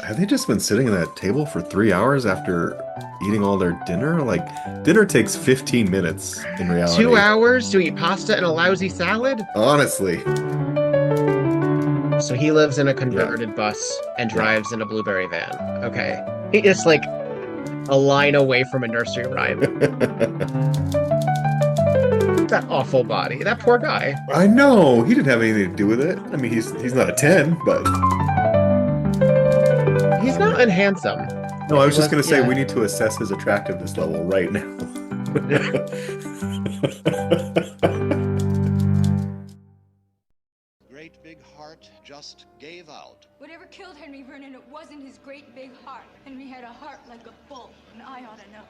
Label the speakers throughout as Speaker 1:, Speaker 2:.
Speaker 1: have they just been sitting at that table for 3 hours after eating all their dinner? Like, dinner takes 15 minutes in reality.
Speaker 2: 2 hours to eat pasta and a lousy salad?
Speaker 1: Honestly.
Speaker 2: So he lives in a
Speaker 1: Yeah.
Speaker 2: converted bus and
Speaker 1: Yeah.
Speaker 2: drives in a blueberry van. Okay. He is like a line away from a nursery rhyme. That awful body. That poor guy.
Speaker 1: I know. He didn't have anything to do with it. I mean, he's not a 10, but
Speaker 2: He's not unhandsome.
Speaker 1: no, I
Speaker 2: He
Speaker 1: was just
Speaker 2: was,
Speaker 1: gonna say
Speaker 2: yeah.
Speaker 1: we need to assess his attractiveness level right now.
Speaker 3: Great big heart just gave out.
Speaker 4: Whatever killed Henry Vernon, it wasn't his great big heart. Henry had a heart like a bull, and I ought to know.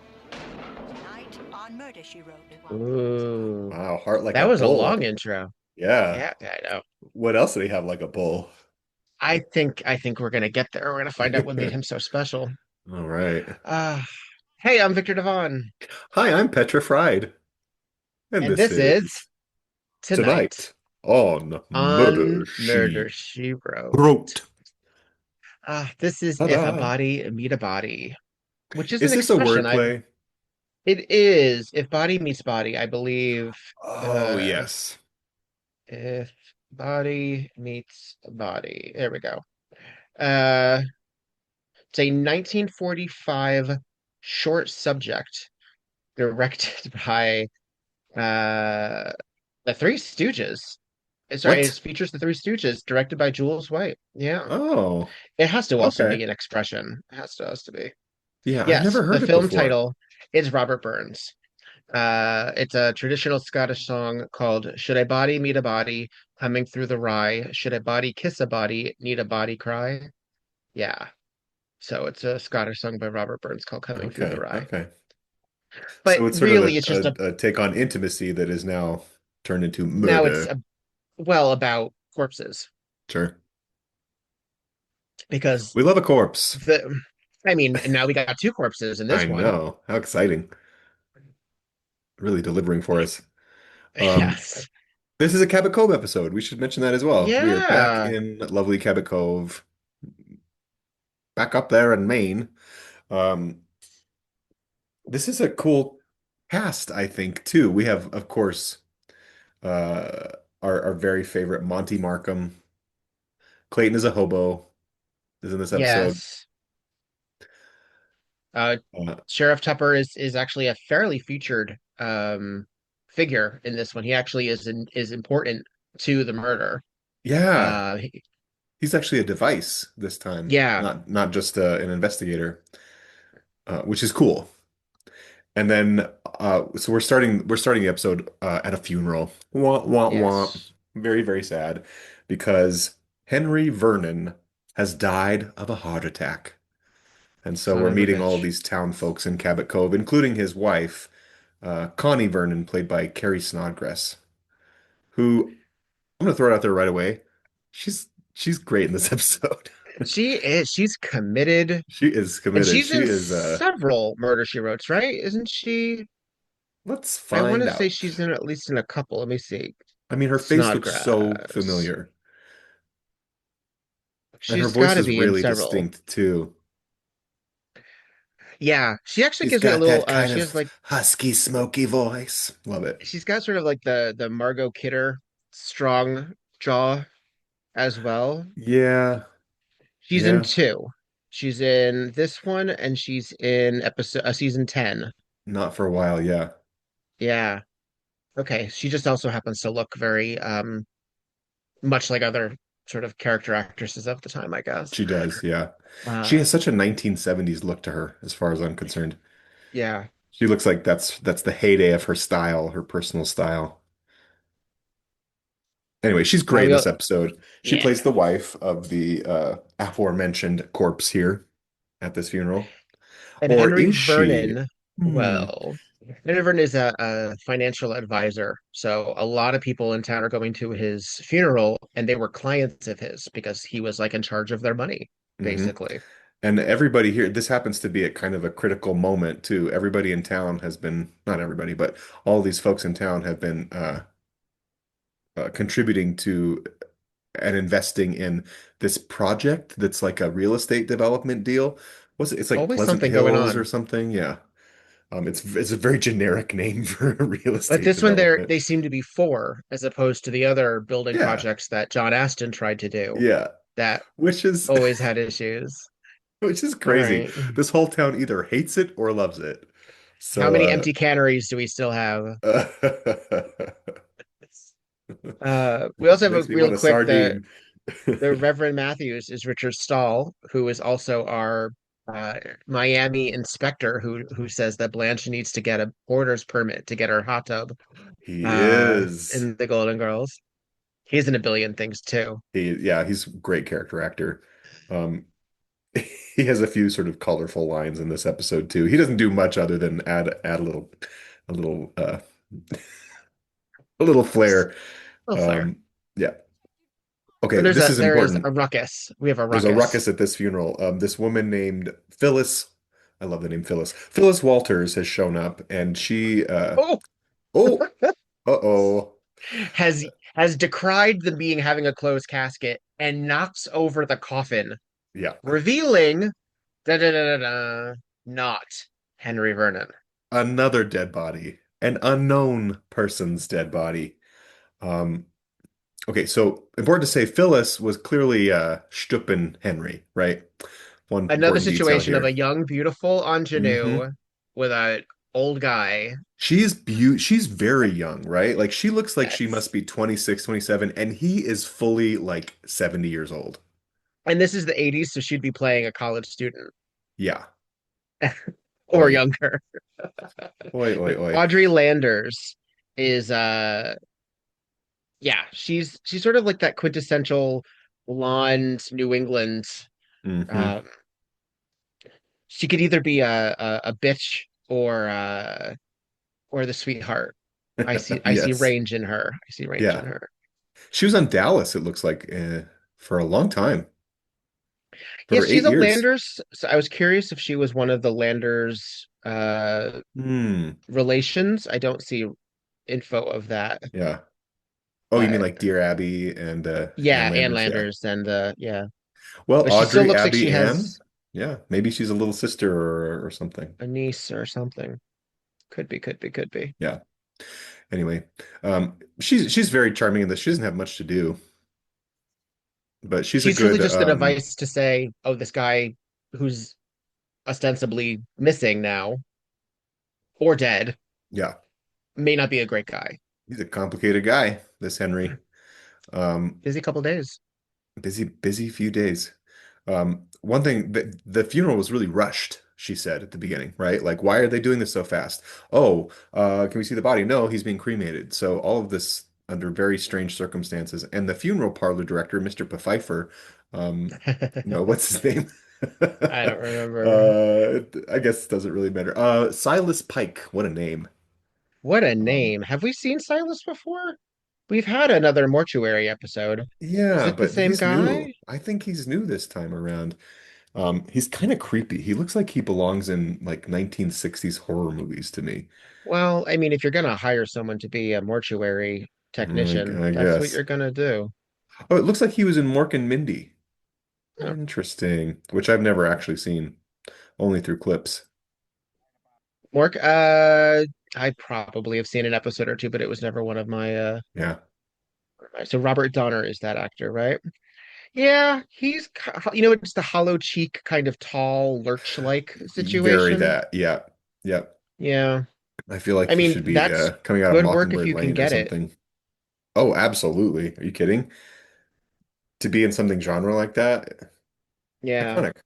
Speaker 5: Tonight on Murder, She Wrote.
Speaker 2: Ooh.
Speaker 1: Wow, heart like
Speaker 2: That
Speaker 1: a
Speaker 2: was a
Speaker 1: bull.
Speaker 2: long intro.
Speaker 1: Yeah.
Speaker 2: Yeah, I know.
Speaker 1: What else did he have like a bull?
Speaker 2: I think we're gonna get there. We're gonna find out what made him so special.
Speaker 1: All right.
Speaker 2: Uh hey, I'm Victor Devon,
Speaker 1: Hi, I'm Petra Fried, and
Speaker 2: and
Speaker 1: this
Speaker 2: this is
Speaker 1: is
Speaker 2: Tonight
Speaker 1: Tonight on Murder
Speaker 2: on
Speaker 1: She
Speaker 2: Murder, She Wrote.
Speaker 1: Wrote.
Speaker 2: This is If a
Speaker 1: Ta-da!
Speaker 2: Body Meet a Body, which is an
Speaker 1: Is this a
Speaker 2: expression I've
Speaker 1: wordplay?
Speaker 2: it is if body meets body, I believe.
Speaker 1: Oh,
Speaker 2: Uh
Speaker 1: yes.
Speaker 2: if body meets body. There we go. Uh it's a 1945 short subject directed by uh the Three Stooges. Sorry, it
Speaker 1: What?
Speaker 2: features the Three Stooges, directed by Jules White. Yeah.
Speaker 1: Oh,
Speaker 2: It has to also
Speaker 1: okay.
Speaker 2: be an expression. It has to be.
Speaker 1: Yeah, I've
Speaker 2: Yes,
Speaker 1: never
Speaker 2: the
Speaker 1: heard it
Speaker 2: film
Speaker 1: before.
Speaker 2: title is Robert Burns. It's a traditional Scottish song called Should a Body Meet a Body, Coming Through the Rye? Should a body kiss a body, need a body cry? Yeah. So it's a Scottish song by Robert Burns called Coming Through the
Speaker 1: Okay,
Speaker 2: Rye.
Speaker 1: okay.
Speaker 2: But
Speaker 1: So it's sort of
Speaker 2: really, it's just
Speaker 1: a take on intimacy that is now turned into
Speaker 2: now it's
Speaker 1: murder.
Speaker 2: about corpses
Speaker 1: Sure.
Speaker 2: because
Speaker 1: We love a corpse.
Speaker 2: the, I mean, and now we got two corpses in
Speaker 1: I
Speaker 2: this one.
Speaker 1: know. How exciting. Really delivering for us. Um,
Speaker 2: Yes.
Speaker 1: this is a Cabot Cove episode. We should mention that as well. We are back
Speaker 2: Yeah.
Speaker 1: in lovely Cabot Cove, back up there in Maine. Um, this is a cool cast, I think, too. We have, of course, uh, our very favorite Monte Markham. Clayton is a hobo, is in this episode.
Speaker 2: Yes. Uh,
Speaker 1: Uh,
Speaker 2: Sheriff Tupper is actually a fairly featured figure in this one. He actually is important to the murder.
Speaker 1: yeah,
Speaker 2: Uh,
Speaker 1: he's actually a device this time,
Speaker 2: yeah,
Speaker 1: not just an investigator, which is cool. And then, so we're starting the episode at a funeral. Wah, wah, wah.
Speaker 2: yes.
Speaker 1: Very, very sad because Henry Vernon has died of a heart attack. And so
Speaker 2: Son
Speaker 1: we're
Speaker 2: of a
Speaker 1: meeting all
Speaker 2: bitch.
Speaker 1: these town folks in Cabot Cove, including his wife, Connie Vernon, played by Carrie Snodgress, who I'm gonna throw it out there right away. She's great in this episode.
Speaker 2: She's committed,
Speaker 1: She is
Speaker 2: and
Speaker 1: committed.
Speaker 2: she's
Speaker 1: She
Speaker 2: in
Speaker 1: is
Speaker 2: several Murder She Wrotes, right? Isn't she?
Speaker 1: let's
Speaker 2: I want
Speaker 1: find
Speaker 2: to say
Speaker 1: out.
Speaker 2: she's in at least in a couple. Let me see.
Speaker 1: I mean, her face looks so
Speaker 2: Snodgrass.
Speaker 1: familiar. And her
Speaker 2: She's got
Speaker 1: voice
Speaker 2: to
Speaker 1: is
Speaker 2: be in
Speaker 1: really
Speaker 2: several.
Speaker 1: distinct too.
Speaker 2: Yeah, she actually
Speaker 1: She's
Speaker 2: gives me a
Speaker 1: got
Speaker 2: little.
Speaker 1: that kind
Speaker 2: She has
Speaker 1: of
Speaker 2: like
Speaker 1: husky, smoky voice. Love it.
Speaker 2: she's got sort of like the Margot Kidder strong jaw as well.
Speaker 1: Yeah,
Speaker 2: She's in
Speaker 1: yeah.
Speaker 2: two. She's in this one and she's in season 10.
Speaker 1: Not for a while, yeah.
Speaker 2: Yeah. Okay. She just also happens to look very much like other sort of character actresses of the time, I guess.
Speaker 1: She does, yeah. She
Speaker 2: Uh
Speaker 1: has such a 1970s look to her, as far as I'm concerned.
Speaker 2: yeah.
Speaker 1: She looks like that's the heyday of her style, her personal style. Anyway, she's great in
Speaker 2: We
Speaker 1: this episode. She
Speaker 2: yeah.
Speaker 1: plays the wife of the aforementioned corpse here at this funeral.
Speaker 2: And
Speaker 1: Or
Speaker 2: Henry
Speaker 1: is she?
Speaker 2: Vernon,
Speaker 1: Hmm.
Speaker 2: well, Henry Vernon is a financial advisor. So a lot of people in town are going to his funeral, and they were clients of his because he was like in charge of their money,
Speaker 1: Hmm.
Speaker 2: basically.
Speaker 1: And everybody here, this happens to be at kind of a critical moment too. Everybody in town has been, not everybody, but all these folks in town have been contributing to and investing in this project that's like a real estate development deal. What's it? It's like
Speaker 2: Always
Speaker 1: Pleasant
Speaker 2: something going
Speaker 1: Hills or
Speaker 2: on.
Speaker 1: something. Yeah. It's a very generic name for a real
Speaker 2: But
Speaker 1: estate
Speaker 2: this one
Speaker 1: development.
Speaker 2: they seem to be four, as opposed to the other building
Speaker 1: Yeah.
Speaker 2: projects that John Aston tried to do
Speaker 1: Yeah.
Speaker 2: that
Speaker 1: Which is
Speaker 2: always had issues.
Speaker 1: which is
Speaker 2: All
Speaker 1: crazy.
Speaker 2: right.
Speaker 1: This whole town either hates it or loves it.
Speaker 2: How
Speaker 1: So
Speaker 2: many empty canneries do we still have? We also have a
Speaker 1: makes me
Speaker 2: real
Speaker 1: want a
Speaker 2: quick
Speaker 1: sardine.
Speaker 2: the Reverend Matthews is Richard Stahl, who is also our uh, Miami inspector, who says that Blanche needs to get a boarder's permit to get her hot tub
Speaker 1: He is.
Speaker 2: in the Golden Girls. He's in a billion things too.
Speaker 1: He's a great character actor. Um, he has a few sort of colorful lines in this episode too. He doesn't do much other than add a little a little flair.
Speaker 2: Oh, Flair.
Speaker 1: Um, yeah. Okay,
Speaker 2: But
Speaker 1: this is
Speaker 2: there is
Speaker 1: important.
Speaker 2: a ruckus. We have a
Speaker 1: There's a
Speaker 2: ruckus.
Speaker 1: ruckus at this funeral. This woman named Phyllis, I love the name Phyllis. Phyllis Walters has shown up, and she,
Speaker 2: Oh,
Speaker 1: oh, uh-oh,
Speaker 2: has has decried them being having a closed casket and knocks over the coffin,
Speaker 1: yeah,
Speaker 2: revealing da da da da da not Henry Vernon.
Speaker 1: another dead body, an unknown person's dead body. Um, okay, so important to say, Phyllis was clearly Stuppen Henry, right? One
Speaker 2: Another
Speaker 1: important detail
Speaker 2: situation of
Speaker 1: here.
Speaker 2: a young, beautiful
Speaker 1: Hmm.
Speaker 2: ingenue with an old guy.
Speaker 1: She's very young, right? Like she looks like she must
Speaker 2: Yes.
Speaker 1: be 26, 27, and he is fully like 70 years old.
Speaker 2: And this is the 80s, so she'd be playing a college student
Speaker 1: Yeah.
Speaker 2: or
Speaker 1: Oi.
Speaker 2: younger.
Speaker 1: Oi, oi, oi.
Speaker 2: Audrey Landers is yeah, she's sort of like that quintessential blonde New England.
Speaker 1: Hmm.
Speaker 2: Um, she could either be a bitch or the sweetheart. I see
Speaker 1: Yes.
Speaker 2: range in her. I see range in
Speaker 1: Yeah.
Speaker 2: her.
Speaker 1: She was on Dallas, it looks like, for a long time, for
Speaker 2: Yeah,
Speaker 1: over
Speaker 2: she's
Speaker 1: eight
Speaker 2: a
Speaker 1: years.
Speaker 2: Landers. So I was curious if she was one of the Landers
Speaker 1: Hmm.
Speaker 2: relations. I don't see info of that.
Speaker 1: Yeah. Oh, you mean
Speaker 2: But
Speaker 1: like Dear Abby and Ann
Speaker 2: yeah, Ann
Speaker 1: Landers? Yeah.
Speaker 2: Landers and yeah.
Speaker 1: Well,
Speaker 2: But she still
Speaker 1: Audrey,
Speaker 2: looks like she
Speaker 1: Abby, Ann.
Speaker 2: has
Speaker 1: Yeah. Maybe she's a little sister or something.
Speaker 2: a niece or something. Could be, could be, could be.
Speaker 1: Yeah. Anyway, she's very charming in this. She doesn't have much to do, but she's a
Speaker 2: She's really
Speaker 1: good
Speaker 2: just the device to say, oh, this guy who's ostensibly missing now or dead
Speaker 1: yeah.
Speaker 2: may not be a great guy.
Speaker 1: He's a complicated guy, this Henry. Um,
Speaker 2: Busy couple days.
Speaker 1: busy few days. One thing that the funeral was really rushed, she said at the beginning, right? Like, why are they doing this so fast? Oh, can we see the body? No, he's being cremated. So all of this under very strange circumstances. And the funeral parlor director, Mr. Pfeiffer, no, what's his name?
Speaker 2: I don't remember.
Speaker 1: I guess it doesn't really matter. Silas Pike, what a name.
Speaker 2: What a
Speaker 1: Um,
Speaker 2: name. Have we seen Silas before? We've had another mortuary episode. Is
Speaker 1: yeah,
Speaker 2: it the
Speaker 1: but
Speaker 2: same
Speaker 1: he's new.
Speaker 2: guy?
Speaker 1: I think he's new this time around. He's kind of creepy. He looks like he belongs in like 1960s horror movies to me.
Speaker 2: Well, I mean, if you're gonna hire someone to be a mortuary technician,
Speaker 1: I
Speaker 2: that's what
Speaker 1: guess.
Speaker 2: you're gonna do.
Speaker 1: Oh, it looks like he was in Mork and Mindy.
Speaker 2: Yeah.
Speaker 1: Interesting. Which I've never actually seen, only through clips.
Speaker 2: Mork, I probably have seen an episode or two, but it was never one of my
Speaker 1: Yeah,
Speaker 2: so Robert Donner is that actor, right? Yeah, it's the hollow cheek kind of tall lurch-like
Speaker 1: very
Speaker 2: situation.
Speaker 1: that. Yeah, yeah.
Speaker 2: Yeah.
Speaker 1: I feel like
Speaker 2: I
Speaker 1: he
Speaker 2: mean,
Speaker 1: should be
Speaker 2: that's
Speaker 1: coming out of
Speaker 2: good work if
Speaker 1: Mockingbird
Speaker 2: you can
Speaker 1: Lane or
Speaker 2: get it.
Speaker 1: something. Oh, absolutely. Are you kidding? To be in something genre like that,
Speaker 2: Yeah.
Speaker 1: iconic.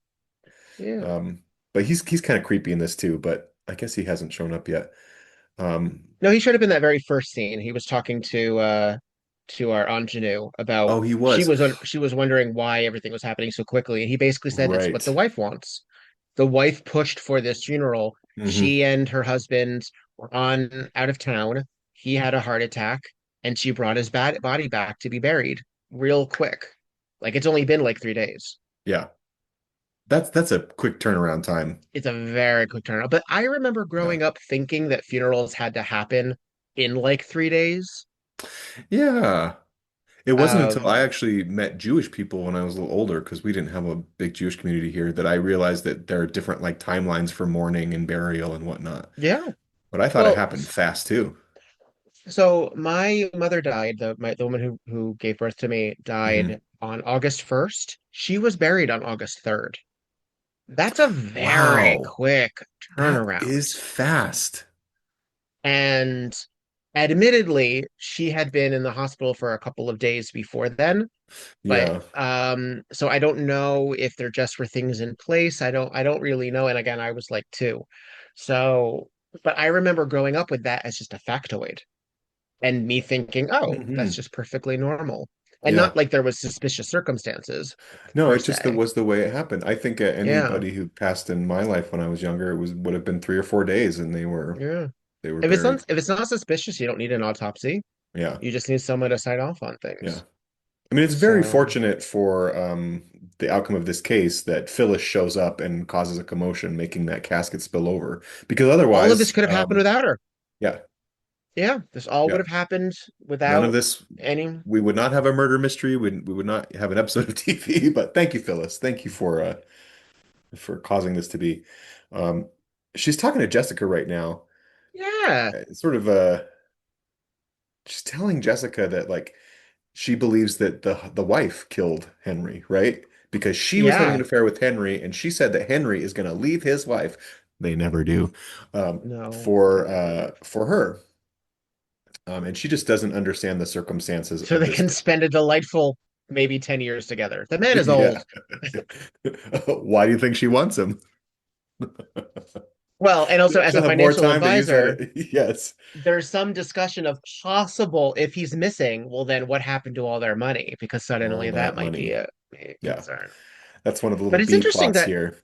Speaker 2: Yeah.
Speaker 1: Um, but he's kind of creepy in this too, but I guess he hasn't shown up yet. Um,
Speaker 2: No, he showed up in that very first scene. He was talking to our ingenue about
Speaker 1: oh, he was.
Speaker 2: she was wondering why everything was happening so quickly, and he basically said it's what the
Speaker 1: Right.
Speaker 2: wife wants. The wife pushed for this funeral.
Speaker 1: Hmm.
Speaker 2: She and her husband were on out of town. He had a heart attack, and she brought his body back to be buried real quick. Like it's only been like 3 days.
Speaker 1: Yeah. That's a quick turnaround time.
Speaker 2: It's a very quick turnaround. But I remember
Speaker 1: Yeah.
Speaker 2: growing up thinking that funerals had to happen in like 3 days.
Speaker 1: Yeah. It wasn't until
Speaker 2: Um,
Speaker 1: I actually met Jewish people when I was a little older, because we didn't have a big Jewish community here, that I realized that there are different like timelines for mourning and burial and whatnot.
Speaker 2: yeah.
Speaker 1: But I thought it
Speaker 2: Well,
Speaker 1: happened fast too.
Speaker 2: so my mother died, the woman who gave birth to me
Speaker 1: Hmm.
Speaker 2: died on August 1st. She was buried on August 3rd. That's a very
Speaker 1: Wow,
Speaker 2: quick
Speaker 1: that
Speaker 2: turnaround.
Speaker 1: is fast.
Speaker 2: And admittedly, she had been in the hospital for a couple of days before then. But
Speaker 1: Yeah.
Speaker 2: so I don't know if there just were things in place. I don't really know. And again, I was like two. So, but I remember growing up with that as just a factoid and me thinking, oh, that's
Speaker 1: Hmm.
Speaker 2: just perfectly normal. And
Speaker 1: Yeah.
Speaker 2: not like there was suspicious circumstances
Speaker 1: No,
Speaker 2: per
Speaker 1: it just
Speaker 2: se.
Speaker 1: was the way it happened. I think
Speaker 2: Yeah.
Speaker 1: anybody who passed in my life when I was younger, it was would have been 3 or 4 days, and
Speaker 2: Yeah.
Speaker 1: they were
Speaker 2: If it's not
Speaker 1: buried.
Speaker 2: if it's not suspicious, you don't need an autopsy.
Speaker 1: Yeah.
Speaker 2: You just need someone to sign off on
Speaker 1: Yeah.
Speaker 2: things.
Speaker 1: I mean, it's very
Speaker 2: So
Speaker 1: fortunate for the outcome of this case that Phyllis shows up and causes a commotion, making that casket spill over. Because
Speaker 2: all of this
Speaker 1: otherwise,
Speaker 2: could have happened without her.
Speaker 1: yeah,
Speaker 2: Yeah, this all would
Speaker 1: yeah,
Speaker 2: have happened
Speaker 1: none of
Speaker 2: without
Speaker 1: this.
Speaker 2: any.
Speaker 1: We would not have a murder mystery. We would not have an episode of TV. But thank you, Phyllis. Thank you for causing this to be. Um, she's talking to Jessica right now.
Speaker 2: Yeah,
Speaker 1: Sort of she's telling Jessica that like she believes that the wife killed Henry, right? Because she was having
Speaker 2: yeah.
Speaker 1: an affair with Henry, and she said that Henry is going to leave his wife. They never do.
Speaker 2: No, they never do.
Speaker 1: For her, and she just doesn't understand the circumstances
Speaker 2: So
Speaker 1: of
Speaker 2: they
Speaker 1: this.
Speaker 2: can spend a delightful maybe 10 years together. The man is
Speaker 1: Yeah.
Speaker 2: old.
Speaker 1: Why do you think she wants him?
Speaker 2: Well, and also as
Speaker 1: She'll
Speaker 2: a
Speaker 1: have more
Speaker 2: financial
Speaker 1: time to use
Speaker 2: advisor,
Speaker 1: that. Yes.
Speaker 2: there's some discussion of possible if he's missing, well, then what happened to all their money? Because
Speaker 1: All
Speaker 2: suddenly that
Speaker 1: that
Speaker 2: might be
Speaker 1: money.
Speaker 2: a
Speaker 1: Yeah.
Speaker 2: concern.
Speaker 1: That's one of the
Speaker 2: But
Speaker 1: little
Speaker 2: it's
Speaker 1: B
Speaker 2: interesting
Speaker 1: plots
Speaker 2: that
Speaker 1: here.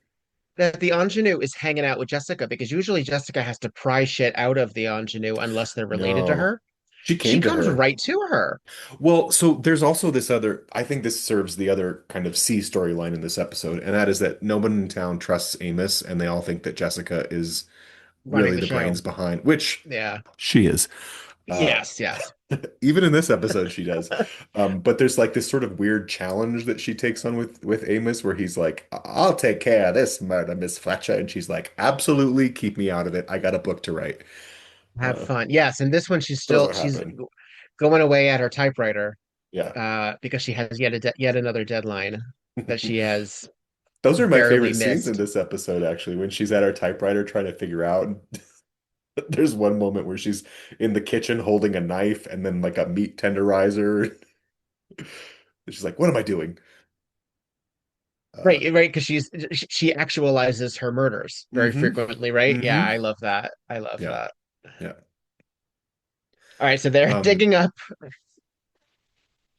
Speaker 2: the ingenue is hanging out with Jessica because usually Jessica has to pry shit out of the ingenue unless they're related to
Speaker 1: No.
Speaker 2: her.
Speaker 1: She
Speaker 2: She
Speaker 1: came to
Speaker 2: comes
Speaker 1: her.
Speaker 2: right to her.
Speaker 1: Well, so there's also this other, I think this serves the other kind of C storyline in this episode, and that is that no one in town trusts Amos, and they all think that Jessica is
Speaker 2: Running
Speaker 1: really
Speaker 2: the
Speaker 1: the
Speaker 2: show.
Speaker 1: brains behind, which
Speaker 2: Yeah.
Speaker 1: she is. Uh,
Speaker 2: Yes, yes.
Speaker 1: Even in this episode, she does. But there's like this sort of weird challenge that she takes on with Amos, where he's like, "I'll take care of this murder, Miss Fletcher," and she's like, "Absolutely, keep me out of it. I got a book to write."
Speaker 2: Have
Speaker 1: Uh,
Speaker 2: fun. Yes, and this one
Speaker 1: doesn't
Speaker 2: she's
Speaker 1: happen.
Speaker 2: going away at her typewriter
Speaker 1: Yeah.
Speaker 2: because she has yet another deadline that she has
Speaker 1: Those are my
Speaker 2: barely
Speaker 1: favorite scenes in
Speaker 2: missed.
Speaker 1: this episode, actually, when she's at her typewriter trying to figure out. There's one moment where she's in the kitchen holding a knife and then like a meat tenderizer. She's like, "What am I doing?" Uh,
Speaker 2: Right, because she actualizes her murders very
Speaker 1: hmm
Speaker 2: frequently, right? Yeah,
Speaker 1: hmm
Speaker 2: I love that. I love
Speaker 1: Yeah,
Speaker 2: that.
Speaker 1: yeah.
Speaker 2: All right, so they're
Speaker 1: Um,
Speaker 2: digging up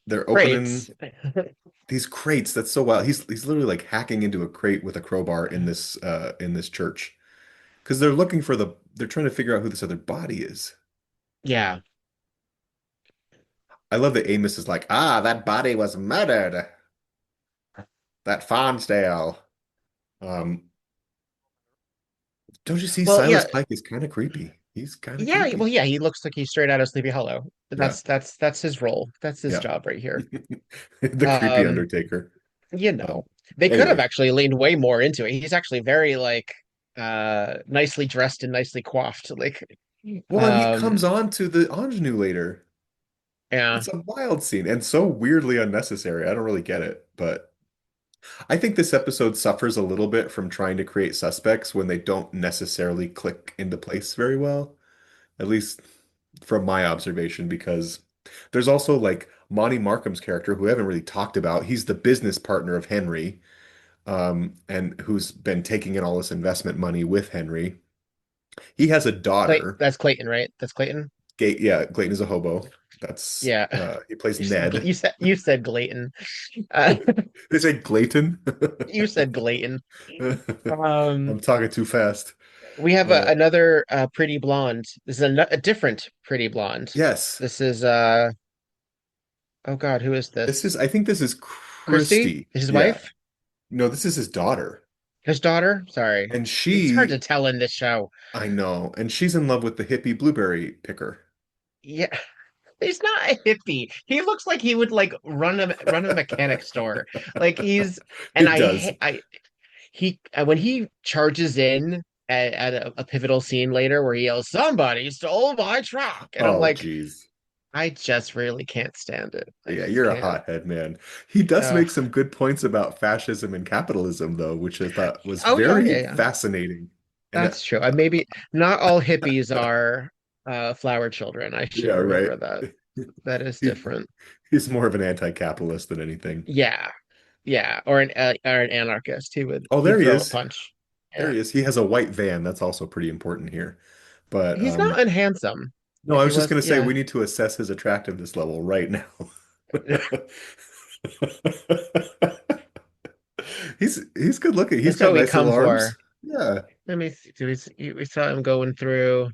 Speaker 1: they're
Speaker 2: crates.
Speaker 1: opening these crates. That's so wild. He's literally like hacking into a crate with a crowbar in this church because they're trying to figure out who this other body is.
Speaker 2: Yeah.
Speaker 1: I love that Amos is like, ah, that body was murdered. That Farnsdale. Um, don't you see
Speaker 2: Well,
Speaker 1: Silas
Speaker 2: yeah,
Speaker 1: Pike is kind of creepy. He's kind of
Speaker 2: yeah, well,
Speaker 1: creepy.
Speaker 2: yeah, he looks like he's straight out of Sleepy Hollow.
Speaker 1: Yeah,
Speaker 2: That's his role. That's his
Speaker 1: yeah.
Speaker 2: job right here.
Speaker 1: The creepy
Speaker 2: Um,
Speaker 1: Undertaker.
Speaker 2: you
Speaker 1: Um,
Speaker 2: know, they could have
Speaker 1: anyway,
Speaker 2: actually leaned way more into it. He's actually very like nicely dressed and nicely coiffed. Like
Speaker 1: well, and he
Speaker 2: um
Speaker 1: comes on to the ingenue later.
Speaker 2: yeah.
Speaker 1: It's a wild scene and so weirdly unnecessary. I don't really get it, but I think this episode suffers a little bit from trying to create suspects when they don't necessarily click into place very well, at least from my observation, because there's also like Monte Markham's character who I haven't really talked about. He's the business partner of Henry, and who's been taking in all this investment money with Henry. He has a daughter.
Speaker 2: That's Clayton, right? That's Clayton.
Speaker 1: Yeah, Clayton is a hobo. That's
Speaker 2: Yeah.
Speaker 1: he plays Ned.
Speaker 2: You said Clayton. Uh,
Speaker 1: They say Clayton.
Speaker 2: you said Clayton. Um,
Speaker 1: I'm talking too fast.
Speaker 2: we have
Speaker 1: Uh,
Speaker 2: another pretty blonde. This is a different pretty blonde.
Speaker 1: yes,
Speaker 2: This is oh God, who is this?
Speaker 1: I think this is
Speaker 2: Christy,
Speaker 1: Christy.
Speaker 2: his
Speaker 1: Yeah.
Speaker 2: wife,
Speaker 1: No, this is his daughter.
Speaker 2: his daughter. Sorry,
Speaker 1: And
Speaker 2: it's hard to
Speaker 1: she,
Speaker 2: tell in this show.
Speaker 1: I know, and she's in love with the hippie blueberry picker.
Speaker 2: Yeah, He's not a hippie. He looks like he would like run a mechanic store. Like he's and
Speaker 1: It does.
Speaker 2: I he when he charges in at a pivotal scene later where he yells, "Somebody stole my truck," and I'm
Speaker 1: Oh,
Speaker 2: like,
Speaker 1: geez.
Speaker 2: I just really can't stand it. I
Speaker 1: Yeah,
Speaker 2: just
Speaker 1: you're a
Speaker 2: can't.
Speaker 1: hothead, man. He does
Speaker 2: Uh,
Speaker 1: make some good points about fascism and capitalism, though, which I thought was
Speaker 2: oh yeah, yeah,
Speaker 1: very
Speaker 2: yeah.
Speaker 1: fascinating. And
Speaker 2: That's true. Maybe not all hippies are flower children. I should
Speaker 1: yeah, right.
Speaker 2: remember that. That is
Speaker 1: He,
Speaker 2: different.
Speaker 1: he's more of an anti-capitalist than anything.
Speaker 2: Yeah, yeah, or an anarchist.
Speaker 1: Oh, there
Speaker 2: He'd
Speaker 1: he
Speaker 2: throw a
Speaker 1: is.
Speaker 2: punch.
Speaker 1: There
Speaker 2: Yeah,
Speaker 1: he is. He has a white van. That's also pretty important here. But
Speaker 2: he's not unhandsome.
Speaker 1: no,
Speaker 2: If
Speaker 1: I
Speaker 2: he
Speaker 1: was just
Speaker 2: was,
Speaker 1: going to say
Speaker 2: yeah.
Speaker 1: we need to assess his attractiveness level right now. He's good looking. He's
Speaker 2: That's
Speaker 1: got
Speaker 2: what we
Speaker 1: nice little
Speaker 2: come for.
Speaker 1: arms. Yeah.
Speaker 2: Let me see. We saw him going through.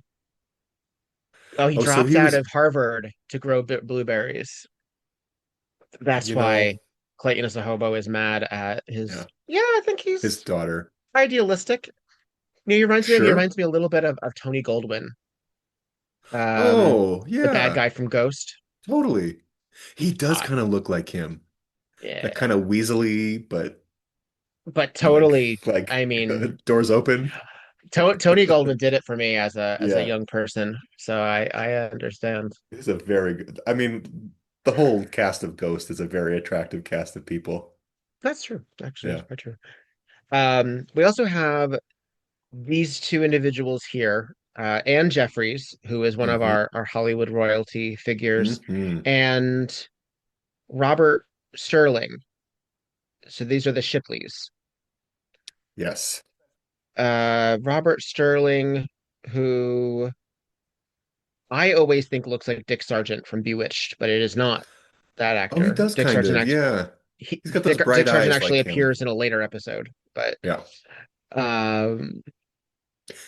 Speaker 2: Oh, he
Speaker 1: Oh, so
Speaker 2: dropped
Speaker 1: he
Speaker 2: out
Speaker 1: was,
Speaker 2: of Harvard to grow blueberries. That's
Speaker 1: you know,
Speaker 2: why Clayton as a hobo is mad at his.
Speaker 1: yeah,
Speaker 2: Yeah, I think
Speaker 1: his
Speaker 2: he's
Speaker 1: daughter.
Speaker 2: idealistic. He
Speaker 1: Sure.
Speaker 2: reminds me a little bit of Tony Goldwyn,
Speaker 1: Oh,
Speaker 2: the bad
Speaker 1: yeah,
Speaker 2: guy from Ghost.
Speaker 1: totally. He does
Speaker 2: Uh,
Speaker 1: kind of look like him. That kind
Speaker 2: yeah,
Speaker 1: of weaselly, but
Speaker 2: but
Speaker 1: like
Speaker 2: totally.
Speaker 1: like
Speaker 2: I mean,
Speaker 1: doors open.
Speaker 2: Tony Goldwyn did it for me as a
Speaker 1: Yeah.
Speaker 2: young person, so I understand.
Speaker 1: He's a very good. I mean, the whole cast of Ghost is a very attractive cast of people.
Speaker 2: That's true. Actually, it's
Speaker 1: Yeah.
Speaker 2: quite true. We also have these two individuals here, Anne Jeffries, who is one of
Speaker 1: Hmm.
Speaker 2: our Hollywood royalty figures,
Speaker 1: Hmm.
Speaker 2: and Robert Sterling. So these are the Shipleys.
Speaker 1: Yes.
Speaker 2: Robert Sterling, who I always think looks like Dick Sargent from Bewitched, but it is not that
Speaker 1: Oh, he
Speaker 2: actor.
Speaker 1: does kind of. Yeah. He's got those
Speaker 2: Dick
Speaker 1: bright
Speaker 2: Sargent
Speaker 1: eyes like
Speaker 2: actually
Speaker 1: him.
Speaker 2: appears in a later episode, but
Speaker 1: Yeah.
Speaker 2: um,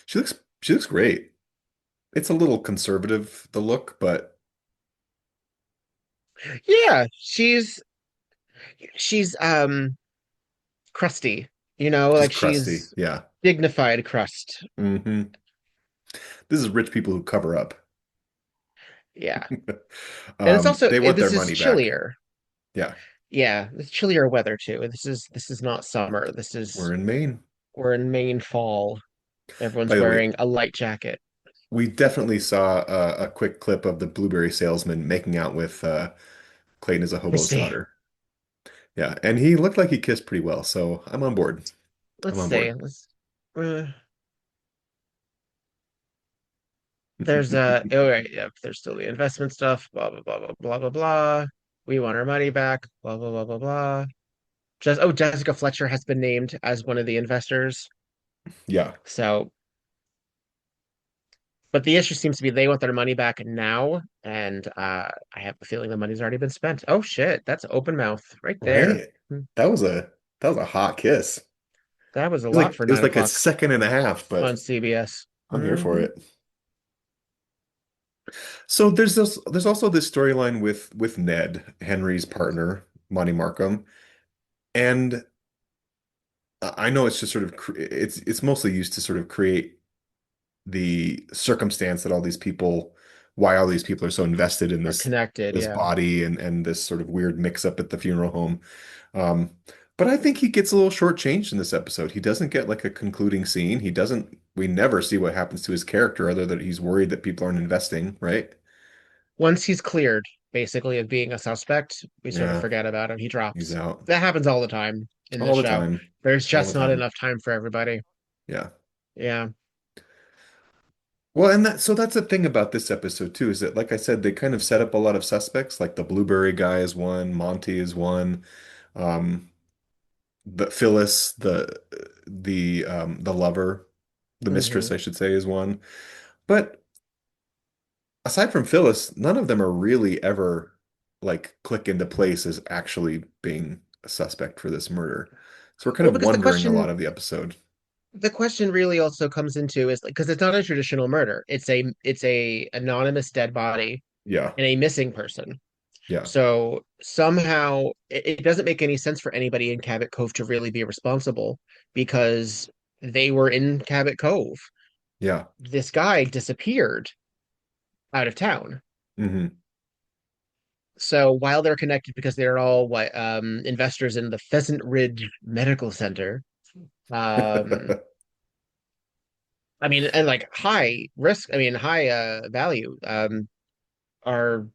Speaker 1: She looks great. It's a little conservative, the look, but
Speaker 2: yeah, she's crusty,
Speaker 1: she's
Speaker 2: like
Speaker 1: crusty.
Speaker 2: she's
Speaker 1: Yeah.
Speaker 2: dignified crust.
Speaker 1: Hmm. This is rich people who cover up.
Speaker 2: Yeah. And it's also
Speaker 1: They want their
Speaker 2: this is
Speaker 1: money back.
Speaker 2: chillier.
Speaker 1: Yeah.
Speaker 2: Yeah, it's chillier weather too. This is not summer.
Speaker 1: We're in Maine.
Speaker 2: We're in Maine fall.
Speaker 1: By
Speaker 2: Everyone's
Speaker 1: the way,
Speaker 2: wearing a light jacket.
Speaker 1: we definitely saw a quick clip of the blueberry salesman making out with Clayton as a hobo's
Speaker 2: Christy,
Speaker 1: daughter. Yeah, and he looked like he kissed pretty well, so I'm on board. I'm
Speaker 2: let's
Speaker 1: on
Speaker 2: see.
Speaker 1: board.
Speaker 2: Let's uh, there's oh right, yep, there's still the investment stuff, blah blah blah blah blah blah blah. We want our money back, blah blah blah blah blah. Jessica Fletcher has been named as one of the investors.
Speaker 1: Yeah,
Speaker 2: So, but the issue seems to be they want their money back now, and I have a feeling the money's already been spent. Oh shit, that's open mouth right there.
Speaker 1: right. That was a hot kiss.
Speaker 2: That was a
Speaker 1: It was
Speaker 2: lot
Speaker 1: like
Speaker 2: for
Speaker 1: it was
Speaker 2: nine
Speaker 1: like a
Speaker 2: o'clock
Speaker 1: second and a half,
Speaker 2: on
Speaker 1: but
Speaker 2: CBS.
Speaker 1: I'm here for
Speaker 2: Hmm.
Speaker 1: it. So there's also this storyline with Ned, Henry's partner, Monte Markham, and I know it's just sort of it's mostly used to sort of create the circumstance that why all these people are so invested in
Speaker 2: Are
Speaker 1: this
Speaker 2: connected,
Speaker 1: this
Speaker 2: yeah.
Speaker 1: body and this sort of weird mix up at the funeral home. Um, but I think he gets a little shortchanged in this episode. He doesn't get like a concluding scene. We never see what happens to his character other than he's worried that people aren't investing, right?
Speaker 2: Once he's cleared, basically, of being a suspect, we sort of
Speaker 1: Yeah,
Speaker 2: forget about him. He
Speaker 1: he's
Speaker 2: drops.
Speaker 1: out
Speaker 2: That happens all the time in this
Speaker 1: all the
Speaker 2: show.
Speaker 1: time,
Speaker 2: There's
Speaker 1: all the
Speaker 2: just not
Speaker 1: time.
Speaker 2: enough time for everybody.
Speaker 1: Yeah.
Speaker 2: Yeah.
Speaker 1: Well, and that's the thing about this episode too, is that like I said, they kind of set up a lot of suspects, like the Blueberry guy is one, Monty is one, um, the Phyllis, the lover, the
Speaker 2: Hmm.
Speaker 1: mistress, I should say, is one. But aside from Phyllis, none of them are really ever like click into place as actually being a suspect for this murder. So we're kind
Speaker 2: Well,
Speaker 1: of
Speaker 2: because
Speaker 1: wondering a lot of the episode.
Speaker 2: the question really also comes into is like because it's not a traditional murder. It's a anonymous dead body
Speaker 1: Yeah,
Speaker 2: and a missing person.
Speaker 1: yeah,
Speaker 2: So somehow it doesn't make any sense for anybody in Cabot Cove to really be responsible because they were in Cabot Cove.
Speaker 1: yeah.
Speaker 2: This guy disappeared out of town.
Speaker 1: Hmm.
Speaker 2: So while they're connected because they're all what investors in the Pheasant Ridge Medical Center, um, I mean, and like high risk, I mean, high value, our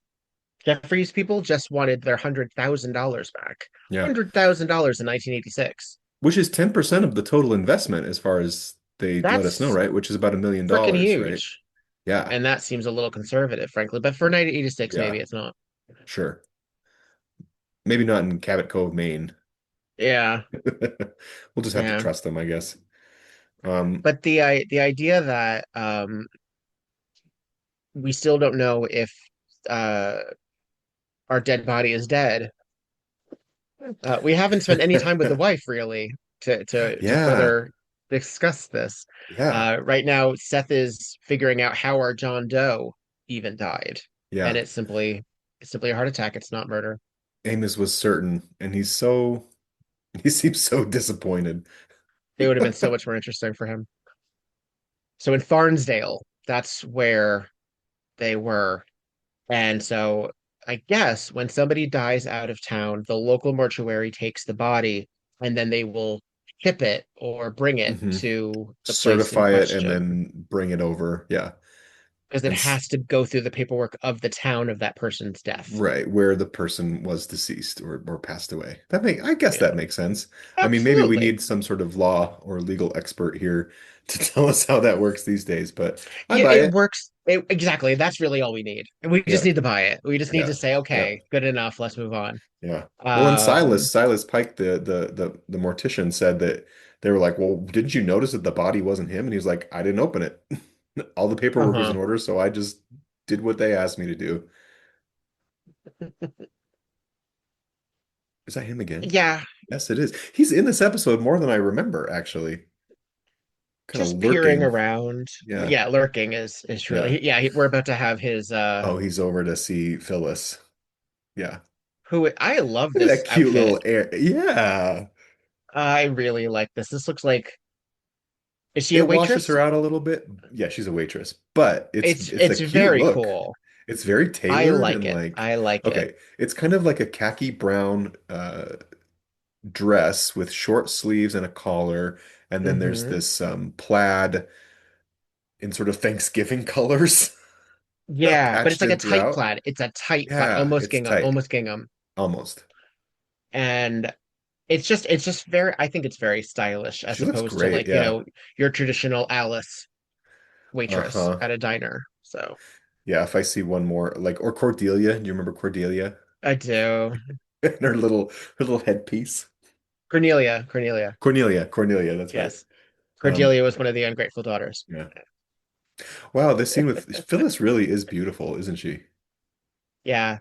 Speaker 2: Jeffries people just wanted their $100,000 back.
Speaker 1: Yeah.
Speaker 2: $100,000 in 1986.
Speaker 1: Which is 10% of the total investment as far as they let us know,
Speaker 2: That's
Speaker 1: right? Which is about $1 million,
Speaker 2: freaking
Speaker 1: right?
Speaker 2: huge.
Speaker 1: Yeah.
Speaker 2: And that seems a little conservative, frankly. But for 1986,
Speaker 1: Yeah.
Speaker 2: maybe it's not.
Speaker 1: Sure. Maybe not in Cabot Cove, Maine.
Speaker 2: Yeah,
Speaker 1: We'll just have to
Speaker 2: yeah.
Speaker 1: trust them, I guess. Um,
Speaker 2: But the idea that we still don't know if uh, our dead body is dead. We haven't spent any time with the wife really to
Speaker 1: yeah.
Speaker 2: further discuss this.
Speaker 1: Yeah.
Speaker 2: Right now, Seth is figuring out how our John Doe even died, and
Speaker 1: Yeah.
Speaker 2: it's simply a heart attack. It's not murder.
Speaker 1: Amos was certain, and he seems so disappointed.
Speaker 2: It would have been so much more interesting for him. So in Farnsdale, that's where they were. And so I guess when somebody dies out of town, the local mortuary takes the body and then they will ship it or bring it
Speaker 1: hmm
Speaker 2: to the place in
Speaker 1: Certify it and
Speaker 2: question
Speaker 1: then bring it over. Yeah.
Speaker 2: because it
Speaker 1: And
Speaker 2: has to go through the paperwork of the town of that person's death.
Speaker 1: right where the person was deceased or passed away. I guess
Speaker 2: Yeah,
Speaker 1: that makes sense. I mean, maybe we
Speaker 2: absolutely.
Speaker 1: need some sort of law or legal expert here to tell us how that works these days, but I
Speaker 2: Yeah,
Speaker 1: buy
Speaker 2: it
Speaker 1: it.
Speaker 2: works. Exactly. That's really all we need. And we just
Speaker 1: Yeah.
Speaker 2: need to buy it. We just need
Speaker 1: Yeah.
Speaker 2: to say,
Speaker 1: Yeah.
Speaker 2: okay, good enough. Let's move on.
Speaker 1: Yeah. Well, and
Speaker 2: Um,
Speaker 1: Silas Pike, the mortician said that they were like, "Well, didn't you notice that the body wasn't him?" And he was like, "I didn't open it. All the paperwork was in
Speaker 2: uh-huh.
Speaker 1: order, so I just did what they asked me to do." Is that him again?
Speaker 2: Yeah,
Speaker 1: Yes, it is. He's in this episode more than I remember, actually. Kind of
Speaker 2: just peering
Speaker 1: lurking.
Speaker 2: around.
Speaker 1: Yeah.
Speaker 2: Yeah, lurking is
Speaker 1: Yeah.
Speaker 2: truly. Yeah, we're about to have his
Speaker 1: Oh, he's over to see Phyllis. Yeah.
Speaker 2: who I love
Speaker 1: Look at
Speaker 2: this
Speaker 1: that cute
Speaker 2: outfit.
Speaker 1: little air. Yeah.
Speaker 2: I really like this. This looks like, is she a
Speaker 1: It washes
Speaker 2: waitress?
Speaker 1: her out a little bit. Yeah, she's a waitress, but it's a
Speaker 2: It's
Speaker 1: cute
Speaker 2: very
Speaker 1: look.
Speaker 2: cool.
Speaker 1: It's very
Speaker 2: I
Speaker 1: tailored
Speaker 2: like
Speaker 1: and
Speaker 2: it.
Speaker 1: like
Speaker 2: I like it.
Speaker 1: okay, it's kind of like a khaki brown dress with short sleeves and a collar, and then there's
Speaker 2: Hmm.
Speaker 1: this plaid in sort of Thanksgiving colors
Speaker 2: Yeah, but it's
Speaker 1: patched
Speaker 2: like a
Speaker 1: in
Speaker 2: tight
Speaker 1: throughout.
Speaker 2: plaid. It's a tight plaid,
Speaker 1: Yeah, it's tight.
Speaker 2: almost gingham.
Speaker 1: Almost.
Speaker 2: And it's just very, I think it's very stylish as
Speaker 1: She looks
Speaker 2: opposed to
Speaker 1: great.
Speaker 2: like,
Speaker 1: Yeah.
Speaker 2: your traditional Alice waitress
Speaker 1: Uh-huh.
Speaker 2: at a diner. So
Speaker 1: Yeah, if I see one more like or Cordelia, do you remember Cordelia?
Speaker 2: I do.
Speaker 1: And her little headpiece.
Speaker 2: Cornelia.
Speaker 1: Cornelia, that's right.
Speaker 2: Yes.
Speaker 1: Um,
Speaker 2: Cordelia was one of the ungrateful daughters.
Speaker 1: yeah. Wow, this scene with Phyllis really is beautiful, isn't she?
Speaker 2: Yeah.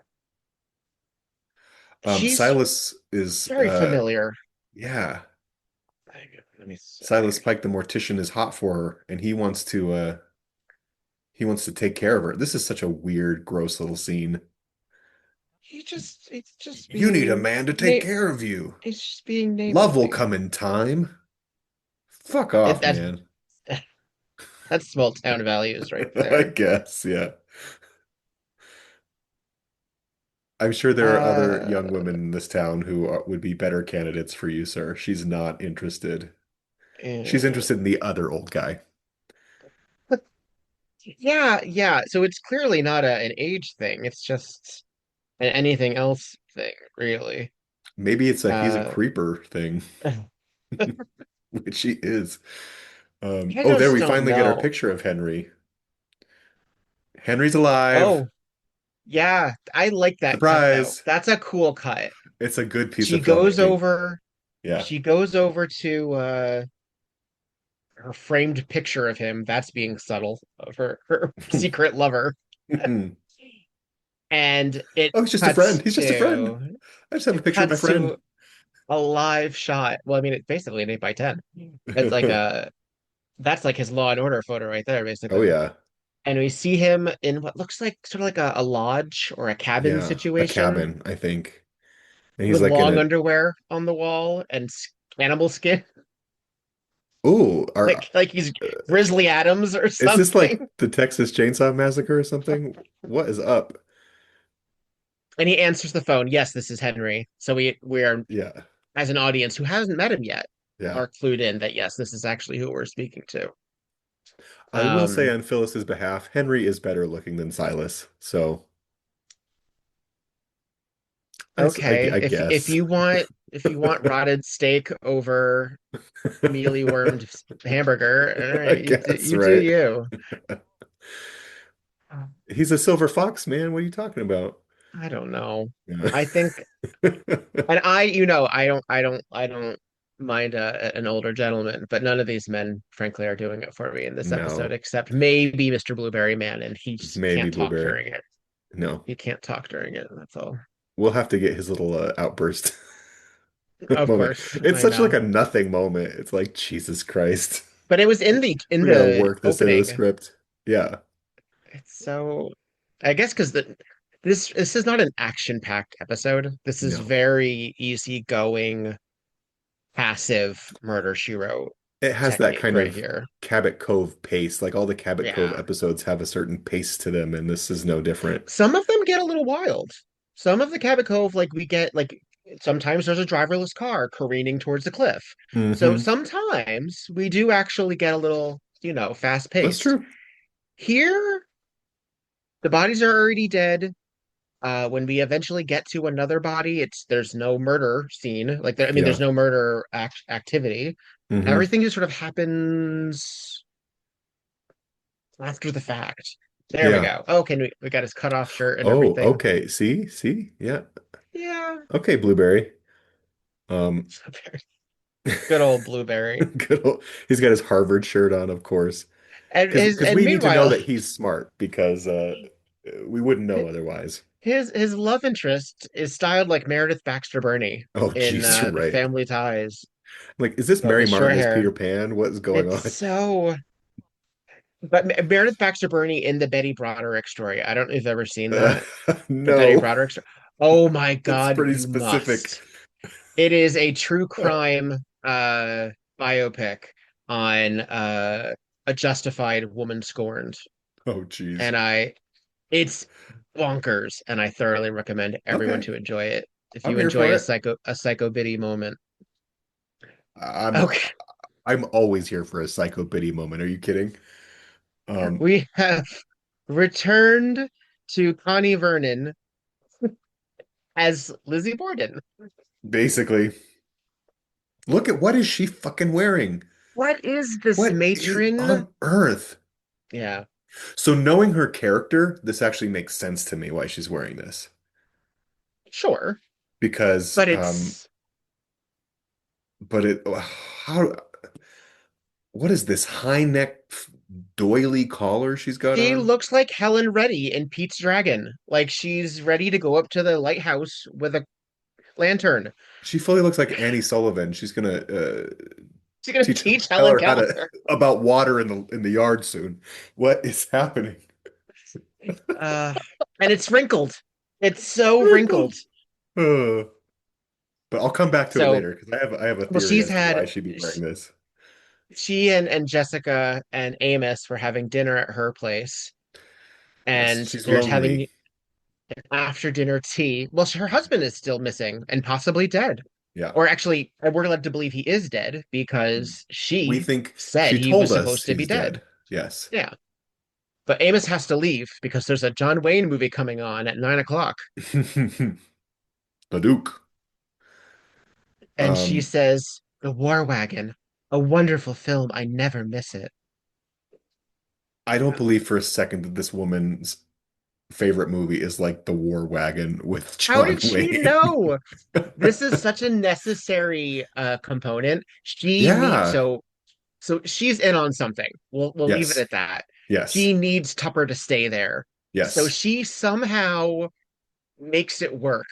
Speaker 2: She's
Speaker 1: Silas is
Speaker 2: very familiar.
Speaker 1: yeah.
Speaker 2: Let me see.
Speaker 1: Silas Pike, the mortician, is hot for her, and he wants to take care of her. This is such a weird, gross little scene.
Speaker 2: It's just
Speaker 1: You need a
Speaker 2: being
Speaker 1: man to take
Speaker 2: na
Speaker 1: care of you.
Speaker 2: it's just being
Speaker 1: Love will
Speaker 2: neighborly.
Speaker 1: come in time. Fuck off,
Speaker 2: That's
Speaker 1: man.
Speaker 2: that's small town values right
Speaker 1: I
Speaker 2: there.
Speaker 1: guess, yeah. I'm sure there are other
Speaker 2: Uh,
Speaker 1: young women in this town who would be better candidates for you, sir. She's not interested. She's
Speaker 2: eh.
Speaker 1: interested in the other old guy.
Speaker 2: But yeah. So it's clearly not an age thing. It's just an anything else thing, really.
Speaker 1: Maybe it's a he's a
Speaker 2: Uh,
Speaker 1: creeper thing, which he is.
Speaker 2: I
Speaker 1: Oh, there
Speaker 2: just
Speaker 1: we
Speaker 2: don't
Speaker 1: finally get our
Speaker 2: know.
Speaker 1: picture of Henry. Henry's alive.
Speaker 2: Oh, yeah, I like that cut though.
Speaker 1: Surprise.
Speaker 2: That's a cool cut.
Speaker 1: It's a good piece
Speaker 2: She
Speaker 1: of
Speaker 2: goes
Speaker 1: filmmaking.
Speaker 2: over,
Speaker 1: Yeah.
Speaker 2: to her framed picture of him. That's being subtle of her secret lover. And it
Speaker 1: Oh, he's just a friend.
Speaker 2: cuts
Speaker 1: He's just a friend.
Speaker 2: to
Speaker 1: I just have a
Speaker 2: it
Speaker 1: picture of my
Speaker 2: cuts to
Speaker 1: friend.
Speaker 2: a live shot. Well, I mean, it's basically an 8 by 10. It's like a that's like his Law and Order photo right there,
Speaker 1: Oh
Speaker 2: basically.
Speaker 1: yeah.
Speaker 2: And we see him in what looks like sort of like a lodge or a cabin
Speaker 1: Yeah. A
Speaker 2: situation
Speaker 1: cabin, I think. And he's
Speaker 2: with
Speaker 1: like in
Speaker 2: long
Speaker 1: a
Speaker 2: underwear on the wall and animal skin,
Speaker 1: oh, are
Speaker 2: like he's Grizzly Adams or
Speaker 1: is this like
Speaker 2: something.
Speaker 1: the Texas Chainsaw Massacre or something? What is up?
Speaker 2: And he answers the phone. Yes, this is Henry. So we are,
Speaker 1: Yeah.
Speaker 2: as an audience who hasn't met him yet,
Speaker 1: Yeah.
Speaker 2: are clued in that yes, this is actually who we're speaking to.
Speaker 1: I will say
Speaker 2: Um,
Speaker 1: on Phyllis's behalf, Henry is better looking than Silas. So
Speaker 2: okay,
Speaker 1: I
Speaker 2: if
Speaker 1: guess.
Speaker 2: if you want rotted steak over mealy wormed hamburger, all
Speaker 1: I
Speaker 2: right,
Speaker 1: guess,
Speaker 2: you do
Speaker 1: right?
Speaker 2: you.
Speaker 1: He's a silver fox, man. What are you talking about?
Speaker 2: I don't know.
Speaker 1: Yeah.
Speaker 2: I think, and I don't mind an older gentleman, but none of these men, frankly, are doing it for me in this episode,
Speaker 1: No,
Speaker 2: except maybe Mr. Blueberry Man, and he just
Speaker 1: maybe
Speaker 2: can't talk
Speaker 1: Blueberry.
Speaker 2: during it.
Speaker 1: No,
Speaker 2: He can't talk during it. That's all.
Speaker 1: we'll have to get his little outburst
Speaker 2: Of
Speaker 1: moment.
Speaker 2: course,
Speaker 1: It's
Speaker 2: I
Speaker 1: such like
Speaker 2: know.
Speaker 1: a nothing moment. It's like Jesus Christ.
Speaker 2: But it was in
Speaker 1: We gotta
Speaker 2: the
Speaker 1: work this into the
Speaker 2: opening.
Speaker 1: script. Yeah,
Speaker 2: It's so, I guess because this is not an action-packed episode. This is
Speaker 1: no.
Speaker 2: very easygoing, passive murder she wrote
Speaker 1: It has that
Speaker 2: technique
Speaker 1: kind
Speaker 2: right
Speaker 1: of
Speaker 2: here.
Speaker 1: Cabot Cove pace. Like all the Cabot Cove
Speaker 2: Yeah.
Speaker 1: episodes have a certain pace to them, and this is no different.
Speaker 2: Some of them get a little wild. Some of the Cabot Cove, like we get like sometimes there's a driverless car careening towards the cliff. So
Speaker 1: Hmm.
Speaker 2: sometimes we do actually get a little, fast
Speaker 1: That's
Speaker 2: paced.
Speaker 1: true.
Speaker 2: Here, the bodies are already dead. When we eventually get to another body, there's no murder scene. Like there, I mean, there's
Speaker 1: Yeah.
Speaker 2: no murder activity.
Speaker 1: Hmm.
Speaker 2: Everything just sort of happens after the fact. There we
Speaker 1: Yeah.
Speaker 2: go. Okay, we got his cut off shirt and
Speaker 1: Oh,
Speaker 2: everything.
Speaker 1: okay. See? See? Yeah.
Speaker 2: Yeah.
Speaker 1: Okay, Blueberry. Um,
Speaker 2: Good old Blueberry.
Speaker 1: he's got his Harvard shirt on, of course. Because
Speaker 2: And
Speaker 1: we need to know
Speaker 2: meanwhile,
Speaker 1: that he's smart because we wouldn't know otherwise.
Speaker 2: his love interest is styled like Meredith Baxter Burney
Speaker 1: Oh,
Speaker 2: in
Speaker 1: jeez, you're right.
Speaker 2: Family Ties.
Speaker 1: Like, is this
Speaker 2: But
Speaker 1: Mary
Speaker 2: with short
Speaker 1: Martin as
Speaker 2: hair.
Speaker 1: Peter Pan? What is going
Speaker 2: It's
Speaker 1: on?
Speaker 2: so But Meredith Baxter Burney in the Betty Broderick story. I don't know if you've ever seen
Speaker 1: Uh,
Speaker 2: that. The Betty
Speaker 1: no,
Speaker 2: Broderick story. Oh my
Speaker 1: it's
Speaker 2: God,
Speaker 1: pretty
Speaker 2: you
Speaker 1: specific.
Speaker 2: must. It is a true crime biopic on a justified woman scorned.
Speaker 1: Oh, jeez.
Speaker 2: And it's bonkers, and I thoroughly recommend everyone
Speaker 1: Okay,
Speaker 2: to enjoy it. If
Speaker 1: I'm
Speaker 2: you
Speaker 1: here
Speaker 2: enjoy
Speaker 1: for it.
Speaker 2: a psycho biddy moment.
Speaker 1: I'm
Speaker 2: Okay.
Speaker 1: I'm always here for a psycho pity moment. Are you kidding? Um,
Speaker 2: We have returned to Connie Vernon as Lizzie Borden.
Speaker 1: basically, look at what is she fucking wearing?
Speaker 2: What is this
Speaker 1: What is
Speaker 2: matron?
Speaker 1: on earth?
Speaker 2: Yeah,
Speaker 1: So knowing her character, this actually makes sense to me why she's wearing this.
Speaker 2: sure.
Speaker 1: Because
Speaker 2: But it's
Speaker 1: but it how what is this high neck doily collar she's got
Speaker 2: she
Speaker 1: on?
Speaker 2: looks like Helen Reddy in Pete's Dragon. Like she's ready to go up to the lighthouse with a lantern.
Speaker 1: She fully looks like Annie Sullivan. She's gonna
Speaker 2: She's gonna
Speaker 1: teach
Speaker 2: teach
Speaker 1: tell
Speaker 2: Helen
Speaker 1: her how to
Speaker 2: Keller.
Speaker 1: about water in the yard soon. What is happening?
Speaker 2: Uh, and it's wrinkled. It's so
Speaker 1: Wrinkled.
Speaker 2: wrinkled.
Speaker 1: Uh, but I'll come back to it
Speaker 2: So,
Speaker 1: later because I have a
Speaker 2: well,
Speaker 1: theory as to why she'd be wearing this.
Speaker 2: she and Jessica and Amos were having dinner at her place,
Speaker 1: Yes,
Speaker 2: and
Speaker 1: she's
Speaker 2: they're having
Speaker 1: lonely.
Speaker 2: after dinner tea. Well, her husband is still missing and possibly dead.
Speaker 1: Yeah.
Speaker 2: Or actually, we're led to believe he is dead because
Speaker 1: We
Speaker 2: she
Speaker 1: think
Speaker 2: said
Speaker 1: she
Speaker 2: he was
Speaker 1: told us
Speaker 2: supposed to be
Speaker 1: he's
Speaker 2: dead.
Speaker 1: dead. Yes.
Speaker 2: Yeah. But Amos has to leave because there's a John Wayne movie coming on at 9 o'clock.
Speaker 1: Baduk.
Speaker 2: And she
Speaker 1: Um,
Speaker 2: says, The War Wagon, a wonderful film. I never miss it.
Speaker 1: I don't believe for a second that this woman's favorite movie is like The War Wagon with
Speaker 2: How
Speaker 1: John
Speaker 2: did she
Speaker 1: Wayne.
Speaker 2: know? This is such a necessary component. She needs
Speaker 1: Yeah.
Speaker 2: so she's in on something. We'll leave it
Speaker 1: Yes.
Speaker 2: at that.
Speaker 1: Yes.
Speaker 2: She needs Tupper to stay there. So
Speaker 1: Yes.
Speaker 2: she somehow makes it work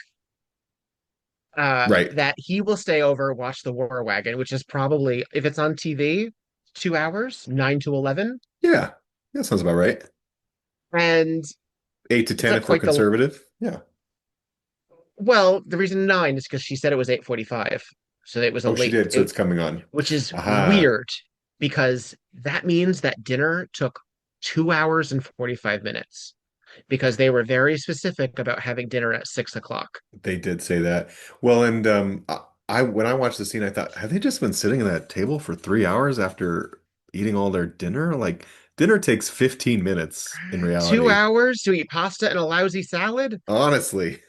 Speaker 1: Right.
Speaker 2: that he will stay over, watch the War Wagon, which is probably, if it's on TV, 2 hours, 9 to 11.
Speaker 1: Yeah. That sounds about right.
Speaker 2: And
Speaker 1: 8 to
Speaker 2: it's
Speaker 1: 10
Speaker 2: not
Speaker 1: if we're
Speaker 2: quite the,
Speaker 1: conservative. Yeah.
Speaker 2: well, the reason nine is because she said it was 8:45. So it was a
Speaker 1: Oh, she
Speaker 2: late,
Speaker 1: did. So it's coming on.
Speaker 2: which is
Speaker 1: Aha.
Speaker 2: weird because that means that dinner took 2 hours and 45 minutes. because they were very specific about having dinner at 6 o'clock.
Speaker 1: They did say that. Well, and I when I watched the scene, I thought, have they just been sitting at that table for 3 hours after eating all their dinner? Like, dinner takes 15 minutes in
Speaker 2: 2
Speaker 1: reality.
Speaker 2: hours to eat pasta and a lousy salad?
Speaker 1: Honestly.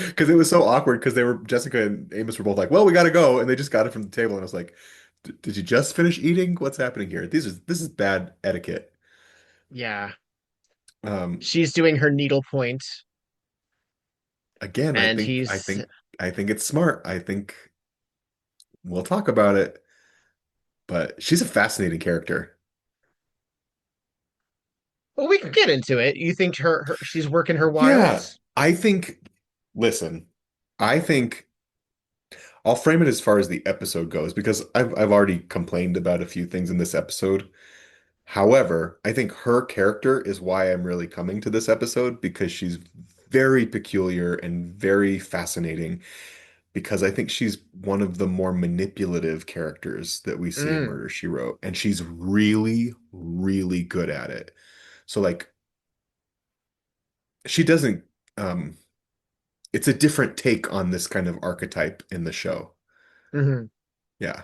Speaker 1: Because it was so awkward because they were Jessica and Amos were both like, well, we gotta go, and they just got it from the table, and I was like, did you just finish eating? What's happening here? This is bad etiquette.
Speaker 2: Yeah.
Speaker 1: Um,
Speaker 2: She's doing her needlepoint,
Speaker 1: again,
Speaker 2: and
Speaker 1: I think it's smart. I think we'll talk about it, but she's a fascinating character.
Speaker 2: well, we could get into it. You think she's working her
Speaker 1: Yeah,
Speaker 2: wilds?
Speaker 1: I think, listen, I think I'll frame it as far as the episode goes because I've already complained about a few things in this episode. However, I think her character is why I'm really coming to this episode because she's very peculiar and very fascinating because I think she's one of the more manipulative characters that we see in
Speaker 2: Mm,
Speaker 1: Murder, She Wrote, and she's really, really good at it. So like she doesn't it's a different take on this kind of archetype in the show.
Speaker 2: hmm.
Speaker 1: Yeah.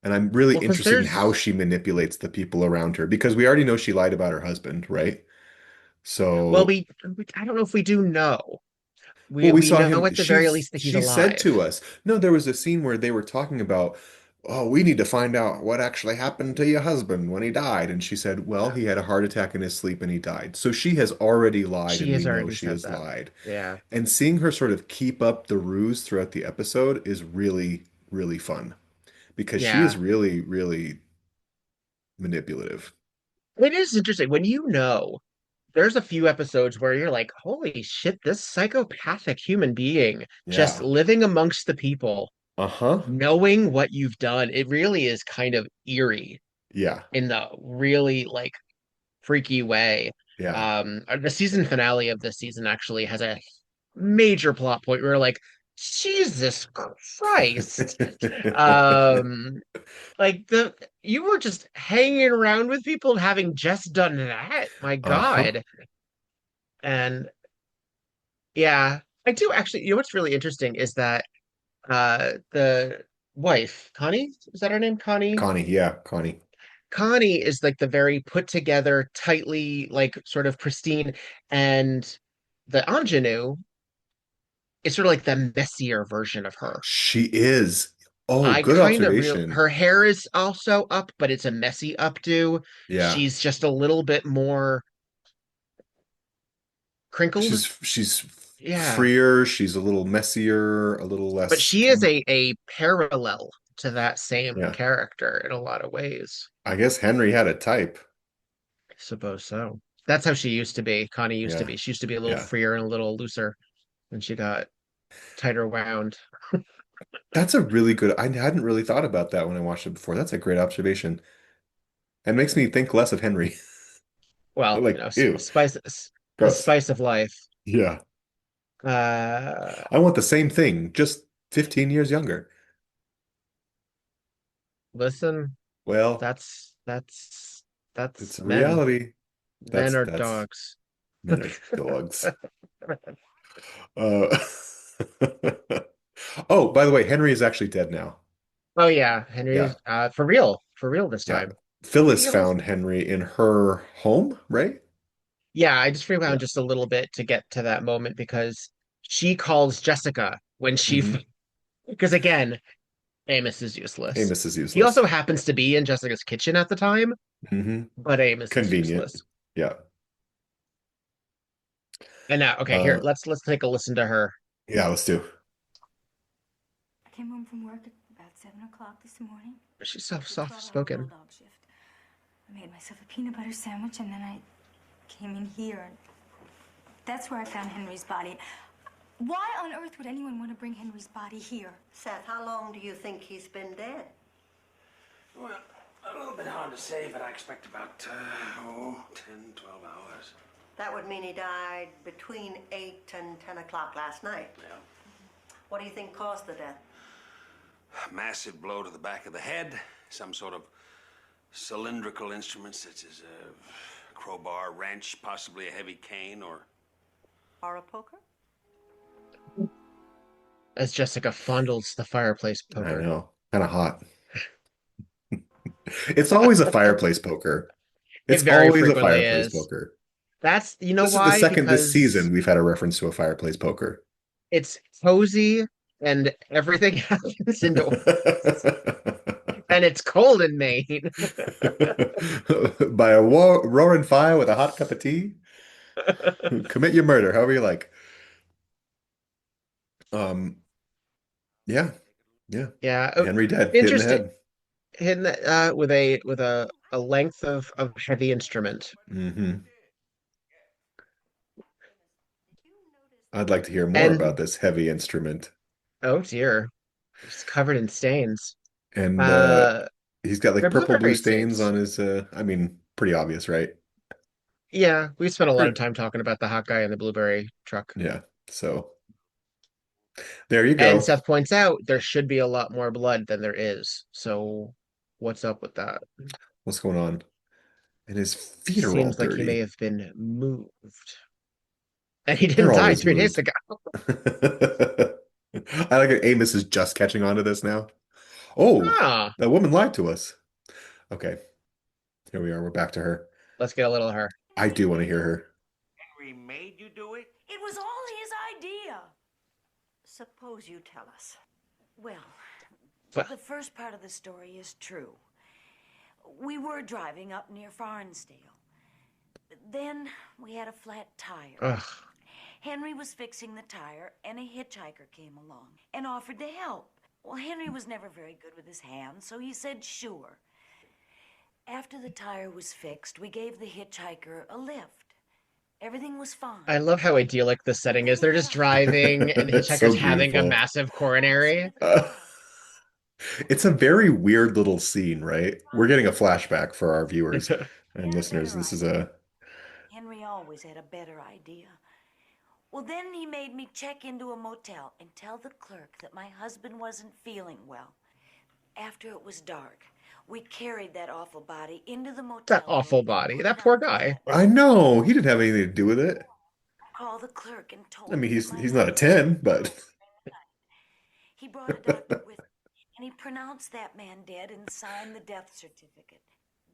Speaker 1: And I'm really
Speaker 2: Well, because
Speaker 1: interested in how
Speaker 2: there's
Speaker 1: she manipulates the people around her because we already know she lied about her husband, right?
Speaker 2: well,
Speaker 1: So,
Speaker 2: we I don't know if we do know.
Speaker 1: well, we
Speaker 2: We
Speaker 1: saw
Speaker 2: know
Speaker 1: him.
Speaker 2: at the very least that he's
Speaker 1: She said
Speaker 2: alive.
Speaker 1: to us, no, there was a scene where they were talking about, oh, we need to find out what actually happened to your husband when he died. And she said, well,
Speaker 2: Yeah.
Speaker 1: he had a heart attack in his sleep and he died. So she has already lied
Speaker 2: She
Speaker 1: and we
Speaker 2: has
Speaker 1: know
Speaker 2: already
Speaker 1: she
Speaker 2: said
Speaker 1: has
Speaker 2: that.
Speaker 1: lied.
Speaker 2: Yeah.
Speaker 1: And seeing her sort of keep up the ruse throughout the episode is really, really fun because she is
Speaker 2: Yeah.
Speaker 1: really, really manipulative.
Speaker 2: It is interesting when there's a few episodes where you're like, holy shit, this psychopathic human being just
Speaker 1: Yeah.
Speaker 2: living amongst the people,
Speaker 1: Uh-huh.
Speaker 2: knowing what you've done. It really is kind of eerie
Speaker 1: Yeah.
Speaker 2: in the really like freaky way.
Speaker 1: Yeah.
Speaker 2: The season finale of this season actually has a major plot point where like, Jesus Christ. Um, like the you were just hanging around with people having just done that. My
Speaker 1: Uh-huh.
Speaker 2: God. And yeah, I do actually, what's really interesting is that the wife, Connie, is that her name? Connie?
Speaker 1: Connie, yeah, Connie.
Speaker 2: Connie is like the very put together, tightly, like sort of pristine, and the ingenue is sort of like the messier version of her.
Speaker 1: She is. Oh,
Speaker 2: I
Speaker 1: good
Speaker 2: kind of real
Speaker 1: observation.
Speaker 2: her hair is also up, but it's a messy updo.
Speaker 1: Yeah.
Speaker 2: She's just a little bit more crinkled.
Speaker 1: She's
Speaker 2: Yeah.
Speaker 1: freer, she's a little messier, a little
Speaker 2: But
Speaker 1: less
Speaker 2: she is a parallel to that same
Speaker 1: yeah.
Speaker 2: character in a lot of ways.
Speaker 1: I guess Henry had a type.
Speaker 2: I suppose so. That's how she used to be. Connie used to
Speaker 1: Yeah.
Speaker 2: be. She used to be a little
Speaker 1: Yeah.
Speaker 2: freer and a little looser, and she got tighter wound.
Speaker 1: That's a really good. I hadn't really thought about that when I watched it before. That's a great observation. And makes me think less of Henry.
Speaker 2: Well,
Speaker 1: Like, ew,
Speaker 2: the
Speaker 1: gross.
Speaker 2: spice of life.
Speaker 1: Yeah.
Speaker 2: Uh,
Speaker 1: I want the same thing, just 15 years younger.
Speaker 2: listen,
Speaker 1: Well,
Speaker 2: that's
Speaker 1: it's a
Speaker 2: men.
Speaker 1: reality.
Speaker 2: Men are
Speaker 1: That's
Speaker 2: dogs.
Speaker 1: men are dogs. Uh, oh, by the way, Henry is actually dead now.
Speaker 2: Oh yeah,
Speaker 1: Yeah,
Speaker 2: Henry's for real this
Speaker 1: yeah.
Speaker 2: time.
Speaker 1: Phyllis
Speaker 2: Real.
Speaker 1: found Henry in her home, right?
Speaker 2: Yeah, I just
Speaker 1: Yeah.
Speaker 2: rewound just a little bit to get to that moment because she calls Jessica when she,
Speaker 1: Hmm.
Speaker 2: because again, Amos is useless.
Speaker 1: Amos is
Speaker 2: He also
Speaker 1: useless.
Speaker 2: happens to be in Jessica's kitchen at the time,
Speaker 1: Hmm.
Speaker 2: but Amos is
Speaker 1: Convenient.
Speaker 2: useless.
Speaker 1: Yeah.
Speaker 2: And now, okay, here,
Speaker 1: Uh,
Speaker 2: let's take a listen to her.
Speaker 1: yeah, let's do.
Speaker 4: I came home from work at about 7 o'clock this morning.
Speaker 2: She's so
Speaker 4: The
Speaker 2: soft
Speaker 4: 12-hour
Speaker 2: spoken.
Speaker 4: bulldog shift. I made myself a peanut butter sandwich, and then I came in here, and that's where I found Henry's body. Why on earth would anyone want to bring Henry's body here?
Speaker 5: Seth, how long do you think he's been dead?
Speaker 6: Well, a little bit hard to say, but I expect about, 10, 12 hours.
Speaker 5: That would mean he died between 8 and 10 o'clock last night.
Speaker 6: Yeah.
Speaker 5: What do you think caused the death?
Speaker 6: Massive blow to the back of the head, some sort of cylindrical instrument such as a crowbar, wrench, possibly a heavy cane, or...
Speaker 5: Or a poker?
Speaker 2: As Jessica fondles the fireplace
Speaker 1: I
Speaker 2: poker.
Speaker 1: know. Kind of hot. It's always a fireplace poker.
Speaker 2: It
Speaker 1: It's
Speaker 2: very
Speaker 1: always a
Speaker 2: frequently
Speaker 1: fireplace
Speaker 2: is.
Speaker 1: poker.
Speaker 2: That's, you know
Speaker 1: This is the
Speaker 2: why?
Speaker 1: second this
Speaker 2: Because
Speaker 1: season we've had a reference to a fireplace poker.
Speaker 2: it's cozy and everything happens indoors. And it's cold in Maine.
Speaker 1: By a roaring fire with a hot cup of tea. Commit your murder, however you like. Um, yeah, yeah.
Speaker 2: Yeah.
Speaker 1: Henry dead, hit in the
Speaker 2: Interesting.
Speaker 1: head.
Speaker 2: Hitting that with a length of heavy instrument.
Speaker 1: Hmm. I'd like to hear more about
Speaker 2: And
Speaker 1: this heavy instrument.
Speaker 2: oh dear, it's covered in stains.
Speaker 1: And
Speaker 2: Uh,
Speaker 1: he's got like
Speaker 2: they're
Speaker 1: purple blue
Speaker 2: blueberry
Speaker 1: stains
Speaker 2: stains.
Speaker 1: on his I mean, pretty obvious, right?
Speaker 2: Yeah, we spent a lot of
Speaker 1: Pretty,
Speaker 2: time talking about the hot guy in the blueberry truck.
Speaker 1: yeah. So there you
Speaker 2: And
Speaker 1: go.
Speaker 2: Seth points out there should be a lot more blood than there is. So what's up with that?
Speaker 1: What's going on? And his feet are all
Speaker 2: Seems like he may
Speaker 1: dirty.
Speaker 2: have been moved. And he
Speaker 1: They're
Speaker 2: didn't die
Speaker 1: always
Speaker 2: 3 days
Speaker 1: moved.
Speaker 2: ago.
Speaker 1: I like that Amos is just catching on to this now. Oh,
Speaker 2: Ah,
Speaker 1: that woman lied to us. Okay, here we are. We're back to her.
Speaker 2: let's get a little of her.
Speaker 1: I do want to hear her.
Speaker 6: Henry made you do it?
Speaker 4: It was all his idea.
Speaker 5: Suppose you tell us.
Speaker 4: Well,
Speaker 2: Well,
Speaker 4: the first part of the story is true. We were driving up near Farnsdale. Then we had a flat tire.
Speaker 2: ugh.
Speaker 4: Henry was fixing the tire, and a hitchhiker came along and offered to help. Well, Henry was never very good with his hands, so he said sure. After the tire was fixed, we gave the hitchhiker a lift. Everything was fine.
Speaker 2: I love how idyllic the setting is. They're just driving and the
Speaker 1: It's
Speaker 2: hitchhiker's
Speaker 1: so
Speaker 2: having a
Speaker 1: beautiful.
Speaker 2: massive coronary.
Speaker 1: Uh, it's a very weird little scene, right? We're getting a flashback for our viewers
Speaker 4: He
Speaker 1: and
Speaker 4: had a
Speaker 1: listeners.
Speaker 4: better
Speaker 1: This is
Speaker 4: idea.
Speaker 1: a
Speaker 4: Henry always had a better idea. Well, then he made me check into a motel and tell the clerk that my husband wasn't feeling well. After it was dark, we carried that awful body into the motel
Speaker 2: That awful
Speaker 4: room and
Speaker 2: body.
Speaker 4: put
Speaker 2: That
Speaker 4: it
Speaker 2: poor
Speaker 4: on the
Speaker 2: guy.
Speaker 4: bed.
Speaker 1: I know he didn't have anything to do with it.
Speaker 4: Called the clerk and told
Speaker 1: I mean,
Speaker 4: him that my
Speaker 1: he's not a
Speaker 4: husband
Speaker 1: 10, but
Speaker 4: He brought a doctor with him, and he pronounced that man dead and signed the death certificate.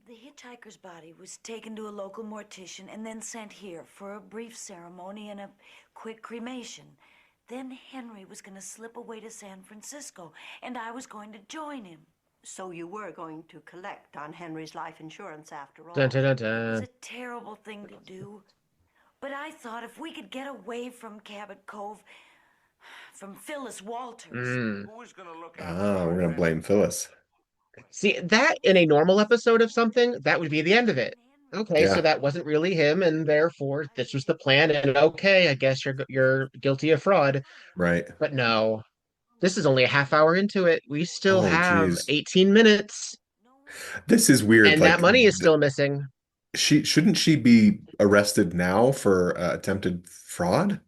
Speaker 4: The hitchhiker's body was taken to a local mortician and then sent here for a brief ceremony and a quick cremation. Then Henry was going to slip away to San Francisco, and I was going to join him.
Speaker 5: So you were going to collect on Henry's life insurance after all.
Speaker 2: Dun, dun, dun,
Speaker 4: It was
Speaker 2: dun.
Speaker 4: a terrible thing to do. But I thought if we could get away from Cabot Cove, from Phyllis Walters.
Speaker 2: Mm.
Speaker 6: Who's gonna look after
Speaker 1: we're
Speaker 6: our
Speaker 1: gonna blame Phyllis.
Speaker 2: See, that in a normal episode of something, that would be the end of it. Okay, so
Speaker 1: Yeah,
Speaker 2: that wasn't really him, and therefore this was the plan. And okay, I guess you're guilty of fraud.
Speaker 1: right.
Speaker 2: But no, this is only a half hour into it. We still
Speaker 1: Oh,
Speaker 2: have
Speaker 1: geez.
Speaker 2: 18 minutes,
Speaker 1: This is weird.
Speaker 2: and that
Speaker 1: Like,
Speaker 2: money is still missing.
Speaker 1: shouldn't she be arrested now for attempted fraud?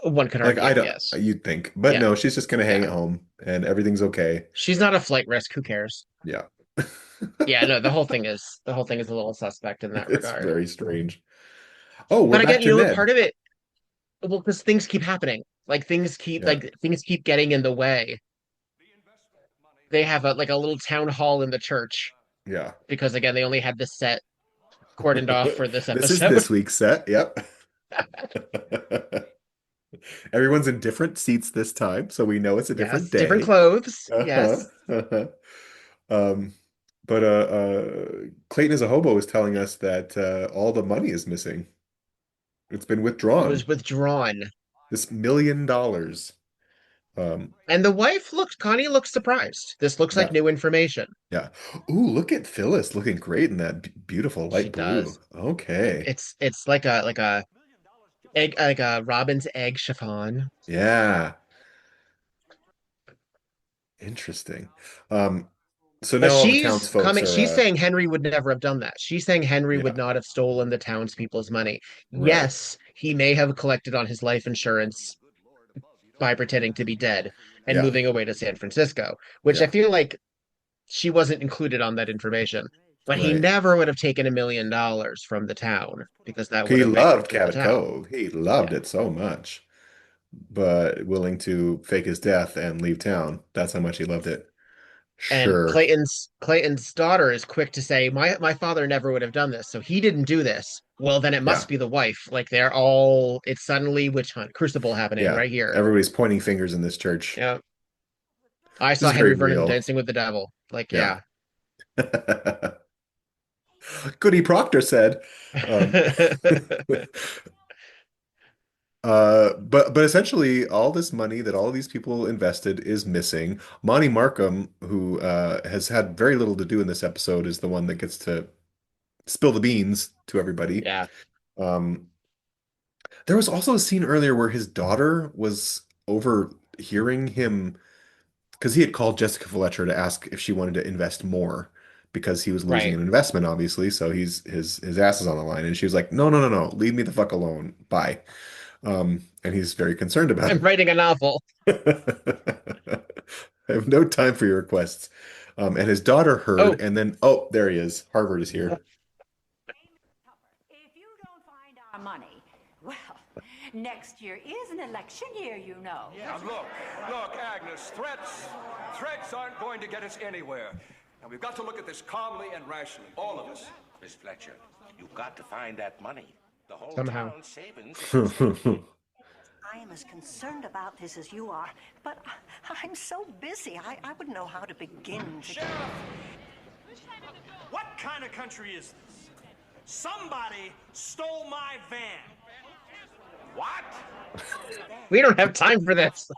Speaker 2: One could
Speaker 1: Like, I
Speaker 2: argue,
Speaker 1: don't,
Speaker 2: yes.
Speaker 1: you'd think, but
Speaker 2: Yeah,
Speaker 1: no, she's just gonna hang
Speaker 2: yeah.
Speaker 1: at home and everything's okay.
Speaker 2: She's not a flight risk. Who cares?
Speaker 1: Yeah.
Speaker 2: Yeah, no, the whole thing is a little suspect in that
Speaker 1: It's
Speaker 2: regard.
Speaker 1: very strange. Oh, we're
Speaker 2: But
Speaker 1: back
Speaker 2: again,
Speaker 1: to
Speaker 2: part
Speaker 1: Ned.
Speaker 2: of it, well, because things keep happening.
Speaker 1: Yeah.
Speaker 2: Things keep getting in the way. They have a little town hall in the church
Speaker 1: Yeah.
Speaker 2: because again, they only had this set cordoned off for this
Speaker 1: This is
Speaker 2: episode.
Speaker 1: this week's set. Yep. Everyone's in different seats this time, so we know it's a different
Speaker 2: Yes, different
Speaker 1: day.
Speaker 2: clothes.
Speaker 1: Uh-huh.
Speaker 2: Yes.
Speaker 1: Uh-huh. Um, but Clayton as a hobo is telling us that all the money is missing. It's been
Speaker 2: It
Speaker 1: withdrawn.
Speaker 2: was withdrawn.
Speaker 1: This $1 million.
Speaker 2: And Connie looks surprised. This looks like
Speaker 1: Yeah,
Speaker 2: new information.
Speaker 1: yeah. Ooh, look at Phyllis looking great in that beautiful
Speaker 2: She
Speaker 1: light blue.
Speaker 2: does.
Speaker 1: Okay.
Speaker 2: It's like a robin's egg chiffon.
Speaker 1: Yeah. Interesting. Um, so
Speaker 2: But
Speaker 1: now all the townsfolk are
Speaker 2: she's saying Henry would never have done that. She's saying Henry would
Speaker 1: yeah,
Speaker 2: not have stolen the townspeople's money.
Speaker 1: right.
Speaker 2: Yes, he may have collected on his life insurance by pretending to be dead and
Speaker 1: Yeah,
Speaker 2: moving away to San Francisco, which I
Speaker 1: yeah.
Speaker 2: feel like she wasn't included on that information. But he
Speaker 1: Right.
Speaker 2: never would have taken $1 million from the town because that would
Speaker 1: He
Speaker 2: have
Speaker 1: loved
Speaker 2: bankrupted the
Speaker 1: Cabot
Speaker 2: town.
Speaker 1: Cove. He loved
Speaker 2: Yeah.
Speaker 1: it so much, but willing to fake his death and leave town. That's how much he loved it.
Speaker 2: And
Speaker 1: Sure.
Speaker 2: Clayton's daughter is quick to say, my father never would have done this, so he didn't do this. Well, then it
Speaker 1: Yeah.
Speaker 2: must be the wife. Like they're all it's suddenly witch hunt, crucible happening
Speaker 1: Yeah.
Speaker 2: right here.
Speaker 1: Everybody's pointing fingers in this church.
Speaker 2: Yeah. I
Speaker 1: This
Speaker 2: saw
Speaker 1: is very
Speaker 2: Henry Vernon
Speaker 1: real.
Speaker 2: dancing with the devil. Like,
Speaker 1: Yeah.
Speaker 2: yeah.
Speaker 1: Goody Proctor said. Um, but essentially, all this money that all these people invested is missing. Monte Markham, who has had very little to do in this episode, is the one that gets to spill the beans to everybody.
Speaker 2: Yeah.
Speaker 1: Um, there was also a scene earlier where his daughter was overhearing him because he had called Jessica Fletcher to ask if she wanted to invest more because he was losing
Speaker 2: Right.
Speaker 1: an investment, obviously. So his ass is on the line, and she was like, "No, no, no, no, leave me the fuck alone. Bye." And he's very concerned about
Speaker 2: I'm
Speaker 1: it.
Speaker 2: writing a novel.
Speaker 1: I have no time for your requests. And his daughter heard,
Speaker 2: Oh,
Speaker 1: and then, oh, there he is. Harvard is here.
Speaker 7: If you don't find our money, well, next year is an election year, you know.
Speaker 8: Now look, Agnes, threats aren't going to get us anywhere. Now we've got to look at this calmly and rationally, all of us.
Speaker 6: Miss Fletcher, you've got to find that money. The whole
Speaker 2: somehow.
Speaker 6: town's savings.
Speaker 5: I am as concerned about this as you are, but I'm so busy. I wouldn't know how to begin to.
Speaker 9: Sheriff! What kind of country is this? Somebody stole my van.
Speaker 6: What?
Speaker 2: We don't have time for this.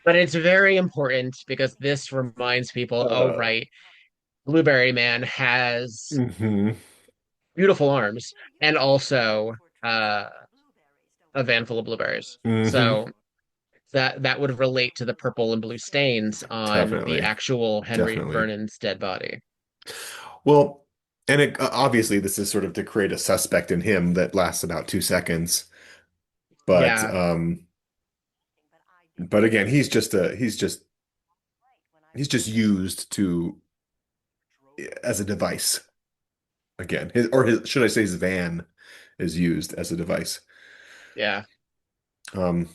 Speaker 2: But it's very important because this reminds people, oh,
Speaker 1: Uh,
Speaker 2: right, Blueberry Man has
Speaker 1: mhm,
Speaker 2: beautiful arms and also uh, a van full of blueberries.
Speaker 1: mhm.
Speaker 2: So that would relate to the purple and blue stains on the
Speaker 1: Definitely.
Speaker 2: actual Henry
Speaker 1: Definitely.
Speaker 2: Vernon's dead body.
Speaker 1: Well, and obviously this is sort of to create a suspect in him that lasts about 2 seconds. But
Speaker 2: Yeah,
Speaker 1: but again, he's just used to as a device. Again, his should I say his van is used as a device.
Speaker 2: yeah.
Speaker 1: Um,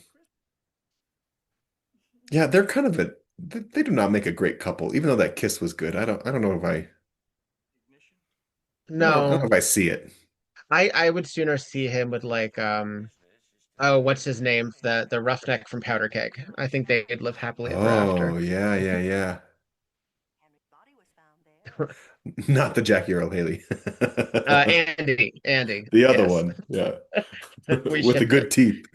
Speaker 1: yeah, they're kind of they do not make a great couple, even though that kiss was good. I don't know if I don't know
Speaker 2: No,
Speaker 1: if I see it.
Speaker 2: I would sooner see him with like oh, what's his name? The roughneck from Powder Keg. I think they'd live happily ever
Speaker 1: Oh,
Speaker 2: after.
Speaker 1: yeah, yeah, yeah. Not the Jackie Earl Haley.
Speaker 2: Andy,
Speaker 1: The other
Speaker 2: yes.
Speaker 1: one, yeah.
Speaker 2: We
Speaker 1: With the
Speaker 2: shipped it.
Speaker 1: good teeth.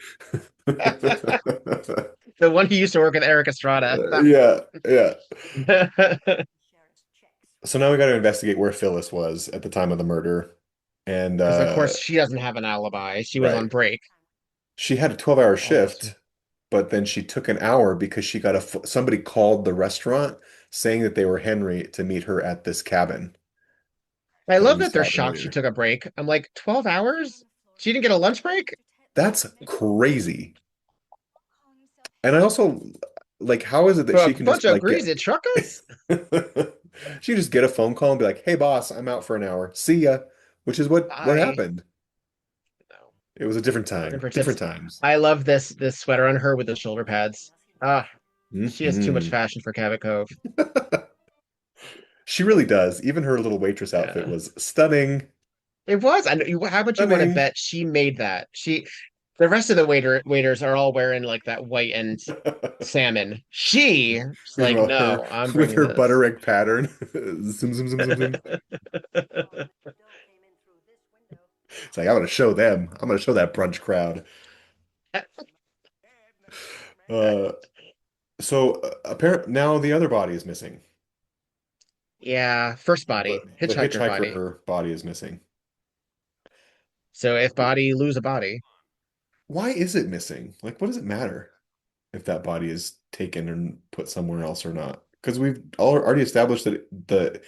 Speaker 2: The one who used to work with Eric Estrada.
Speaker 1: Yeah, yeah. So now we got to investigate where Phyllis was at the time of the murder. And
Speaker 2: Because of course she doesn't have an alibi. She was on
Speaker 1: right.
Speaker 2: break.
Speaker 1: She had a 12-hour
Speaker 2: Almost.
Speaker 1: shift, but then she took an hour because she got somebody called the restaurant saying that they were Henry to meet her at this cabin
Speaker 2: I
Speaker 1: that
Speaker 2: love
Speaker 1: we
Speaker 2: that they're
Speaker 1: saw
Speaker 2: shocked she
Speaker 1: earlier.
Speaker 2: took a break. I'm like, 12 hours? She didn't get a lunch break?
Speaker 1: That's crazy. And I also like, how is it that
Speaker 2: For a
Speaker 1: she can
Speaker 2: bunch
Speaker 1: just
Speaker 2: of
Speaker 1: like get
Speaker 2: greasy truckers?
Speaker 1: she can just get a phone call and be like, "Hey boss, I'm out for an hour. See ya." Which is what
Speaker 2: I
Speaker 1: happened.
Speaker 2: no.
Speaker 1: It was a different
Speaker 2: Looking
Speaker 1: time.
Speaker 2: for
Speaker 1: Different
Speaker 2: tips.
Speaker 1: times.
Speaker 2: I love this sweater on her with the shoulder pads. Ah, she has too much
Speaker 1: Mhm.
Speaker 2: fashion for Cabot Cove.
Speaker 1: She really does. Even her little waitress outfit
Speaker 2: Yeah.
Speaker 1: was stunning.
Speaker 2: It was. I know, how much you want to
Speaker 1: Stunning.
Speaker 2: bet she made that? The rest of the waiters are all wearing like that white and salmon. She's like,
Speaker 1: Meanwhile, her
Speaker 2: no, I'm
Speaker 1: with
Speaker 2: bringing
Speaker 1: her
Speaker 2: this.
Speaker 1: butter egg pattern. Zoom, zoom, zoom, zoom, zoom. It's like, I'm gonna show them. I'm gonna show that brunch crowd. Uh, so apparent now the other body is missing.
Speaker 2: Yeah, first body,
Speaker 1: The
Speaker 2: hitchhiker body.
Speaker 1: hitchhiker body is missing.
Speaker 2: So if body lose a body,
Speaker 1: Why is it missing? Like, what does it matter if that body is taken and put somewhere else or not? Because we've already established that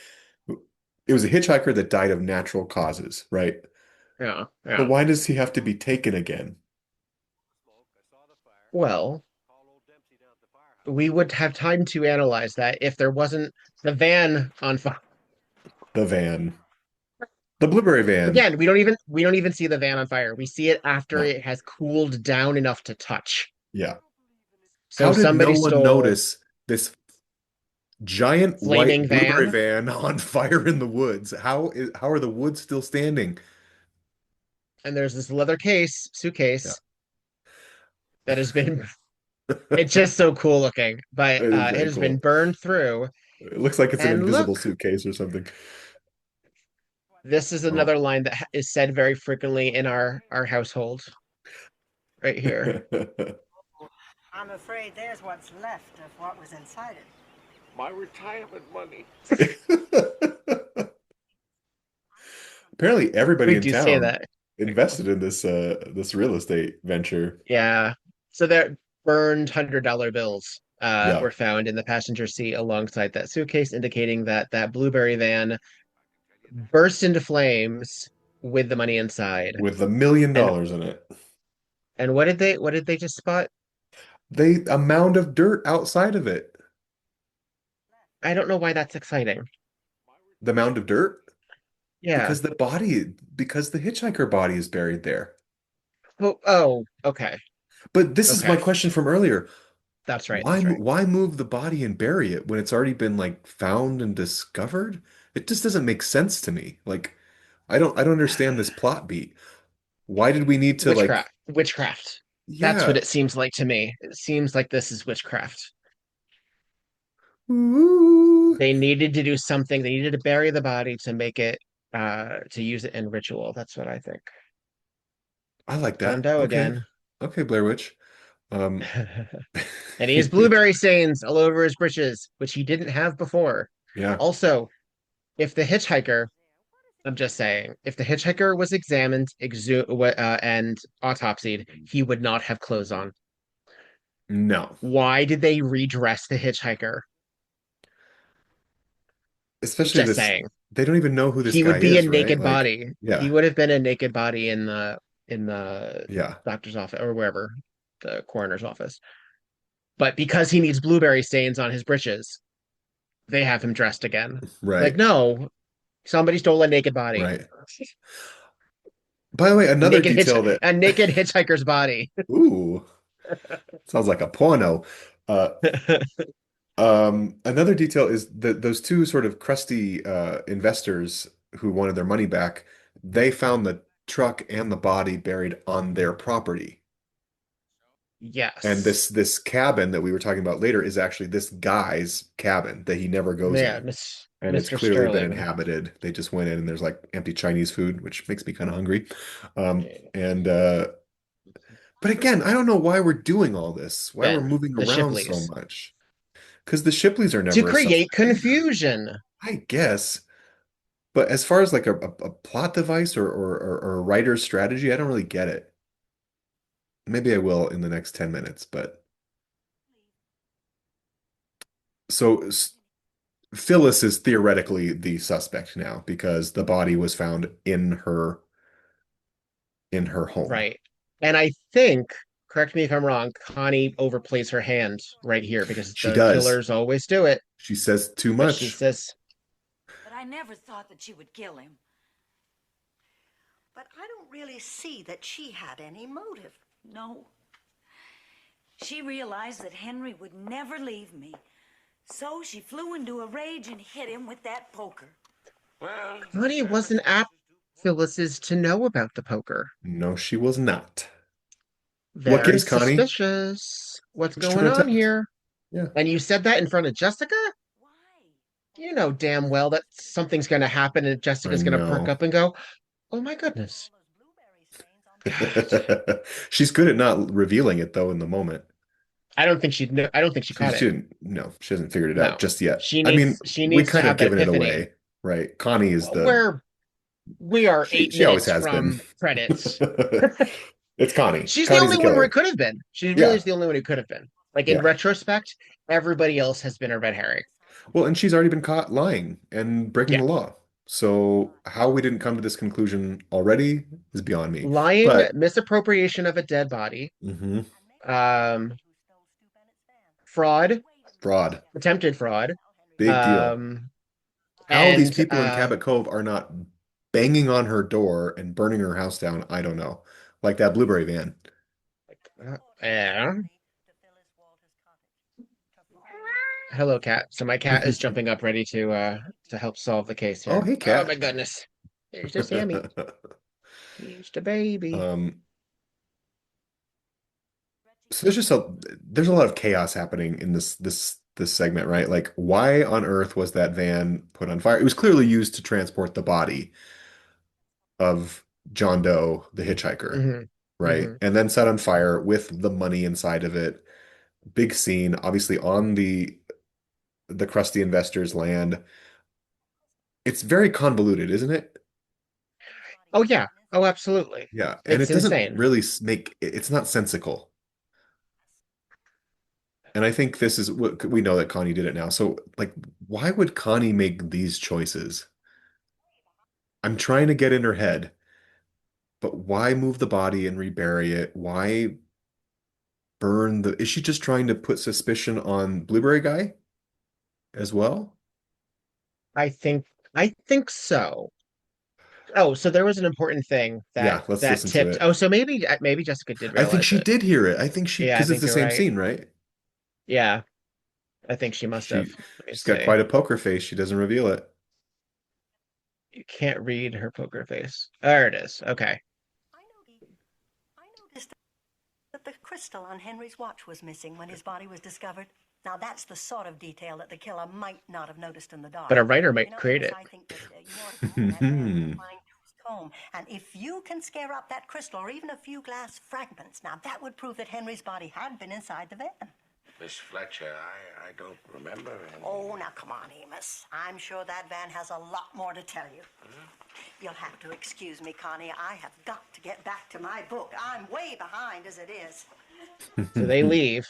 Speaker 1: it was a hitchhiker that died of natural causes, right?
Speaker 2: yeah,
Speaker 1: So
Speaker 2: yeah.
Speaker 1: why does he have to be taken again?
Speaker 2: Well, we would have time to analyze that if there wasn't the van on fire.
Speaker 1: The van. The blueberry van.
Speaker 2: Again, we don't even see the van on fire. We see it after
Speaker 1: No.
Speaker 2: it has cooled down enough to touch.
Speaker 1: Yeah.
Speaker 2: So
Speaker 1: How did no
Speaker 2: somebody
Speaker 1: one
Speaker 2: stole
Speaker 1: notice this giant white
Speaker 2: flaming
Speaker 1: blueberry
Speaker 2: van,
Speaker 1: van on fire in the woods? How are the woods still standing?
Speaker 2: and there's this leather
Speaker 1: Yeah.
Speaker 2: suitcase that has been. It's just so cool looking, but
Speaker 1: It is
Speaker 2: it
Speaker 1: very
Speaker 2: has been
Speaker 1: cool.
Speaker 2: burned through.
Speaker 1: It looks like it's an
Speaker 2: And look,
Speaker 1: invisible suitcase or something.
Speaker 2: this is
Speaker 1: Oh.
Speaker 2: another line that is said very frequently in our household right here.
Speaker 5: I'm afraid there's what's left of what was inside it.
Speaker 8: My retirement money.
Speaker 1: Apparently everybody
Speaker 2: We
Speaker 1: in
Speaker 2: do say
Speaker 1: town
Speaker 2: that.
Speaker 1: invested in this real estate venture.
Speaker 2: Yeah. So there burned $100 bills
Speaker 1: Yeah.
Speaker 2: were found in the passenger seat alongside that suitcase, indicating that that blueberry van burst into flames with the money inside.
Speaker 1: With $1 million
Speaker 2: And
Speaker 1: in it.
Speaker 2: what did they just spot?
Speaker 1: A mound of dirt outside of it.
Speaker 2: I don't know why that's exciting.
Speaker 1: The mound of dirt?
Speaker 2: Yeah.
Speaker 1: Because the hitchhiker body is buried there.
Speaker 2: Oh, okay.
Speaker 1: But this is my
Speaker 2: Okay.
Speaker 1: question from earlier.
Speaker 2: That's right.
Speaker 1: Why
Speaker 2: That's right.
Speaker 1: why move the body and bury it when it's already been like found and discovered? It just doesn't make sense to me. Like I don't understand this plot beat. Why did we need to like
Speaker 2: Witchcraft. That's what
Speaker 1: yeah.
Speaker 2: it seems like to me. It seems like this is witchcraft.
Speaker 1: Ooh,
Speaker 2: They needed to do something. They needed to bury the body to make it to use it in ritual. That's what I think.
Speaker 1: I like
Speaker 2: John
Speaker 1: that.
Speaker 2: Doe
Speaker 1: Okay.
Speaker 2: again.
Speaker 1: Okay, Blair Witch. Um
Speaker 2: And he has blueberry stains all over his breeches, which he didn't have before.
Speaker 1: yeah.
Speaker 2: Also, if the hitchhiker, I'm just saying, if the hitchhiker was examined and autopsied, he would not have clothes on.
Speaker 1: No.
Speaker 2: Why did they redress the hitchhiker?
Speaker 1: Especially
Speaker 2: Just
Speaker 1: this
Speaker 2: saying.
Speaker 1: they don't even know who this
Speaker 2: He
Speaker 1: guy
Speaker 2: would be a
Speaker 1: is, right?
Speaker 2: naked
Speaker 1: Like
Speaker 2: body. He
Speaker 1: yeah.
Speaker 2: would have been a naked body in the
Speaker 1: Yeah.
Speaker 2: doctor's office or wherever, the coroner's office. But because he needs blueberry stains on his breeches, they have him dressed again. Like,
Speaker 1: Right.
Speaker 2: no, somebody stole a naked body.
Speaker 1: Right. By the way, another detail that
Speaker 2: A naked hitchhiker's body.
Speaker 1: ooh, sounds like a porno. Uh another detail is that those two sort of crusty investors who wanted their money back, they found the truck and the body buried on their property. And
Speaker 2: Yes.
Speaker 1: this cabin that we were talking about later is actually this guy's cabin that he never goes
Speaker 2: Yeah,
Speaker 1: in. And it's
Speaker 2: Mr.
Speaker 1: clearly been
Speaker 2: Sterling.
Speaker 1: inhabited. They just went in and there's like empty Chinese food, which makes me kind of hungry.
Speaker 2: Okay.
Speaker 1: And but again, I don't know why we're doing all this, why we're
Speaker 2: Ben,
Speaker 1: moving
Speaker 2: the
Speaker 1: around so
Speaker 2: Shipleys.
Speaker 1: much. Because the Shipleys are
Speaker 2: To
Speaker 1: never a
Speaker 2: create
Speaker 1: suspect either.
Speaker 2: confusion.
Speaker 1: I guess. But as far as like a plot device or a writer's strategy, I don't really get it. Maybe I will in the next 10 minutes, but so Phyllis is theoretically the suspect now because the body was found in her home.
Speaker 2: Right. And I think, correct me if I'm wrong, Connie overplays her hand right here because
Speaker 1: She
Speaker 2: the
Speaker 1: does.
Speaker 2: killers always do it.
Speaker 1: She says too
Speaker 2: But she
Speaker 1: much.
Speaker 2: says,
Speaker 4: But I never thought that she would kill him.
Speaker 5: But I don't really see that she had any motive.
Speaker 4: No. She realized that Henry would never leave me. So she flew into a rage and hit him with that poker.
Speaker 8: Well,
Speaker 2: Connie wasn't at Phyllis's to know about the poker.
Speaker 1: No, she was not. What
Speaker 2: Very
Speaker 1: gives, Connie?
Speaker 2: suspicious. What's
Speaker 1: What you trying
Speaker 2: going
Speaker 1: to
Speaker 2: on
Speaker 1: tell us?
Speaker 2: here?
Speaker 1: Yeah.
Speaker 2: And you said that in front of Jessica?
Speaker 4: Why?
Speaker 2: You know damn well that something's going to happen and
Speaker 1: I
Speaker 2: Jessica's going to perk
Speaker 1: know.
Speaker 2: up and go, oh my goodness. God.
Speaker 1: She's good at not revealing it though in the moment.
Speaker 2: I don't think she
Speaker 1: She,
Speaker 2: caught
Speaker 1: she
Speaker 2: it.
Speaker 1: didn't, no, she hasn't figured it out
Speaker 2: No.
Speaker 1: just yet.
Speaker 2: She
Speaker 1: I mean,
Speaker 2: needs she
Speaker 1: we
Speaker 2: needs to
Speaker 1: kind of
Speaker 2: have that
Speaker 1: given it
Speaker 2: epiphany.
Speaker 1: away, right? Connie is the
Speaker 2: We are eight
Speaker 1: she always
Speaker 2: minutes
Speaker 1: has been.
Speaker 2: from credits.
Speaker 1: It's Connie.
Speaker 2: She's the
Speaker 1: Connie's
Speaker 2: only
Speaker 1: the
Speaker 2: one where it
Speaker 1: killer.
Speaker 2: could have been. She really
Speaker 1: Yeah,
Speaker 2: is the only one who could have been. Like in
Speaker 1: yeah.
Speaker 2: retrospect, everybody else has been a red herring.
Speaker 1: Well, and she's already been caught lying and breaking
Speaker 2: Yeah.
Speaker 1: the law. So how we didn't come to this conclusion already is beyond me.
Speaker 2: Lying,
Speaker 1: But
Speaker 2: misappropriation of a dead body,
Speaker 1: mhm,
Speaker 2: um, fraud,
Speaker 1: fraud,
Speaker 2: attempted fraud,
Speaker 1: big deal.
Speaker 2: um,
Speaker 1: How these
Speaker 2: And
Speaker 1: people in Cabot Cove are not banging on her door and burning her house down, I don't know. Like that blueberry van.
Speaker 2: yeah. Hello, cat. So my cat is jumping up ready to help solve the case
Speaker 1: Oh,
Speaker 2: here.
Speaker 1: hey,
Speaker 2: Oh my
Speaker 1: cat.
Speaker 2: goodness. There's the Sammy. He's the baby.
Speaker 1: So there's a lot of chaos happening in this segment, right? Like, why on earth was that van put on fire? It was clearly used to transport the body of John Doe, the hitchhiker,
Speaker 2: Hmm.
Speaker 1: right?
Speaker 2: Hmm.
Speaker 1: And then set on fire with the money inside of it. Big scene, obviously on the crusty investor's land. It's very convoluted, isn't it?
Speaker 2: Oh yeah. Oh, absolutely.
Speaker 1: Yeah, and
Speaker 2: It's
Speaker 1: it doesn't
Speaker 2: insane.
Speaker 1: really it's not sensical. And I think this is what we know that Connie did it now. So, like, why would Connie make these choices? I'm trying to get in her head, but why move the body and rebury it? Why burn the? Is she just trying to put suspicion on Blueberry Guy as well?
Speaker 2: I think I think so. Oh, so there was an important thing that
Speaker 1: Yeah, let's
Speaker 2: that
Speaker 1: listen to
Speaker 2: tipped.
Speaker 1: it.
Speaker 2: Oh, so maybe Jessica did
Speaker 1: I think
Speaker 2: realize
Speaker 1: she
Speaker 2: it.
Speaker 1: did hear it. I think she
Speaker 2: Yeah, I
Speaker 1: because it's
Speaker 2: think
Speaker 1: the
Speaker 2: you're
Speaker 1: same
Speaker 2: right.
Speaker 1: scene, right?
Speaker 2: Yeah, I think she must have.
Speaker 1: She
Speaker 2: Let me
Speaker 1: she's got
Speaker 2: see.
Speaker 1: quite a poker face. She doesn't reveal it.
Speaker 2: You can't read her poker face. There it is. Okay.
Speaker 5: I noticed that the crystal on Henry's watch was missing when his body was discovered. Now, that's the sort of detail that the killer might not have noticed in the
Speaker 2: But
Speaker 5: dark.
Speaker 2: a writer might
Speaker 5: You know,
Speaker 2: create
Speaker 5: Amos,
Speaker 2: it.
Speaker 5: I think that you ought to follow that man with a fine-tooth comb. And if you can scare up that crystal or even a few glass fragments, now that would prove that Henry's body had been inside the van.
Speaker 6: Miss Fletcher, I don't remember any.
Speaker 5: Oh, now come on, Amos. I'm sure that van has a lot more to tell you. You'll have to excuse me, Connie. I have got to get back to my book. I'm way behind as it is.
Speaker 2: So they leave.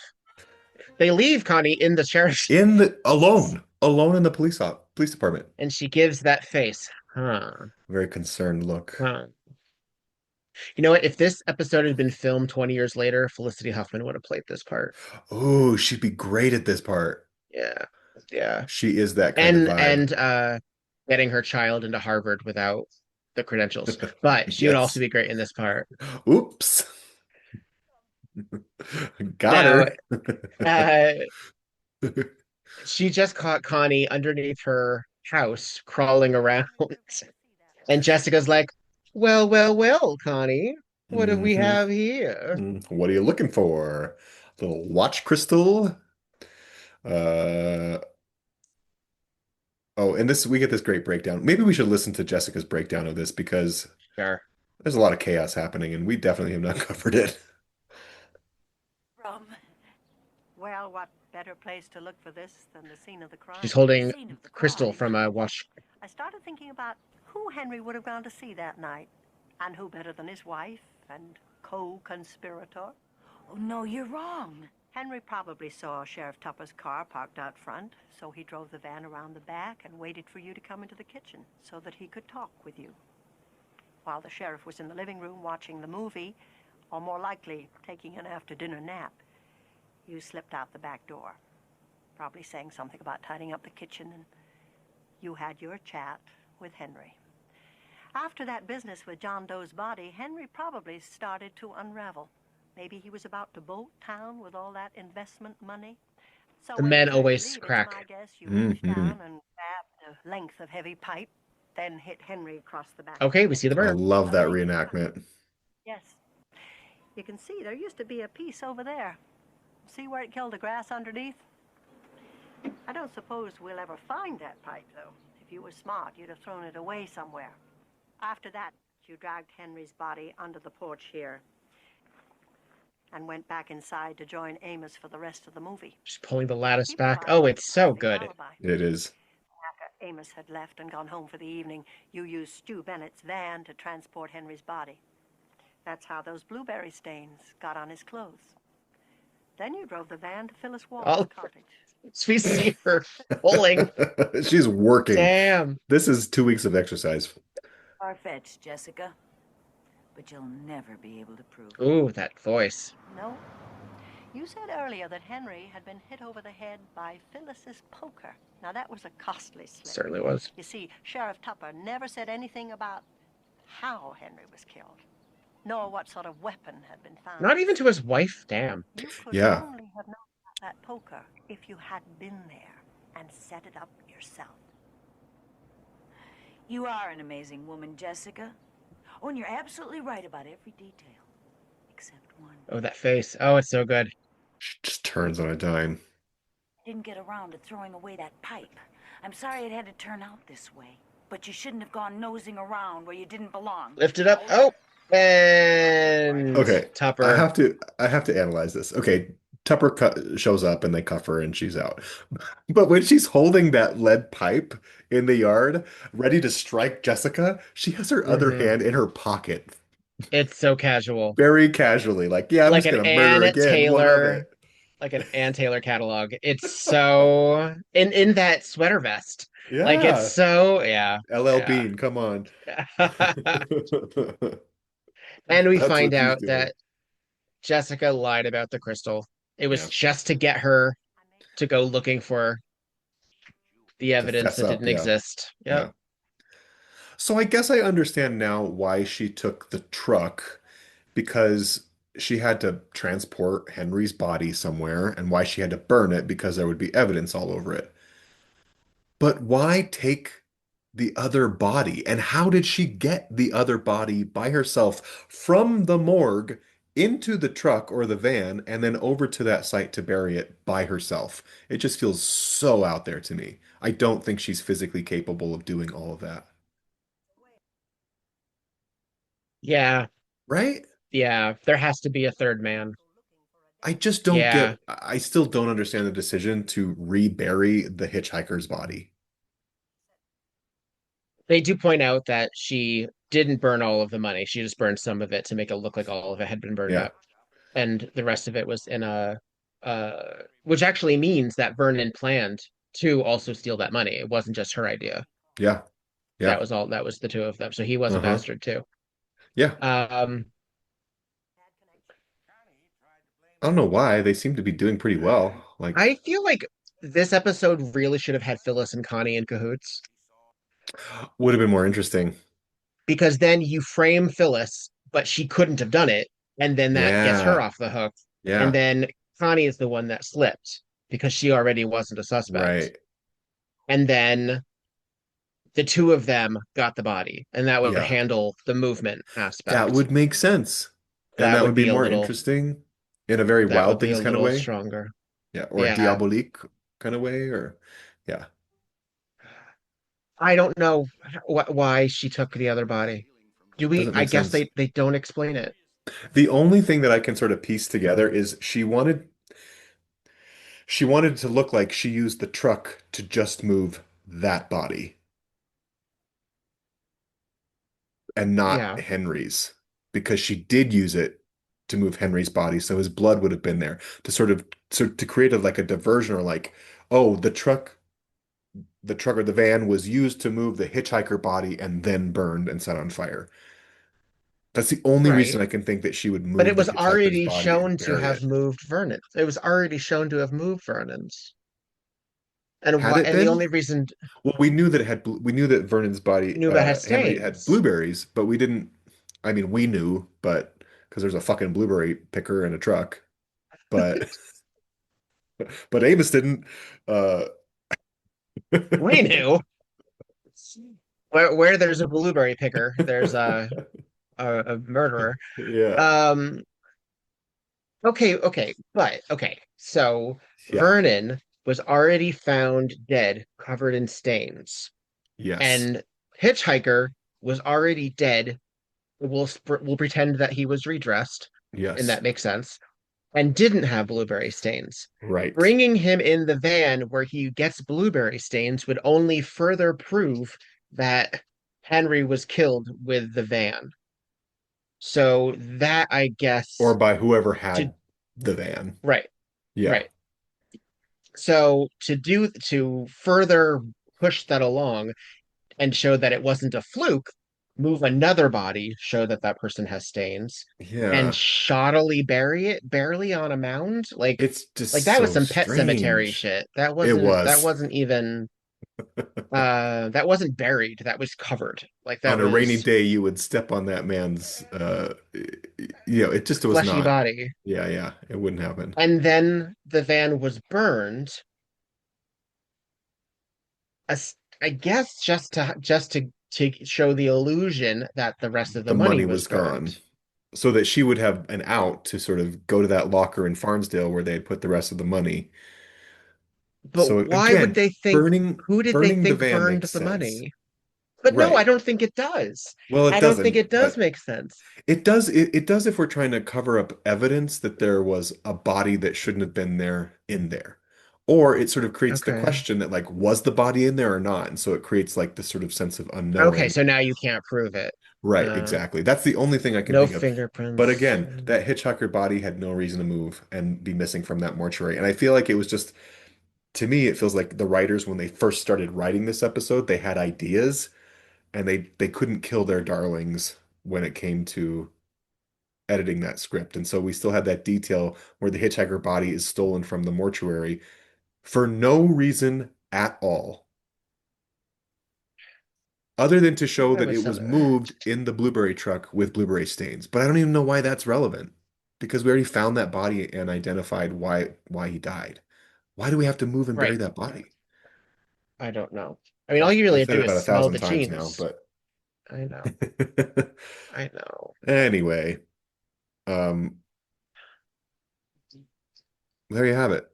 Speaker 2: They leave Connie in the sheriff's
Speaker 1: In the alone in the police department.
Speaker 2: and she gives that face. Huh.
Speaker 1: Very concerned look.
Speaker 2: Huh. You know what? If this episode had been filmed 20 years later, Felicity Huffman would have played this part.
Speaker 1: Oh, she'd be great at this part.
Speaker 2: Yeah. Yeah.
Speaker 1: She is that kind of
Speaker 2: And
Speaker 1: vibe.
Speaker 2: getting her child into Harvard without the credentials. But she would also
Speaker 1: Yes.
Speaker 2: be great in this part.
Speaker 1: Oops. Got
Speaker 2: Now,
Speaker 1: her.
Speaker 2: uh, she just caught Connie underneath her house crawling around. And Jessica's like, well, well, well, Connie, what do we
Speaker 1: hmm
Speaker 2: have here?
Speaker 1: What are you looking for? Little watch crystal? Uh oh, and this we get this great breakdown. Maybe we should listen to Jessica's breakdown of this because
Speaker 2: Sure.
Speaker 1: there's a lot of chaos happening and we definitely have not covered it.
Speaker 5: Well, what better place to look for this than the scene of the crime?
Speaker 2: She's holding
Speaker 4: Scene of the
Speaker 2: Crystal
Speaker 4: crime.
Speaker 2: from a watch.
Speaker 5: I started thinking about who Henry would have gone to see that night. And who better than his wife and co-conspirator?
Speaker 4: Oh, no, you're wrong.
Speaker 5: Henry probably saw Sheriff Tupper's car parked out front, so he drove the van around the back and waited for you to come into the kitchen so that he could talk with you. While the sheriff was in the living room watching the movie, or more likely, taking an after-dinner nap, you slipped out the back door, probably saying something about tidying up the kitchen, and you had your chat with Henry. After that business with John Doe's body, Henry probably started to unravel. Maybe he was about to bolt town with all that investment money. So
Speaker 2: The
Speaker 5: when you
Speaker 2: men
Speaker 5: turned to
Speaker 2: always
Speaker 5: leave, it's
Speaker 2: crack.
Speaker 5: my guess you reached
Speaker 1: hmm
Speaker 5: down and grabbed a length of heavy pipe, then hit Henry across the back.
Speaker 2: Okay, we see the
Speaker 1: I
Speaker 2: murder.
Speaker 1: love that reenactment.
Speaker 5: Yes. You can see there used to be a piece over there. See where it killed the grass underneath? I don't suppose we'll ever find that pipe, though. If you were smart, you'd have thrown it away somewhere. After that, you dragged Henry's body under the porch here and went back inside to join Amos for the rest of the movie.
Speaker 2: She's pulling the lattice
Speaker 5: He
Speaker 2: back.
Speaker 5: provided
Speaker 2: Oh,
Speaker 5: a
Speaker 2: it's so
Speaker 5: perfect
Speaker 2: good.
Speaker 5: alibi.
Speaker 1: It is.
Speaker 5: After Amos had left and gone home for the evening, you used Stu Bennett's van to transport Henry's body. That's how those blueberry stains got on his clothes. Then you drove the van to Phyllis Walker's
Speaker 2: Oh,
Speaker 5: cottage.
Speaker 2: we see her pulling.
Speaker 1: She's working.
Speaker 2: Damn.
Speaker 1: This is 2 weeks of exercise.
Speaker 4: Far-fetched, Jessica. But you'll never be able to prove it.
Speaker 2: Ooh, that voice.
Speaker 5: No. You said earlier that Henry had been hit over the head by Phyllis's poker. Now, that was a costly slip.
Speaker 2: Certainly was.
Speaker 5: You see, Sheriff Tupper never said anything about how Henry was killed, nor what sort of weapon had been found.
Speaker 2: Not even to his wife, damn.
Speaker 5: You could
Speaker 1: Yeah.
Speaker 5: only have known about that poker if you had been there and set it up yourself.
Speaker 4: You are an amazing woman, Jessica. Oh, and you're absolutely right about every detail. Except one.
Speaker 2: Oh, that face. Oh, it's so good.
Speaker 1: She just turns on a dime.
Speaker 4: Didn't get around to throwing away that pipe. I'm sorry it had to turn out this way. But you shouldn't have gone nosing around where you didn't belong.
Speaker 2: Lift it up. Oh, and
Speaker 1: Okay,
Speaker 2: Tupper.
Speaker 1: I have to analyze this. Okay, Tupper shows up and they cuff her and she's out. But when she's holding that lead pipe in the yard, ready to strike Jessica, she has her other hand in her pocket,
Speaker 2: It's so casual.
Speaker 1: very casually, like, yeah, I'm
Speaker 2: Like
Speaker 1: just
Speaker 2: an
Speaker 1: gonna murder
Speaker 2: Ann
Speaker 1: again. One of
Speaker 2: Taylor,
Speaker 1: it.
Speaker 2: like an Ann Taylor catalog. It's so in that sweater vest. Like it's
Speaker 1: Yeah,
Speaker 2: so yeah.
Speaker 1: LL
Speaker 2: Yeah.
Speaker 1: Bean, come on.
Speaker 2: And we
Speaker 1: That's
Speaker 2: find
Speaker 1: what she's
Speaker 2: out
Speaker 1: doing.
Speaker 2: that Jessica lied about the crystal. It was
Speaker 1: Yeah,
Speaker 2: just to get her to go looking for the
Speaker 1: to
Speaker 2: evidence
Speaker 1: fess
Speaker 2: that
Speaker 1: up.
Speaker 2: didn't
Speaker 1: Yeah,
Speaker 2: exist. Yep.
Speaker 1: yeah. So I guess I understand now why she took the truck, because she had to transport Henry's body somewhere, and why she had to burn it because there would be evidence all over it. But why take the other body? And how did she get the other body by herself from the morgue into the truck or the van and then over to that site to bury it by herself? It just feels so out there to me. I don't think she's physically capable of doing all of that.
Speaker 2: Yeah.
Speaker 1: Right?
Speaker 2: Yeah. There has to be a third man.
Speaker 1: I just don't
Speaker 2: Yeah.
Speaker 1: get, I still don't understand the decision to rebury the hitchhiker's body.
Speaker 2: They do point out that she didn't burn all of the money. She just burned some of it to make it look like all of it had been burned
Speaker 1: Yeah.
Speaker 2: up. And the rest of it was in a which actually means that Vernon planned to also steal that money. It wasn't just her idea.
Speaker 1: Yeah. Yeah.
Speaker 2: That was the two of them. So he was a
Speaker 1: Uh-huh.
Speaker 2: bastard too.
Speaker 1: Yeah.
Speaker 2: Um
Speaker 1: I don't know why. They seem to be doing pretty well. Like,
Speaker 2: I feel like this episode really should have had Phyllis and Connie in cahoots,
Speaker 1: would have been more interesting.
Speaker 2: because then you frame Phyllis, but she couldn't have done it, and then that gets her
Speaker 1: Yeah.
Speaker 2: off the hook. And
Speaker 1: Yeah.
Speaker 2: then Connie is the one that slipped because she already wasn't a suspect.
Speaker 1: Right.
Speaker 2: And then the two of them got the body, and that would
Speaker 1: Yeah.
Speaker 2: handle the movement
Speaker 1: That
Speaker 2: aspect.
Speaker 1: would make sense. And
Speaker 2: That
Speaker 1: that
Speaker 2: would
Speaker 1: would be
Speaker 2: be a
Speaker 1: more
Speaker 2: little
Speaker 1: interesting in a very
Speaker 2: that would
Speaker 1: Wild
Speaker 2: be a
Speaker 1: Things kind of
Speaker 2: little
Speaker 1: way.
Speaker 2: stronger.
Speaker 1: Yeah. Or a
Speaker 2: Yeah.
Speaker 1: Diabolique kind of way. Or, yeah.
Speaker 2: I don't know why she took the other body. Do we?
Speaker 1: Doesn't
Speaker 2: I
Speaker 1: make
Speaker 2: guess
Speaker 1: sense.
Speaker 2: they don't explain it.
Speaker 1: The only thing that I can sort of piece together is she wanted to look like she used the truck to just move that body and not
Speaker 2: Yeah.
Speaker 1: Henry's, because she did use it to move Henry's body, so his blood would have been there to to create like a diversion, or like, oh, the truck or the van was used to move the hitchhiker body and then burned and set on fire. That's the only reason
Speaker 2: Right.
Speaker 1: I can think that she would
Speaker 2: But it
Speaker 1: move the
Speaker 2: was
Speaker 1: hitchhiker's
Speaker 2: already
Speaker 1: body and
Speaker 2: shown to
Speaker 1: bury
Speaker 2: have
Speaker 1: it.
Speaker 2: moved Vernon. It was already shown to have moved Vernon's. And
Speaker 1: Had
Speaker 2: why?
Speaker 1: it
Speaker 2: And the
Speaker 1: been?
Speaker 2: only reason
Speaker 1: Well, we knew that we knew that Vernon's body,
Speaker 2: knew about had
Speaker 1: Henry, had
Speaker 2: stains.
Speaker 1: blueberries, but we didn't. I mean, we knew, but because there's a fucking blueberry picker in a truck, but but Amos didn't. Uh,
Speaker 2: We knew where there's a blueberry picker, there's a murderer.
Speaker 1: yeah,
Speaker 2: Um. Okay. So
Speaker 1: yeah,
Speaker 2: Vernon was already found dead, covered in stains,
Speaker 1: yes,
Speaker 2: and Hitchhiker was already dead. We'll pretend that he was redressed, and
Speaker 1: yes,
Speaker 2: that makes sense, and didn't have blueberry stains.
Speaker 1: right,
Speaker 2: Bringing him in the van where he gets blueberry stains would only further prove that Henry was killed with the van. So that, I
Speaker 1: or
Speaker 2: guess,
Speaker 1: by whoever
Speaker 2: to
Speaker 1: had the van.
Speaker 2: right,
Speaker 1: Yeah,
Speaker 2: right. So to further push that along and show that it wasn't a fluke, move another body, show that that person has stains, and
Speaker 1: Yeah.
Speaker 2: shoddily bury it barely on a mound.
Speaker 1: It's just
Speaker 2: Like that was
Speaker 1: so
Speaker 2: some Pet Cemetery
Speaker 1: strange.
Speaker 2: shit.
Speaker 1: It
Speaker 2: That
Speaker 1: was.
Speaker 2: wasn't even that wasn't buried. That was covered. Like
Speaker 1: On
Speaker 2: that
Speaker 1: a rainy
Speaker 2: was
Speaker 1: day, you would step on that man's, it just was
Speaker 2: fleshy
Speaker 1: not.
Speaker 2: body.
Speaker 1: Yeah, yeah, it wouldn't happen.
Speaker 2: And then the van was burned, I guess just to show the illusion that the rest of the
Speaker 1: The
Speaker 2: money
Speaker 1: money
Speaker 2: was
Speaker 1: was
Speaker 2: burned.
Speaker 1: gone. So that she would have an out to sort of go to that locker in Farnsdale where they had put the rest of the money.
Speaker 2: But
Speaker 1: So
Speaker 2: why would
Speaker 1: again,
Speaker 2: they think
Speaker 1: burning
Speaker 2: who did they
Speaker 1: burning the
Speaker 2: think
Speaker 1: van
Speaker 2: burned
Speaker 1: makes
Speaker 2: the
Speaker 1: sense.
Speaker 2: money? But no, I
Speaker 1: Right.
Speaker 2: don't think it does.
Speaker 1: Well, it
Speaker 2: I don't think
Speaker 1: doesn't,
Speaker 2: it does
Speaker 1: but
Speaker 2: make sense.
Speaker 1: it does if we're trying to cover up evidence that there was a body that shouldn't have been there in there. Or it sort of creates the
Speaker 2: Okay.
Speaker 1: question that like was the body in there or not? And so it creates like this sort of sense of
Speaker 2: Okay,
Speaker 1: unknowing.
Speaker 2: so now you can't prove it.
Speaker 1: Right,
Speaker 2: Uh,
Speaker 1: exactly. That's the only thing I can
Speaker 2: no
Speaker 1: think of. But
Speaker 2: fingerprints.
Speaker 1: again, that hitchhiker body had no reason to move and be missing from that mortuary. And I feel like it was just, to me, it feels like the writers, when they first started writing this episode, they had ideas and they couldn't kill their darlings when it came to editing that script. And so we still had that detail where the hitchhiker body is stolen from the mortuary for no reason at all, other than to show
Speaker 2: That
Speaker 1: that
Speaker 2: was
Speaker 1: it
Speaker 2: some
Speaker 1: was moved in the blueberry truck with blueberry stains. But I don't even know why that's relevant because we already found that body and identified why he died. Why do we have to move and bury
Speaker 2: right.
Speaker 1: that body?
Speaker 2: I don't know. I mean, all
Speaker 1: Gosh,
Speaker 2: you really
Speaker 1: I've
Speaker 2: have
Speaker 1: said
Speaker 2: to
Speaker 1: it
Speaker 2: do is
Speaker 1: about a
Speaker 2: smell
Speaker 1: thousand
Speaker 2: the
Speaker 1: times now,
Speaker 2: jeans.
Speaker 1: but
Speaker 2: I know. I know.
Speaker 1: anyway, um, there you have it.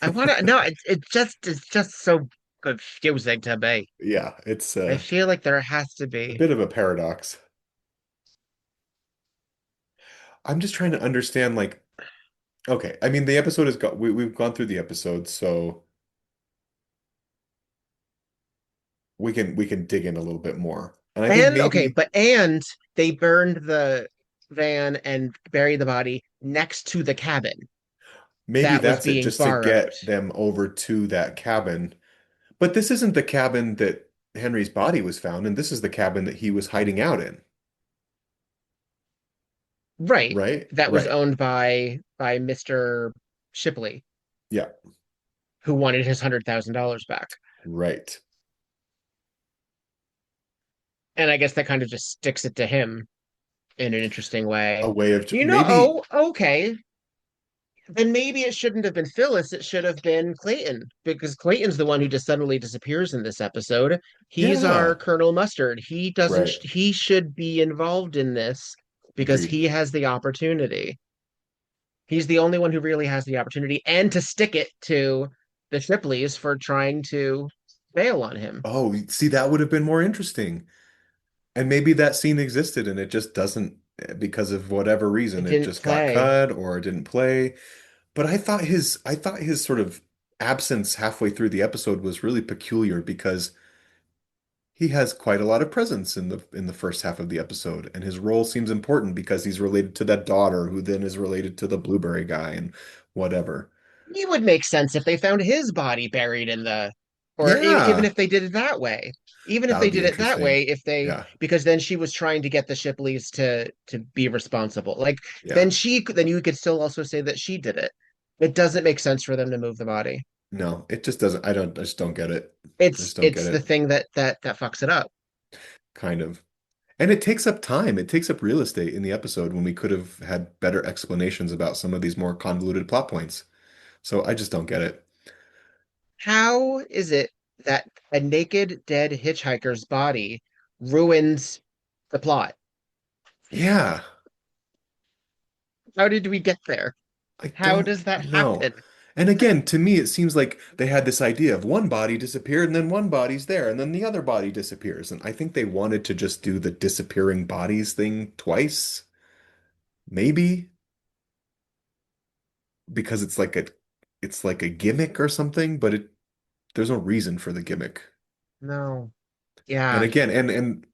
Speaker 2: I want to. No, it's just so confusing to me.
Speaker 1: Yeah, it's
Speaker 2: I feel like there has to
Speaker 1: a
Speaker 2: be.
Speaker 1: bit of a paradox. I'm just trying to understand, like, okay, I mean, the episode has got we've gone through the episode, so we can dig in a little bit more. And I think
Speaker 2: And okay,
Speaker 1: maybe
Speaker 2: but they burned the van and buried the body next to the cabin
Speaker 1: maybe
Speaker 2: that was
Speaker 1: that's it,
Speaker 2: being
Speaker 1: just to
Speaker 2: borrowed.
Speaker 1: get them over to that cabin. But this isn't the cabin that Henry's body was found in. This is the cabin that he was hiding out in,
Speaker 2: Right.
Speaker 1: right?
Speaker 2: That was
Speaker 1: Right.
Speaker 2: owned by Mr. Shipley,
Speaker 1: Yeah,
Speaker 2: who wanted his $100,000 back.
Speaker 1: right.
Speaker 2: And I guess that kind of just sticks it to him in an interesting way.
Speaker 1: A way of
Speaker 2: You know,
Speaker 1: maybe,
Speaker 2: okay. Then maybe it shouldn't have been Phyllis. It should have been Clayton, because Clayton's the one who just suddenly disappears in this episode. He's our
Speaker 1: yeah,
Speaker 2: Colonel Mustard.
Speaker 1: right.
Speaker 2: He should be involved in this because
Speaker 1: Agreed.
Speaker 2: he has the opportunity. He's the only one who really has the opportunity and to stick it to the Shipleys for trying to bail on him.
Speaker 1: Oh, see, that would have been more interesting. And maybe that scene existed and it just doesn't, because of whatever reason,
Speaker 2: It
Speaker 1: it
Speaker 2: didn't
Speaker 1: just got
Speaker 2: play.
Speaker 1: cut or it didn't play. But I thought his sort of absence halfway through the episode was really peculiar because he has quite a lot of presence in the first half of the episode, and his role seems important because he's related to that daughter who then is related to the blueberry guy and whatever.
Speaker 2: It would make sense if they found his body buried in the, or even
Speaker 1: Yeah,
Speaker 2: if they did it that way. Even if
Speaker 1: that
Speaker 2: they
Speaker 1: would be
Speaker 2: did it that
Speaker 1: interesting.
Speaker 2: way, if they,
Speaker 1: Yeah,
Speaker 2: because then she was trying to get the Shipleys to be responsible. Like
Speaker 1: yeah.
Speaker 2: then you could still also say that she did it. It doesn't make sense for them to move the body.
Speaker 1: No, it just doesn't. I just don't get it. I just don't get
Speaker 2: It's the
Speaker 1: it.
Speaker 2: thing that fucks it up.
Speaker 1: Kind of. And it takes up time. It takes up real estate in the episode when we could have had better explanations about some of these more convoluted plot points. So I just don't get it.
Speaker 2: How is it that a naked dead hitchhiker's body ruins the plot?
Speaker 1: Yeah,
Speaker 2: How did we get there?
Speaker 1: I
Speaker 2: How
Speaker 1: don't
Speaker 2: does that
Speaker 1: know.
Speaker 2: happen?
Speaker 1: And again, to me, it seems like they had this idea of one body disappeared and then one body's there and then the other body disappears. And I think they wanted to just do the disappearing bodies thing twice, maybe because it's like a gimmick or something, but there's no reason for the gimmick.
Speaker 2: No.
Speaker 1: And
Speaker 2: Yeah.
Speaker 1: again, and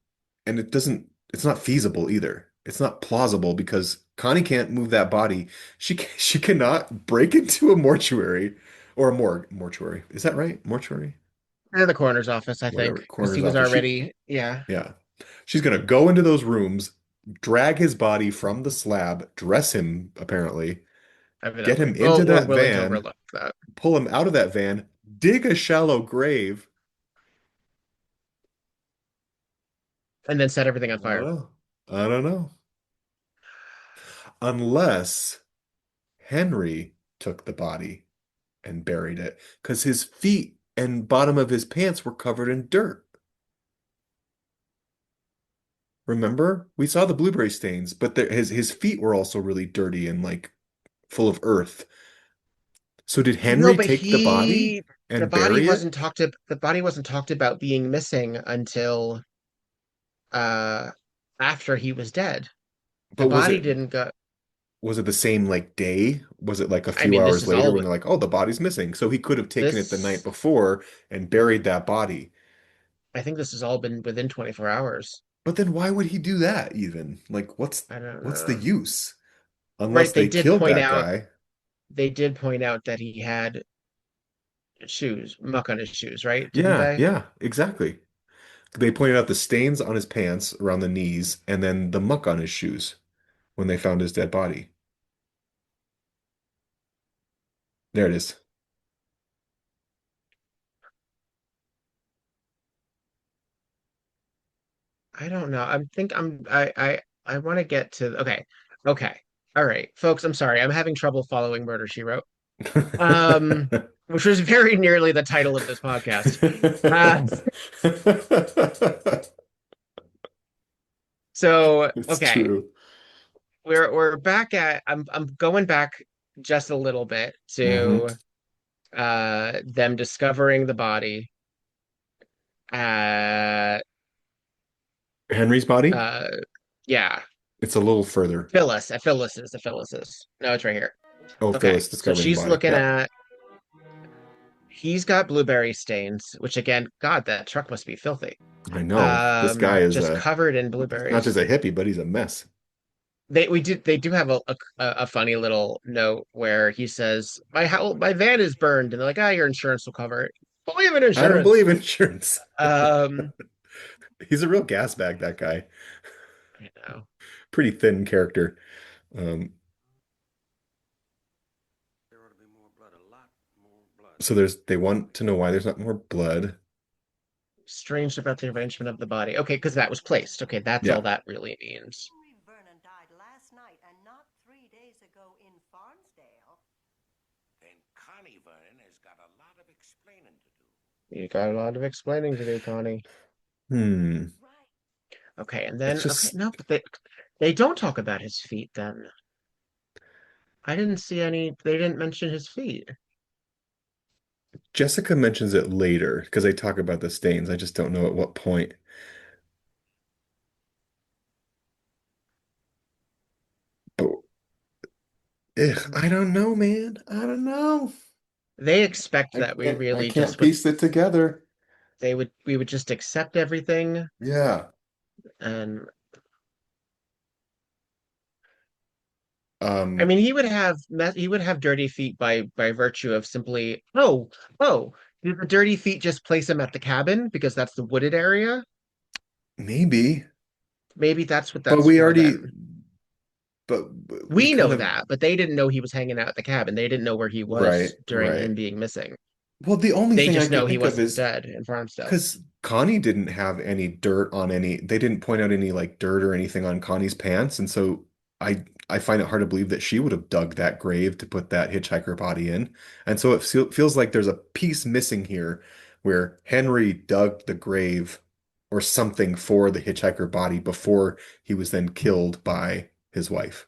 Speaker 1: it's not feasible either. It's not plausible because Connie can't move that body. She cannot break into a mortuary or a mortuary. Is that right? Mortuary?
Speaker 2: In the coroner's office, I think,
Speaker 1: Whatever.
Speaker 2: because he
Speaker 1: Coroner's
Speaker 2: was
Speaker 1: office.
Speaker 2: already, yeah.
Speaker 1: Yeah. She's gonna go into those rooms, drag his body from the slab, dress him apparently, get him
Speaker 2: Evidently.
Speaker 1: into
Speaker 2: Well, we're
Speaker 1: that
Speaker 2: willing to
Speaker 1: van,
Speaker 2: overlook that.
Speaker 1: pull him out of that van, dig a shallow grave.
Speaker 2: And then set everything on
Speaker 1: I don't
Speaker 2: fire.
Speaker 1: know. I don't know. Unless Henry took the body and buried it, because his feet and bottom of his pants were covered in dirt. Remember? We saw the blueberry stains, but his feet were also really dirty and like full of earth. So did
Speaker 2: No,
Speaker 1: Henry
Speaker 2: but
Speaker 1: take the body and bury it?
Speaker 2: the body wasn't talked about being missing until uh after he was dead. The
Speaker 1: But
Speaker 2: body didn't go.
Speaker 1: was it the same like day? Was it like a
Speaker 2: I
Speaker 1: few
Speaker 2: mean, this
Speaker 1: hours
Speaker 2: is
Speaker 1: later
Speaker 2: all
Speaker 1: when
Speaker 2: with
Speaker 1: they're like, "Oh, the body's missing." So he could have taken it the night
Speaker 2: this.
Speaker 1: before and buried that body.
Speaker 2: I think this has all been within 24 hours.
Speaker 1: But then why would he do that even? Like
Speaker 2: I don't
Speaker 1: what's the
Speaker 2: know.
Speaker 1: use? Unless
Speaker 2: Right,
Speaker 1: they killed that guy.
Speaker 2: they did point out that he had shoes, muck on his shoes, right? Didn't
Speaker 1: Yeah,
Speaker 2: they?
Speaker 1: yeah, exactly. They pointed out the stains on his pants around the knees and then the muck on his shoes when they found his dead body. There it is.
Speaker 2: I don't know. I want to get to okay. Okay. All right. Folks, I'm sorry. I'm having trouble following Murder She Wrote. Um, which was very nearly the title of this podcast. Uh, so
Speaker 1: It's
Speaker 2: okay.
Speaker 1: true.
Speaker 2: We're back at I'm going back just a little bit
Speaker 1: Hmm.
Speaker 2: to them discovering the body at
Speaker 1: Henry's body?
Speaker 2: uh yeah,
Speaker 1: It's a little further.
Speaker 2: Phyllis's. No, it's right here.
Speaker 1: Oh,
Speaker 2: Okay.
Speaker 1: Phyllis
Speaker 2: So
Speaker 1: discovering the
Speaker 2: she's
Speaker 1: body.
Speaker 2: looking
Speaker 1: Yeah,
Speaker 2: at he's got blueberry stains, which again, God, that truck must be filthy.
Speaker 1: I know. This guy is
Speaker 2: Just covered in
Speaker 1: not just
Speaker 2: blueberries.
Speaker 1: a hippie, but he's a mess.
Speaker 2: They do have a funny little note where he says, my van is burned," and they're like, "Ah, your insurance will cover it." Believe in
Speaker 1: I don't
Speaker 2: insurance.
Speaker 1: believe insurance.
Speaker 2: Um,
Speaker 1: He's a real gas bag, that guy.
Speaker 2: you know,
Speaker 1: Pretty thin character. Um,
Speaker 6: There ought to be more blood, a lot more blood.
Speaker 1: so they want to know why there's not more blood.
Speaker 2: strange about the arrangement of the body. Okay, because that was placed. Okay, that's all
Speaker 1: Yeah.
Speaker 2: that really means.
Speaker 5: Henry Vernon died last night and not 3 days ago in Farnsdale.
Speaker 6: Then Connie Vernon has got a lot of explaining to do.
Speaker 2: You got a lot of explaining to do, Connie.
Speaker 1: Hmm.
Speaker 2: Okay, and
Speaker 1: It's
Speaker 2: then okay,
Speaker 1: just
Speaker 2: no, but they don't talk about his feet then. I didn't see any. They didn't mention his feet.
Speaker 1: Jessica mentions it later because they talk about the stains. I just don't know at what point. But I don't know, man. I don't know.
Speaker 2: They expect that we
Speaker 1: I
Speaker 2: really
Speaker 1: can't
Speaker 2: just would
Speaker 1: piece it together.
Speaker 2: we would just accept everything
Speaker 1: Yeah.
Speaker 2: and I
Speaker 1: Um,
Speaker 2: mean he would have dirty feet by virtue of simply oh did the dirty feet just place him at the cabin because that's the wooded area?
Speaker 1: maybe,
Speaker 2: Maybe that's what
Speaker 1: but
Speaker 2: that's for then.
Speaker 1: but we
Speaker 2: We
Speaker 1: kind
Speaker 2: know
Speaker 1: of,
Speaker 2: that, but they didn't know he was hanging out at the cabin. They didn't know where he
Speaker 1: right,
Speaker 2: was during
Speaker 1: right.
Speaker 2: him being missing.
Speaker 1: Well, the only
Speaker 2: They
Speaker 1: thing I
Speaker 2: just
Speaker 1: could
Speaker 2: know he
Speaker 1: think of
Speaker 2: wasn't
Speaker 1: is
Speaker 2: dead in Farmstead.
Speaker 1: because Connie didn't have any dirt on they didn't point out any like dirt or anything on Connie's pants. And so I find it hard to believe that she would have dug that grave to put that hitchhiker body in. And so feels like there's a piece missing here where Henry dug the grave or something for the hitchhiker body before he was then killed by his wife.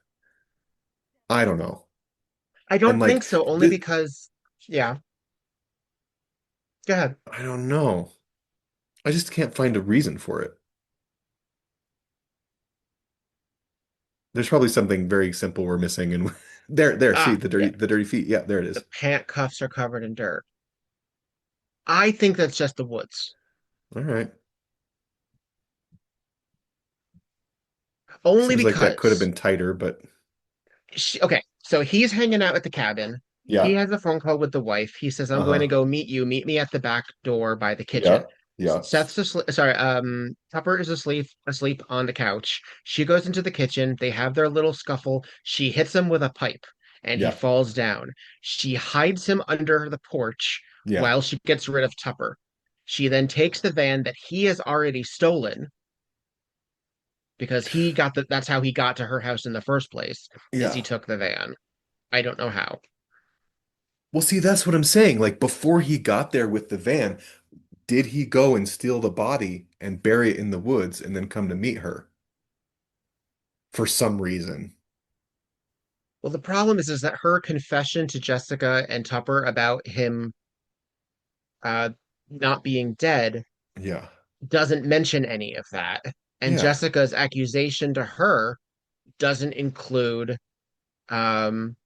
Speaker 1: I don't know.
Speaker 2: I
Speaker 1: And
Speaker 2: don't think
Speaker 1: like,
Speaker 2: so, only because yeah. Go ahead.
Speaker 1: I don't know. I just can't find a reason for it. There's probably something very simple we're missing, and there, see
Speaker 2: Ah, yeah.
Speaker 1: the dirty feet. Yeah, there it
Speaker 2: The
Speaker 1: is.
Speaker 2: pant cuffs are covered in dirt. I think that's just the woods.
Speaker 1: All right.
Speaker 2: Only
Speaker 1: Seems like that could have
Speaker 2: because
Speaker 1: been tighter, but
Speaker 2: okay, so he's hanging out at the cabin. He
Speaker 1: yeah,
Speaker 2: has a phone call with the wife. He says, "I'm going to
Speaker 1: uh-huh.
Speaker 2: go meet you. Meet me at the back door by the
Speaker 1: Yeah,
Speaker 2: kitchen."
Speaker 1: Yeah.
Speaker 2: Seth's asleep. Sorry, Tupper is asleep on the couch. She goes into the kitchen. They have their little scuffle. She hits him with a pipe, and he
Speaker 1: Yeah.
Speaker 2: falls down. She hides him under the porch
Speaker 1: Yeah.
Speaker 2: while she gets rid of Tupper. She then takes the van that he has already stolen because that's how he got to her house in the first place, is he
Speaker 1: Yeah.
Speaker 2: took the van. I don't know how.
Speaker 1: Well, see, that's what I'm saying. Like before he got there with the van, did he go and steal the body and bury it in the woods and then come to meet her for some reason?
Speaker 2: Well, the problem is that her confession to Jessica and Tupper about him uh not being dead
Speaker 1: Yeah.
Speaker 2: doesn't mention any of that. And
Speaker 1: Yeah.
Speaker 2: Jessica's accusation to her doesn't include um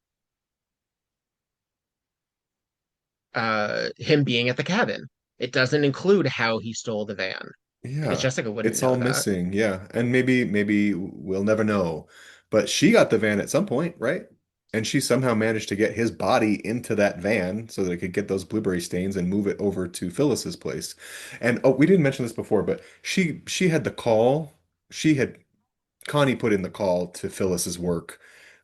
Speaker 2: him being at the cabin. It doesn't include how he stole the van because
Speaker 1: Yeah.
Speaker 2: Jessica wouldn't
Speaker 1: It's
Speaker 2: know
Speaker 1: all
Speaker 2: that.
Speaker 1: missing. Yeah. And maybe we'll never know. But she got the van at some point, right? And she somehow managed to get his body into that van so that it could get those blueberry stains and move it over to Phyllis's place. And oh, we didn't mention this before, but she had the call. She had Connie put in the call to Phyllis's work,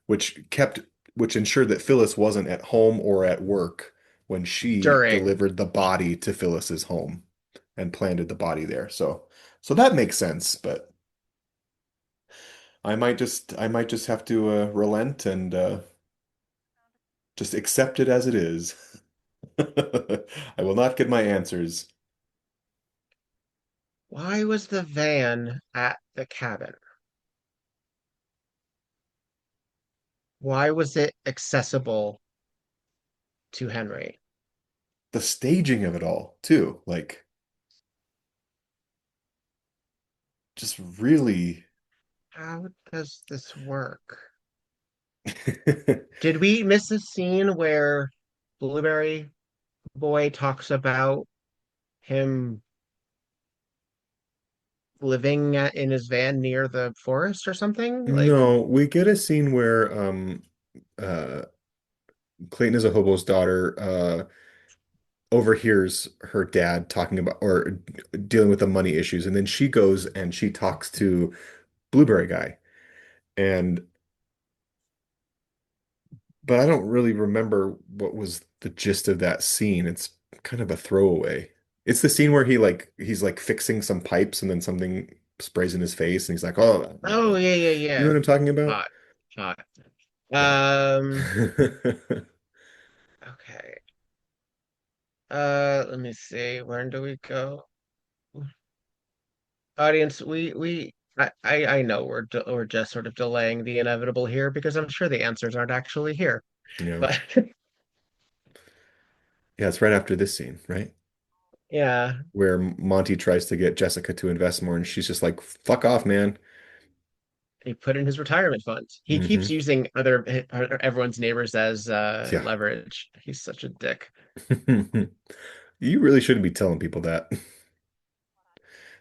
Speaker 1: which kept which ensured that Phyllis wasn't at home or at work when she
Speaker 2: During
Speaker 1: delivered the body to Phyllis's home and planted the body there. So that makes sense, but I might just have to relent and just accept it as it is. I will not get my answers.
Speaker 2: Why was the van at the cabin? Why was it accessible to Henry?
Speaker 1: The staging of it all, too, like just really.
Speaker 2: How does this work? Did we miss a scene where Blueberry Boy talks about him in his van near the forest or something? Like,
Speaker 1: No, we get a scene where uh Clayton is a hobo's daughter overhears her dad talking about or dealing with the money issues, and then she goes and she talks to Blueberry Guy. And but I don't really remember what was the gist of that scene. It's kind of a throwaway. It's the scene where he's like fixing some pipes and then something sprays in his face and he's like, "Oh,
Speaker 2: oh yeah, yeah,
Speaker 1: you know
Speaker 2: yeah.
Speaker 1: what I'm talking about?"
Speaker 2: Hot, hot.
Speaker 1: Yeah.
Speaker 2: Um, okay. Let me see. Where do we go? Audience, I know we're just sort of delaying the inevitable here because I'm sure the answers aren't actually here.
Speaker 1: Yeah.
Speaker 2: But
Speaker 1: Yeah, it's right after this scene, right?
Speaker 2: yeah,
Speaker 1: Where Monty tries to get Jessica to invest more, and she's just like, "Fuck off, man."
Speaker 2: he put in his retirement fund. He keeps
Speaker 1: Hmm.
Speaker 2: using everyone's neighbors as
Speaker 1: Yeah.
Speaker 2: leverage. He's such a dick.
Speaker 1: You really shouldn't be telling people that.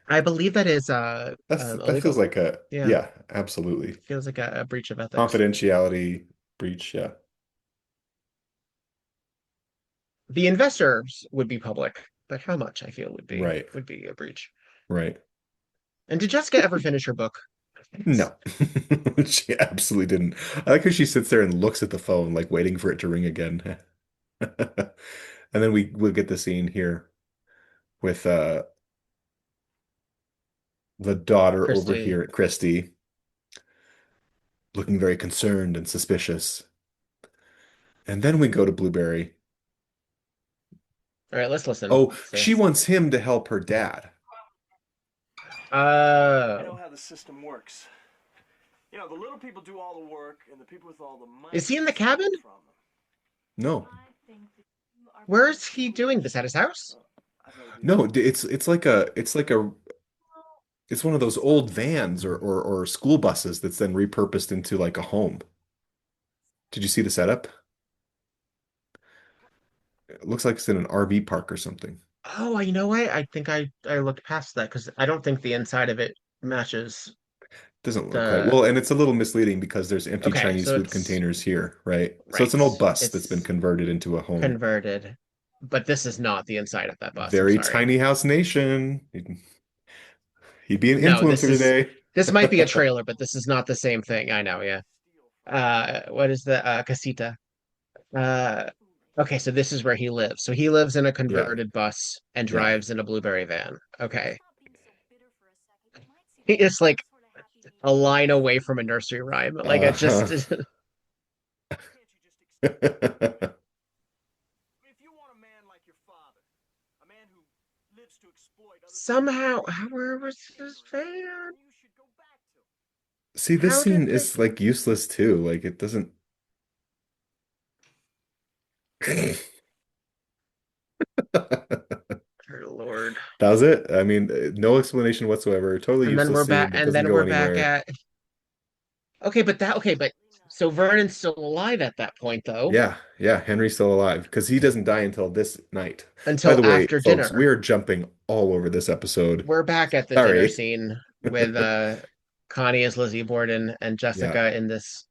Speaker 2: I believe that is
Speaker 1: That feels
Speaker 2: illegal.
Speaker 1: like a
Speaker 2: Yeah,
Speaker 1: yeah, absolutely.
Speaker 2: feels like a breach of ethics.
Speaker 1: Confidentiality breach, yeah.
Speaker 2: The investors would be public, but how much I feel
Speaker 1: Right.
Speaker 2: would be a breach.
Speaker 1: Right.
Speaker 2: And did Jessica ever finish her book?
Speaker 1: No. She absolutely didn't. I like how she sits there and looks at the phone, like waiting for it to ring again. And then we'll get the scene here with the daughter over
Speaker 2: Christy.
Speaker 1: here at Christie, looking very concerned and suspicious. And then we go to Blueberry.
Speaker 2: All right, let's listen.
Speaker 1: Oh,
Speaker 2: Let's see.
Speaker 1: she wants him to help her dad.
Speaker 9: I know
Speaker 2: Oh.
Speaker 9: how the system works. You know, the little people do all the work, and the people with all the money
Speaker 2: Is he in the cabin?
Speaker 9: from them.
Speaker 1: No.
Speaker 2: Where is he doing this? At his house?
Speaker 1: No, it's one of those old vans or school buses that's then repurposed into like a home. Did you see the setup? It looks like it's in an RV park or something.
Speaker 2: Oh, you know what? I think I looked past that because I don't think the inside of it matches
Speaker 1: Doesn't look quite
Speaker 2: the.
Speaker 1: well, and it's a little misleading because there's empty
Speaker 2: Okay,
Speaker 1: Chinese
Speaker 2: so
Speaker 1: food
Speaker 2: it's
Speaker 1: containers here, right? So it's an
Speaker 2: right.
Speaker 1: old bus that's been
Speaker 2: It's
Speaker 1: converted into a home.
Speaker 2: converted. but this is not the inside of that bus. I'm
Speaker 1: Very
Speaker 2: sorry.
Speaker 1: tiny house nation. He'd be an
Speaker 2: No,
Speaker 1: influencer today.
Speaker 2: this might be a trailer, but this is not the same thing. I know, yeah. What is the casita? Uh, okay, so this is where he lives. So he lives in a
Speaker 1: Yeah,
Speaker 2: converted bus and
Speaker 1: yeah.
Speaker 2: drives in a blueberry van. Okay. He is like a line away from a nursery rhyme. Like it
Speaker 1: Uh-huh.
Speaker 2: just
Speaker 9: If you want a man like your father, a man who lives to exploit other people's
Speaker 2: somehow,
Speaker 9: dreams,
Speaker 2: where was this van?
Speaker 9: you should go back to him.
Speaker 1: See, this
Speaker 2: How did
Speaker 1: scene
Speaker 2: they?
Speaker 1: is like useless too. Like it doesn't.
Speaker 2: Dear Lord.
Speaker 1: That was it. I mean, no explanation whatsoever. Totally
Speaker 2: And then
Speaker 1: useless
Speaker 2: we're back,
Speaker 1: scene that
Speaker 2: and
Speaker 1: doesn't
Speaker 2: then
Speaker 1: go
Speaker 2: we're back
Speaker 1: anywhere.
Speaker 2: at okay, but so Vernon's still alive at that point though,
Speaker 1: Yeah, yeah, Henry's still alive because he doesn't die until this night. By
Speaker 2: until
Speaker 1: the way,
Speaker 2: after
Speaker 1: folks, we
Speaker 2: dinner.
Speaker 1: are jumping all over this episode.
Speaker 2: We're back at the dinner
Speaker 1: Sorry.
Speaker 2: scene with Connie as Lizzie Borden and
Speaker 1: Yeah.
Speaker 2: Jessica in this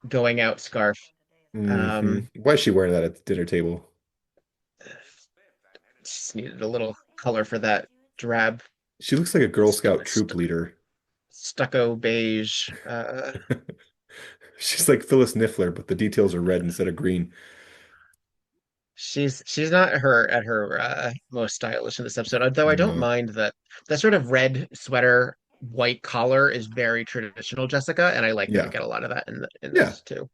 Speaker 2: going out scarf.
Speaker 1: Why is she wearing that at the dinner table?
Speaker 2: Just needed a little color for that drab
Speaker 1: She looks like a Girl Scout troop
Speaker 2: st
Speaker 1: leader.
Speaker 2: stucco beige.
Speaker 1: She's like Phyllis Niffler, but the details are red instead of green.
Speaker 2: She's not her at her most stylish in this episode, though I don't
Speaker 1: No.
Speaker 2: mind that sort of red sweater, white collar is very traditional Jessica, and I like that we
Speaker 1: Yeah.
Speaker 2: get a lot of that in
Speaker 1: Yeah.
Speaker 2: this too.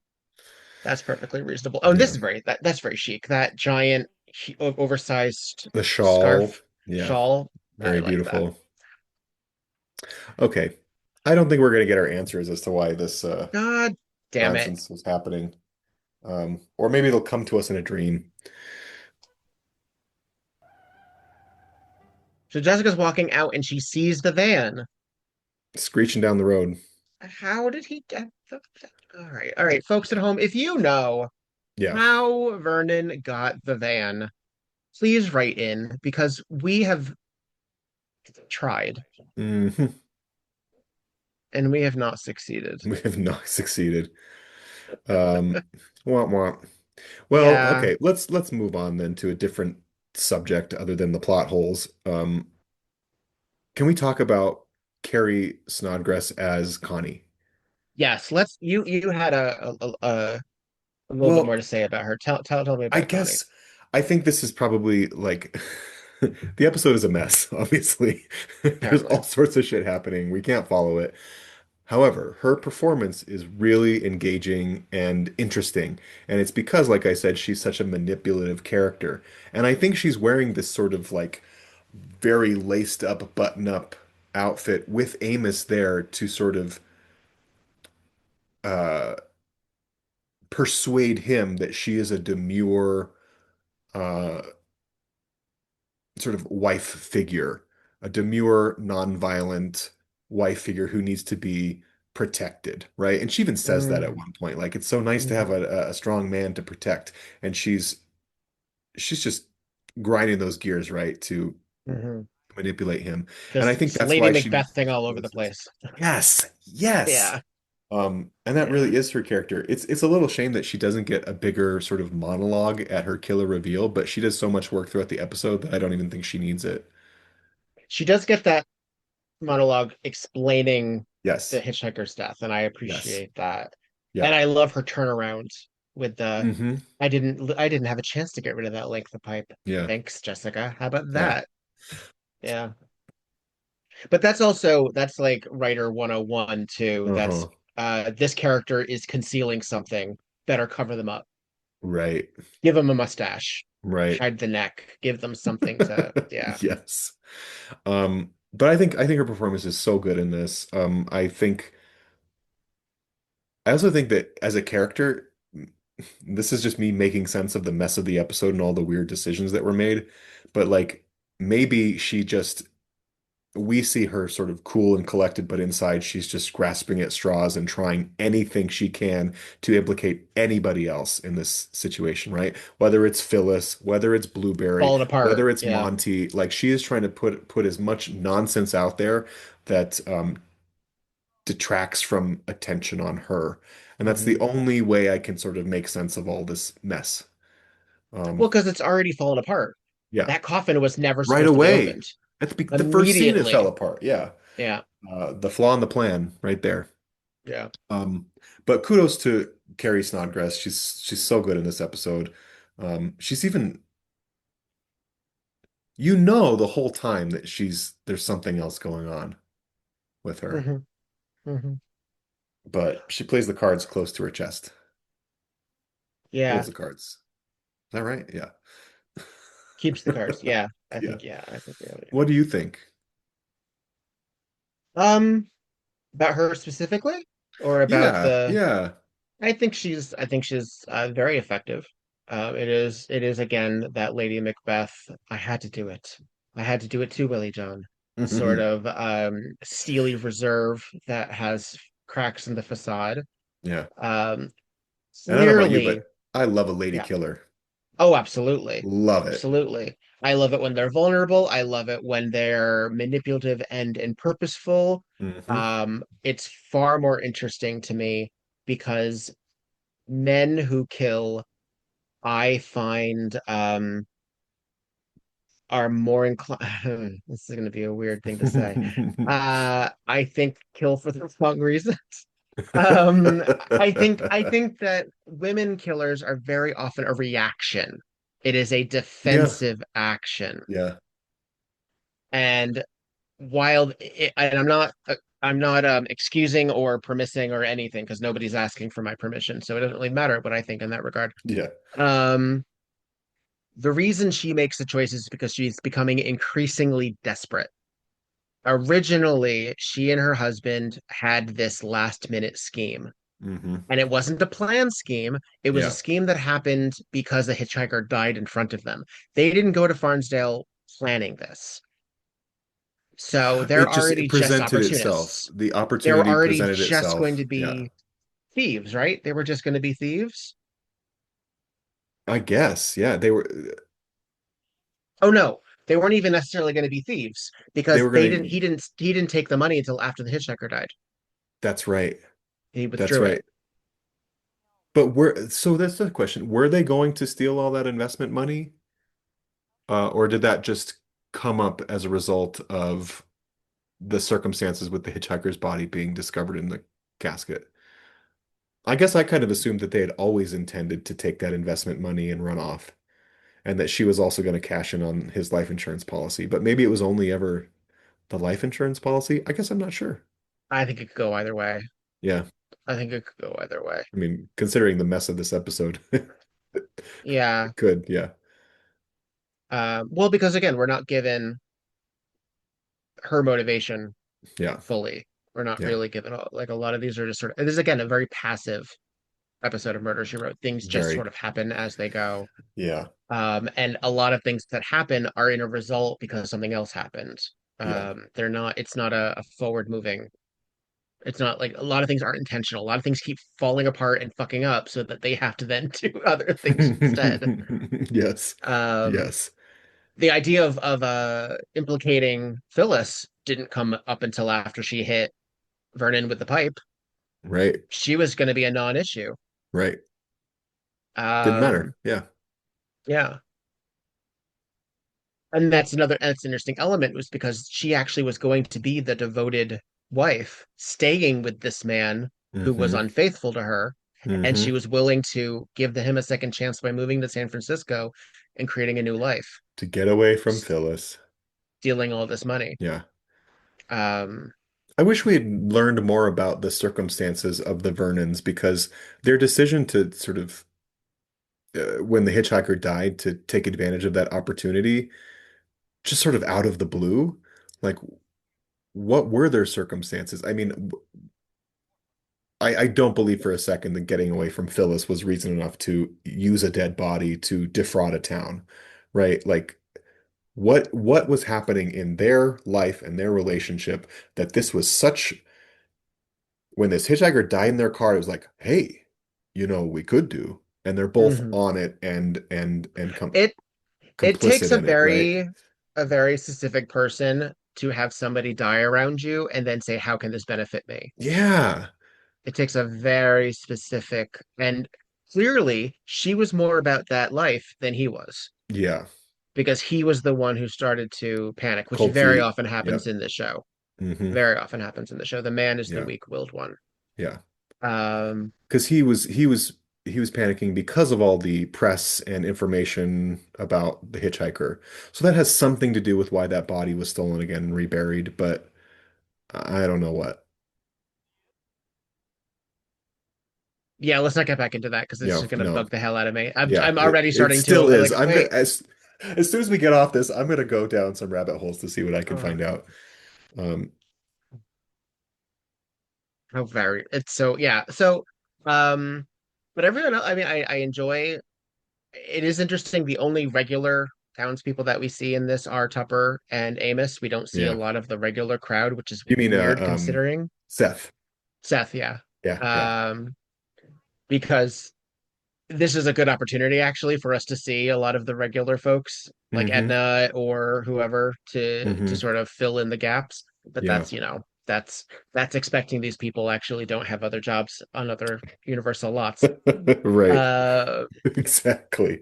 Speaker 2: That's perfectly reasonable. Oh, and this
Speaker 1: Yeah.
Speaker 2: is that's very chic. That giant oversized
Speaker 1: The shawl.
Speaker 2: scarf
Speaker 1: Yeah.
Speaker 2: shawl. I
Speaker 1: Very
Speaker 2: like that.
Speaker 1: beautiful. Okay. I don't think we're going to get our answers as to why this
Speaker 2: God damn it.
Speaker 1: nonsense was happening. Or maybe it'll come to us in a dream.
Speaker 2: So Jessica's walking out and she sees the van.
Speaker 1: Screeching down the road.
Speaker 2: How did he get the all right, folks at home, if you know
Speaker 1: Yeah.
Speaker 2: how Vernon got the van, please write in because we have tried
Speaker 1: hmm
Speaker 2: and we have not succeeded.
Speaker 1: We have not succeeded. Um, womp womp. Well,
Speaker 2: Yeah.
Speaker 1: okay, let's move on then to a different subject other than the plot holes. Can we talk about Carrie Snodgress as Connie?
Speaker 2: Yes, you had a little bit more
Speaker 1: Well,
Speaker 2: to say about her. Tell me
Speaker 1: I
Speaker 2: about Connie.
Speaker 1: guess I think this is probably like the episode is a mess, obviously. There's
Speaker 2: Apparently.
Speaker 1: all sorts of shit happening. We can't follow it. However, her performance is really engaging and interesting. And it's because, like I said, she's such a manipulative character. And I think she's wearing this sort of like very laced up, button up outfit with Amos there to sort of uh, persuade him that she is a demure, uh, sort of wife figure, a demure, nonviolent wife figure who needs to be protected, right? And she even says that at
Speaker 2: Mm,
Speaker 1: one point, like it's so nice to have
Speaker 2: hmm
Speaker 1: a strong man to protect, and she's just grinding those gears, right, to
Speaker 2: hmm
Speaker 1: manipulate him. And I think
Speaker 2: Just
Speaker 1: that's
Speaker 2: Lady
Speaker 1: why she makes
Speaker 2: Macbething
Speaker 1: such
Speaker 2: all over the
Speaker 1: choices.
Speaker 2: place.
Speaker 1: Yes, yes.
Speaker 2: Yeah.
Speaker 1: And that
Speaker 2: Yeah.
Speaker 1: really is her character. It's a little shame that she doesn't get a bigger sort of monologue at her killer reveal, but she does so much work throughout the episode that I don't even think she needs it.
Speaker 2: She does get that monologue explaining the
Speaker 1: Yes.
Speaker 2: hitchhiker's death, and I
Speaker 1: Yes.
Speaker 2: appreciate that.
Speaker 1: Yeah.
Speaker 2: And I love her turnaround with the
Speaker 1: hmm
Speaker 2: I didn't have a chance to get rid of that length of pipe.
Speaker 1: Yeah.
Speaker 2: Thanks, Jessica. How about
Speaker 1: Yeah.
Speaker 2: that? Yeah. But that's like writer 101 too. That's
Speaker 1: Uh-huh.
Speaker 2: this character is concealing something. Better cover them up.
Speaker 1: Right.
Speaker 2: Give them a mustache.
Speaker 1: Right.
Speaker 2: Hide the neck. Give them something to yeah.
Speaker 1: Yes. But I think her performance is so good in this. I also think that as a character, this is just me making sense of the mess of the episode and all the weird decisions that were made. But like maybe we see her sort of cool and collected, but inside she's just grasping at straws and trying anything she can to implicate anybody else in this situation, right? Whether it's Phyllis, whether it's Blueberry,
Speaker 2: Falling apart.
Speaker 1: whether it's
Speaker 2: Yeah.
Speaker 1: Monty, like she is trying to put as much nonsense out there that detracts from attention on her. And that's the
Speaker 2: Mhm.
Speaker 1: only way I can sort of make sense of all this mess.
Speaker 2: Well, because it's already fallen apart.
Speaker 1: Yeah,
Speaker 2: That coffin was never
Speaker 1: right
Speaker 2: supposed to be
Speaker 1: away.
Speaker 2: opened.
Speaker 1: The first scene it fell
Speaker 2: Immediately.
Speaker 1: apart. Yeah.
Speaker 2: Yeah.
Speaker 1: The flaw in the plan right there.
Speaker 2: Yeah.
Speaker 1: Um, but kudos to Carrie Snodgress. She's so good in this episode. She's even the whole time that there's something else going on with her,
Speaker 2: hmm hmm
Speaker 1: but she plays the cards close to her chest. Holds
Speaker 2: Yeah.
Speaker 1: the cards. Is that right? Yeah.
Speaker 2: Keeps the cards. Yeah. I
Speaker 1: Yeah.
Speaker 2: think, yeah. I think, yeah.
Speaker 1: What do you think?
Speaker 2: Um, about her specifically, or about
Speaker 1: Yeah,
Speaker 2: the
Speaker 1: yeah.
Speaker 2: I think she's very effective. It is again that Lady Macbeth. I had to do it. I had to do it too, Willie John. Sort of steely reserve that has cracks in the facade.
Speaker 1: Yeah.
Speaker 2: Um,
Speaker 1: I don't know about you,
Speaker 2: Clearly,
Speaker 1: but I love a lady
Speaker 2: yeah.
Speaker 1: killer.
Speaker 2: Oh, absolutely.
Speaker 1: Love it.
Speaker 2: Absolutely. I love it when they're vulnerable. I love it when they're manipulative and purposeful.
Speaker 1: Hmm.
Speaker 2: It's far more interesting to me because men who kill, I find, are more inclined. This is going to be a weird thing to say. I think kill for the wrong reason. Um, I think that women killers are very often a reaction. It is a
Speaker 1: Yeah,
Speaker 2: defensive action.
Speaker 1: yeah,
Speaker 2: And and I'm not excusing or permissing or anything because nobody's asking for my permission, so it doesn't really matter what I think in that regard.
Speaker 1: yeah.
Speaker 2: Um, the reason she makes the choice is because she's becoming increasingly desperate. Originally, she and her husband had this last minute scheme.
Speaker 1: Hmm.
Speaker 2: And it wasn't a planned scheme. It was a
Speaker 1: Yeah.
Speaker 2: scheme that happened because a hitchhiker died in front of them. They didn't go to Farnsdale planning this. So they're
Speaker 1: It
Speaker 2: already just
Speaker 1: presented itself.
Speaker 2: opportunists.
Speaker 1: The
Speaker 2: They were
Speaker 1: opportunity
Speaker 2: already
Speaker 1: presented
Speaker 2: just going
Speaker 1: itself.
Speaker 2: to
Speaker 1: Yeah.
Speaker 2: be thieves, right? They were just going to be thieves.
Speaker 1: I guess. Yeah,
Speaker 2: Oh no, they weren't even necessarily going to be thieves
Speaker 1: they
Speaker 2: because
Speaker 1: were gonna
Speaker 2: he didn't take the money until after the hitchhiker died.
Speaker 1: that's right.
Speaker 2: He
Speaker 1: That's
Speaker 2: withdrew it.
Speaker 1: right. But so that's the question. Were they going to steal all that investment money? Or did that just come up as a result of the circumstances with the hitchhiker's body being discovered in the casket? I guess I kind of assumed that they had always intended to take that investment money and run off, and that she was also going to cash in on his life insurance policy. But maybe it was only ever the life insurance policy. I guess I'm not sure.
Speaker 2: I think it could go either way.
Speaker 1: Yeah.
Speaker 2: I think it could go either way.
Speaker 1: I mean, considering the mess of this episode,
Speaker 2: Yeah.
Speaker 1: it could. Yeah.
Speaker 2: Well, because again, we're not given her motivation
Speaker 1: Yeah.
Speaker 2: fully. We're not
Speaker 1: Yeah.
Speaker 2: really given like a lot of these are just sort of, this is again a very passive episode of Murder She Wrote. Things just
Speaker 1: Very.
Speaker 2: sort of happen as they go.
Speaker 1: Yeah.
Speaker 2: And a lot of things that happen are in a result because something else happened.
Speaker 1: Yeah.
Speaker 2: They're not, it's not a forward moving, it's not like a lot of things aren't intentional. A lot of things keep falling apart and fucking up so that they have to then do other things instead.
Speaker 1: Yes.
Speaker 2: Um,
Speaker 1: Yes.
Speaker 2: the idea of implicating Phyllis didn't come up until after she hit Vernon with the pipe.
Speaker 1: Right.
Speaker 2: She was going to be a non-issue.
Speaker 1: Right. Didn't
Speaker 2: Um,
Speaker 1: matter. Yeah.
Speaker 2: yeah. And that's an interesting element was because she actually was going to be the devoted wife, staying with this man who was
Speaker 1: Hmm.
Speaker 2: unfaithful to her, and she
Speaker 1: Hmm.
Speaker 2: was willing to give him a second chance by moving to San Francisco and creating a new life,
Speaker 1: To get away from Phyllis.
Speaker 2: stealing all this money.
Speaker 1: Yeah.
Speaker 2: Um,
Speaker 1: I wish we had learned more about the circumstances of the Vernons because their decision to sort of, when the hitchhiker died, to take advantage of that opportunity, just sort of out of the blue, like what were their circumstances? I mean, I don't believe for a second that getting away from Phyllis was reason enough to use a dead body to defraud a town, right? Like what was happening in their life and their relationship that this was such when this hitchhiker died in their car, it was like, hey, we could do. And they're both
Speaker 2: mhm.
Speaker 1: on it and
Speaker 2: It it takes
Speaker 1: complicit in it, right?
Speaker 2: a very specific person to have somebody die around you and then say, how can this benefit me?
Speaker 1: Yeah.
Speaker 2: It takes a very specific and clearly she was more about that life than he was
Speaker 1: Yeah.
Speaker 2: because he was the one who started to panic, which
Speaker 1: Cold
Speaker 2: very
Speaker 1: feet.
Speaker 2: often
Speaker 1: Yeah.
Speaker 2: happens in this show.
Speaker 1: Hmm.
Speaker 2: Very often happens in the show. The man is the
Speaker 1: Yeah.
Speaker 2: weak-willed one.
Speaker 1: Yeah.
Speaker 2: Um,
Speaker 1: Because he was panicking because of all the press and information about the hitchhiker. So that has something to do with why that body was stolen again and reburied, but I don't know what.
Speaker 2: yeah, let's not get back into that because this is
Speaker 1: No,
Speaker 2: going to
Speaker 1: no.
Speaker 2: bug the hell out of me. I'm
Speaker 1: Yeah,
Speaker 2: I'm
Speaker 1: it,
Speaker 2: already
Speaker 1: it
Speaker 2: starting to
Speaker 1: still is.
Speaker 2: like
Speaker 1: I'm gonna
Speaker 2: wait.
Speaker 1: as soon as we get off this, I'm gonna go down some rabbit holes to see what I can
Speaker 2: Oh,
Speaker 1: find out. Um,
Speaker 2: how very it's so yeah. So um but everyone else, I mean I enjoy it is interesting. The only regular townspeople that we see in this are Tupper and Amos. We don't see a
Speaker 1: yeah.
Speaker 2: lot of the regular crowd, which is
Speaker 1: You mean
Speaker 2: weird considering
Speaker 1: Seth?
Speaker 2: Seth, yeah.
Speaker 1: Yeah, yeah.
Speaker 2: Um because this is a good opportunity actually for us to see a lot of the regular folks like
Speaker 1: Hmm.
Speaker 2: Edna or whoever to
Speaker 1: Hmm.
Speaker 2: sort of fill in the gaps. But
Speaker 1: Yeah.
Speaker 2: that's, that's expecting these people actually don't have other jobs on other Universal lots.
Speaker 1: Right.
Speaker 2: Uh
Speaker 1: Exactly.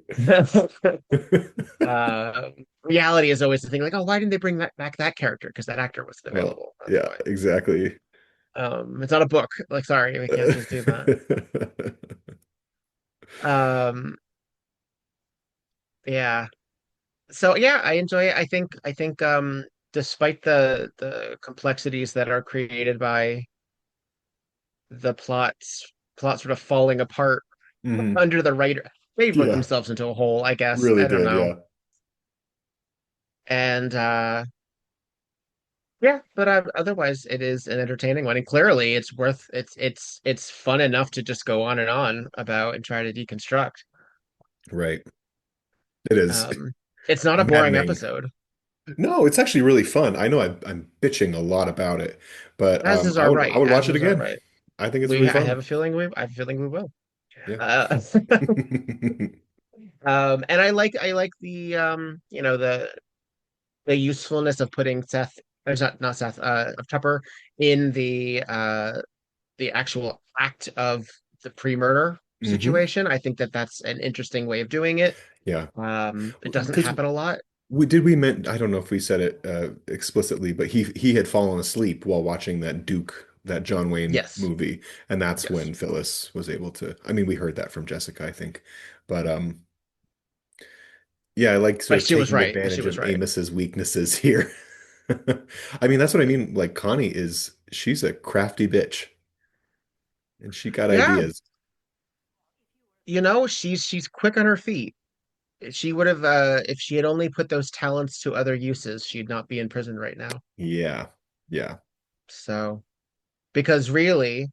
Speaker 2: uh reality is always the thing like, oh, why didn't they bring back that character? Because that actor wasn't
Speaker 1: Well,
Speaker 2: available. That's
Speaker 1: yeah,
Speaker 2: why.
Speaker 1: exactly.
Speaker 2: It's not a book. Like, sorry, we can't just do that. Um, yeah. So yeah, I enjoy it. I think despite the complexities that are created by the plot sort of falling apart
Speaker 1: Hmm.
Speaker 2: under the writer, they wrote
Speaker 1: Yeah,
Speaker 2: themselves into a hole, I guess.
Speaker 1: really
Speaker 2: I don't
Speaker 1: did.
Speaker 2: know.
Speaker 1: Yeah.
Speaker 2: And yeah, but otherwise it is an entertaining one. And clearly it's fun enough to just go on and on about and try to deconstruct.
Speaker 1: Right. It is
Speaker 2: Um it's not a boring
Speaker 1: maddening.
Speaker 2: episode,
Speaker 1: No, it's actually really fun. I know I'm bitching a lot about it, but
Speaker 2: as is
Speaker 1: I
Speaker 2: our
Speaker 1: would I
Speaker 2: right,
Speaker 1: would
Speaker 2: as
Speaker 1: watch it
Speaker 2: is our
Speaker 1: again.
Speaker 2: right.
Speaker 1: I think it's
Speaker 2: We
Speaker 1: really
Speaker 2: I have
Speaker 1: fun.
Speaker 2: a feeling we will.
Speaker 1: Yeah.
Speaker 2: Uh, and I like the the usefulness of putting Seth, or not Seth, of Tupper in the actual act of the pre-murder
Speaker 1: Hmm.
Speaker 2: situation. I think that that's an interesting way of doing it.
Speaker 1: Yeah.
Speaker 2: It doesn't
Speaker 1: Because
Speaker 2: happen a lot.
Speaker 1: we meant I don't know if we said it explicitly, but he had fallen asleep while watching that John Wayne
Speaker 2: Yes,
Speaker 1: movie, and that's
Speaker 2: yes,
Speaker 1: when Phyllis was able to. I mean, we heard that from Jessica, I think, but yeah, I like sort
Speaker 2: but
Speaker 1: of
Speaker 2: she was
Speaker 1: taking
Speaker 2: right. She
Speaker 1: advantage
Speaker 2: was
Speaker 1: of
Speaker 2: right.
Speaker 1: Amos's weaknesses here. I mean, that's what I mean. Like Connie she's a crafty bitch, and she got
Speaker 2: Yeah,
Speaker 1: ideas.
Speaker 2: she's quick on her feet. She would have, if she had only put those talents to other uses, she'd not be in prison right now.
Speaker 1: Yeah, yeah.
Speaker 2: So, because really,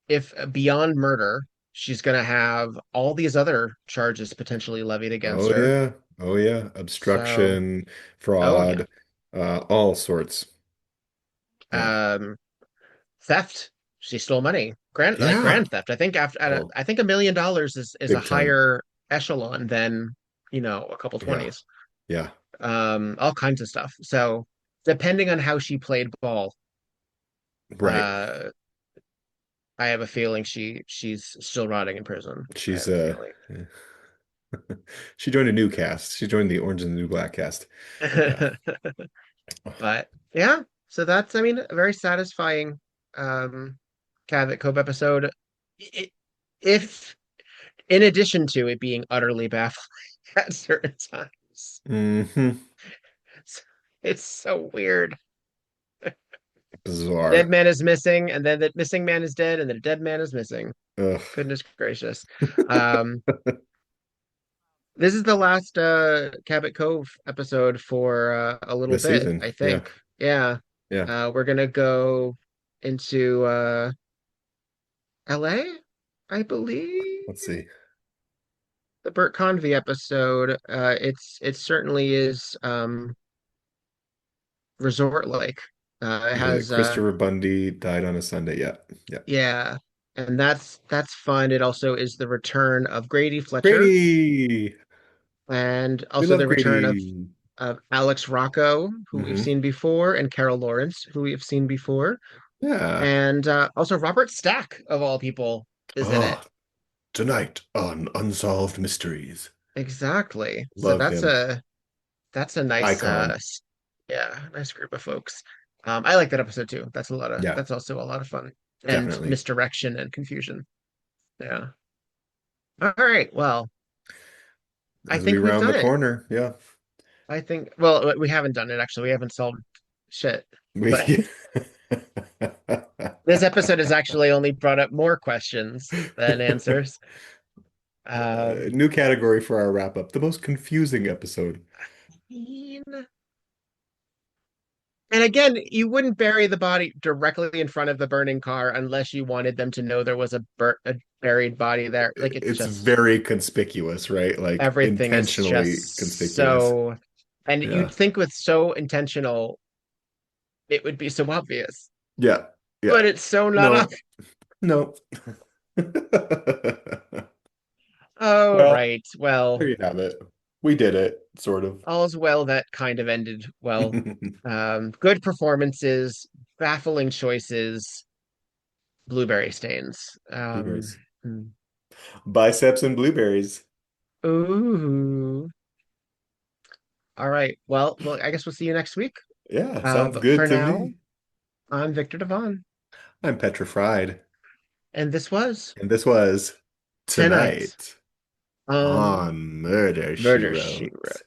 Speaker 2: if beyond murder, she's going to have all these other charges potentially levied against
Speaker 1: Oh
Speaker 2: her.
Speaker 1: yeah. Oh yeah.
Speaker 2: So,
Speaker 1: Obstruction,
Speaker 2: oh yeah.
Speaker 1: fraud, all sorts. Yeah.
Speaker 2: Um, theft. She stole money.
Speaker 1: Yeah.
Speaker 2: Grand theft. I think
Speaker 1: Oh,
Speaker 2: I think $1 million is a
Speaker 1: big time.
Speaker 2: higher echelon than, a couple
Speaker 1: Yeah.
Speaker 2: 20s.
Speaker 1: Yeah.
Speaker 2: All kinds of stuff. So, depending on how she played ball,
Speaker 1: Right.
Speaker 2: uh, I have a feeling she's still rotting in prison. I
Speaker 1: She's
Speaker 2: have a feeling.
Speaker 1: she joined a new cast. She joined the Orange and the New Black cast. Yeah.
Speaker 2: But yeah, so that's, I mean, a very satisfying Cabot Cove episode. It, if in addition to it being utterly baffling at certain times.
Speaker 1: Hmm.
Speaker 2: It's so weird. Dead
Speaker 1: Bizarre.
Speaker 2: man is missing, and then the missing man is dead, and then the dead man is missing.
Speaker 1: Ugh.
Speaker 2: Goodness gracious. Um, this is the last Cabot Cove episode for a little
Speaker 1: This
Speaker 2: bit,
Speaker 1: season.
Speaker 2: I
Speaker 1: Yeah.
Speaker 2: think. Yeah.
Speaker 1: Yeah.
Speaker 2: We're gonna go into LA, I believe.
Speaker 1: Let's see.
Speaker 2: The Bert Convy episode. It certainly is resort like. It
Speaker 1: Yeah.
Speaker 2: has
Speaker 1: Christopher Bundy died on a Sunday. Yeah. Yeah.
Speaker 2: yeah, and that's fun. It also is the return of Grady Fletcher
Speaker 1: Grady.
Speaker 2: and
Speaker 1: We
Speaker 2: also
Speaker 1: love
Speaker 2: the return
Speaker 1: Grady.
Speaker 2: of Alex Rocco, who we've
Speaker 1: Hmm.
Speaker 2: seen before, and Carol Lawrence, who we've seen before,
Speaker 1: Yeah.
Speaker 2: and also Robert Stack of all people is in
Speaker 1: Oh,
Speaker 2: it.
Speaker 1: Tonight on Unsolved Mysteries.
Speaker 2: Exactly. So
Speaker 1: Love him.
Speaker 2: that's a nice
Speaker 1: Icon.
Speaker 2: yeah, nice group of folks. I like that episode too.
Speaker 1: Yeah,
Speaker 2: That's also a lot of fun and
Speaker 1: definitely.
Speaker 2: misdirection and confusion. Yeah. All right. Well, I
Speaker 1: As we
Speaker 2: think we've
Speaker 1: round the
Speaker 2: done it.
Speaker 1: corner, yeah.
Speaker 2: I think, well, we haven't done it actually. We haven't solved shit. But
Speaker 1: We
Speaker 2: this episode has actually only brought up more questions than answers. Um,
Speaker 1: New category for our wrap up. The most confusing episode.
Speaker 2: and again, you wouldn't bury the body directly in front of the burning car unless you wanted them to know there was a buried body there. Like it's
Speaker 1: It's
Speaker 2: just
Speaker 1: very conspicuous, right? Like
Speaker 2: everything is
Speaker 1: intentionally
Speaker 2: just
Speaker 1: conspicuous.
Speaker 2: so, and
Speaker 1: Yeah.
Speaker 2: you'd think with so intentional, it would be so obvious,
Speaker 1: Yeah. Yeah.
Speaker 2: but it's so not
Speaker 1: No.
Speaker 2: obvious.
Speaker 1: No.
Speaker 2: Oh,
Speaker 1: Well,
Speaker 2: right. Well,
Speaker 1: there you have it. We did it, sort of.
Speaker 2: all's well that kind of ended well. Good performances, baffling choices, blueberry stains.
Speaker 1: Blueberries.
Speaker 2: Hmm.
Speaker 1: Biceps and blueberries.
Speaker 2: Ooh. All right. Well, I guess we'll see you next week.
Speaker 1: Yeah, sounds
Speaker 2: But for
Speaker 1: good to
Speaker 2: now,
Speaker 1: me.
Speaker 2: I'm Victor Devon,
Speaker 1: I'm petrified.
Speaker 2: and this was
Speaker 1: And this was
Speaker 2: Tonight
Speaker 1: Tonight
Speaker 2: on
Speaker 1: on Murder, She
Speaker 2: Murder, She
Speaker 1: Wrote.
Speaker 2: Wrote.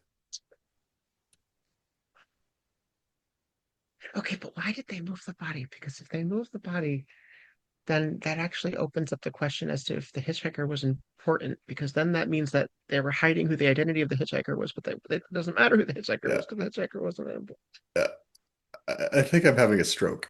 Speaker 2: Okay, but why did they move the body? Because if they move the body, then that actually opens up the question as to if the hitchhiker was important, because then that means that they were hiding who the identity of the hitchhiker was, but it doesn't matter who the hitchhiker
Speaker 1: Yeah,
Speaker 2: was because the hitchhiker wasn't.
Speaker 1: yeah. I think I'm having a stroke.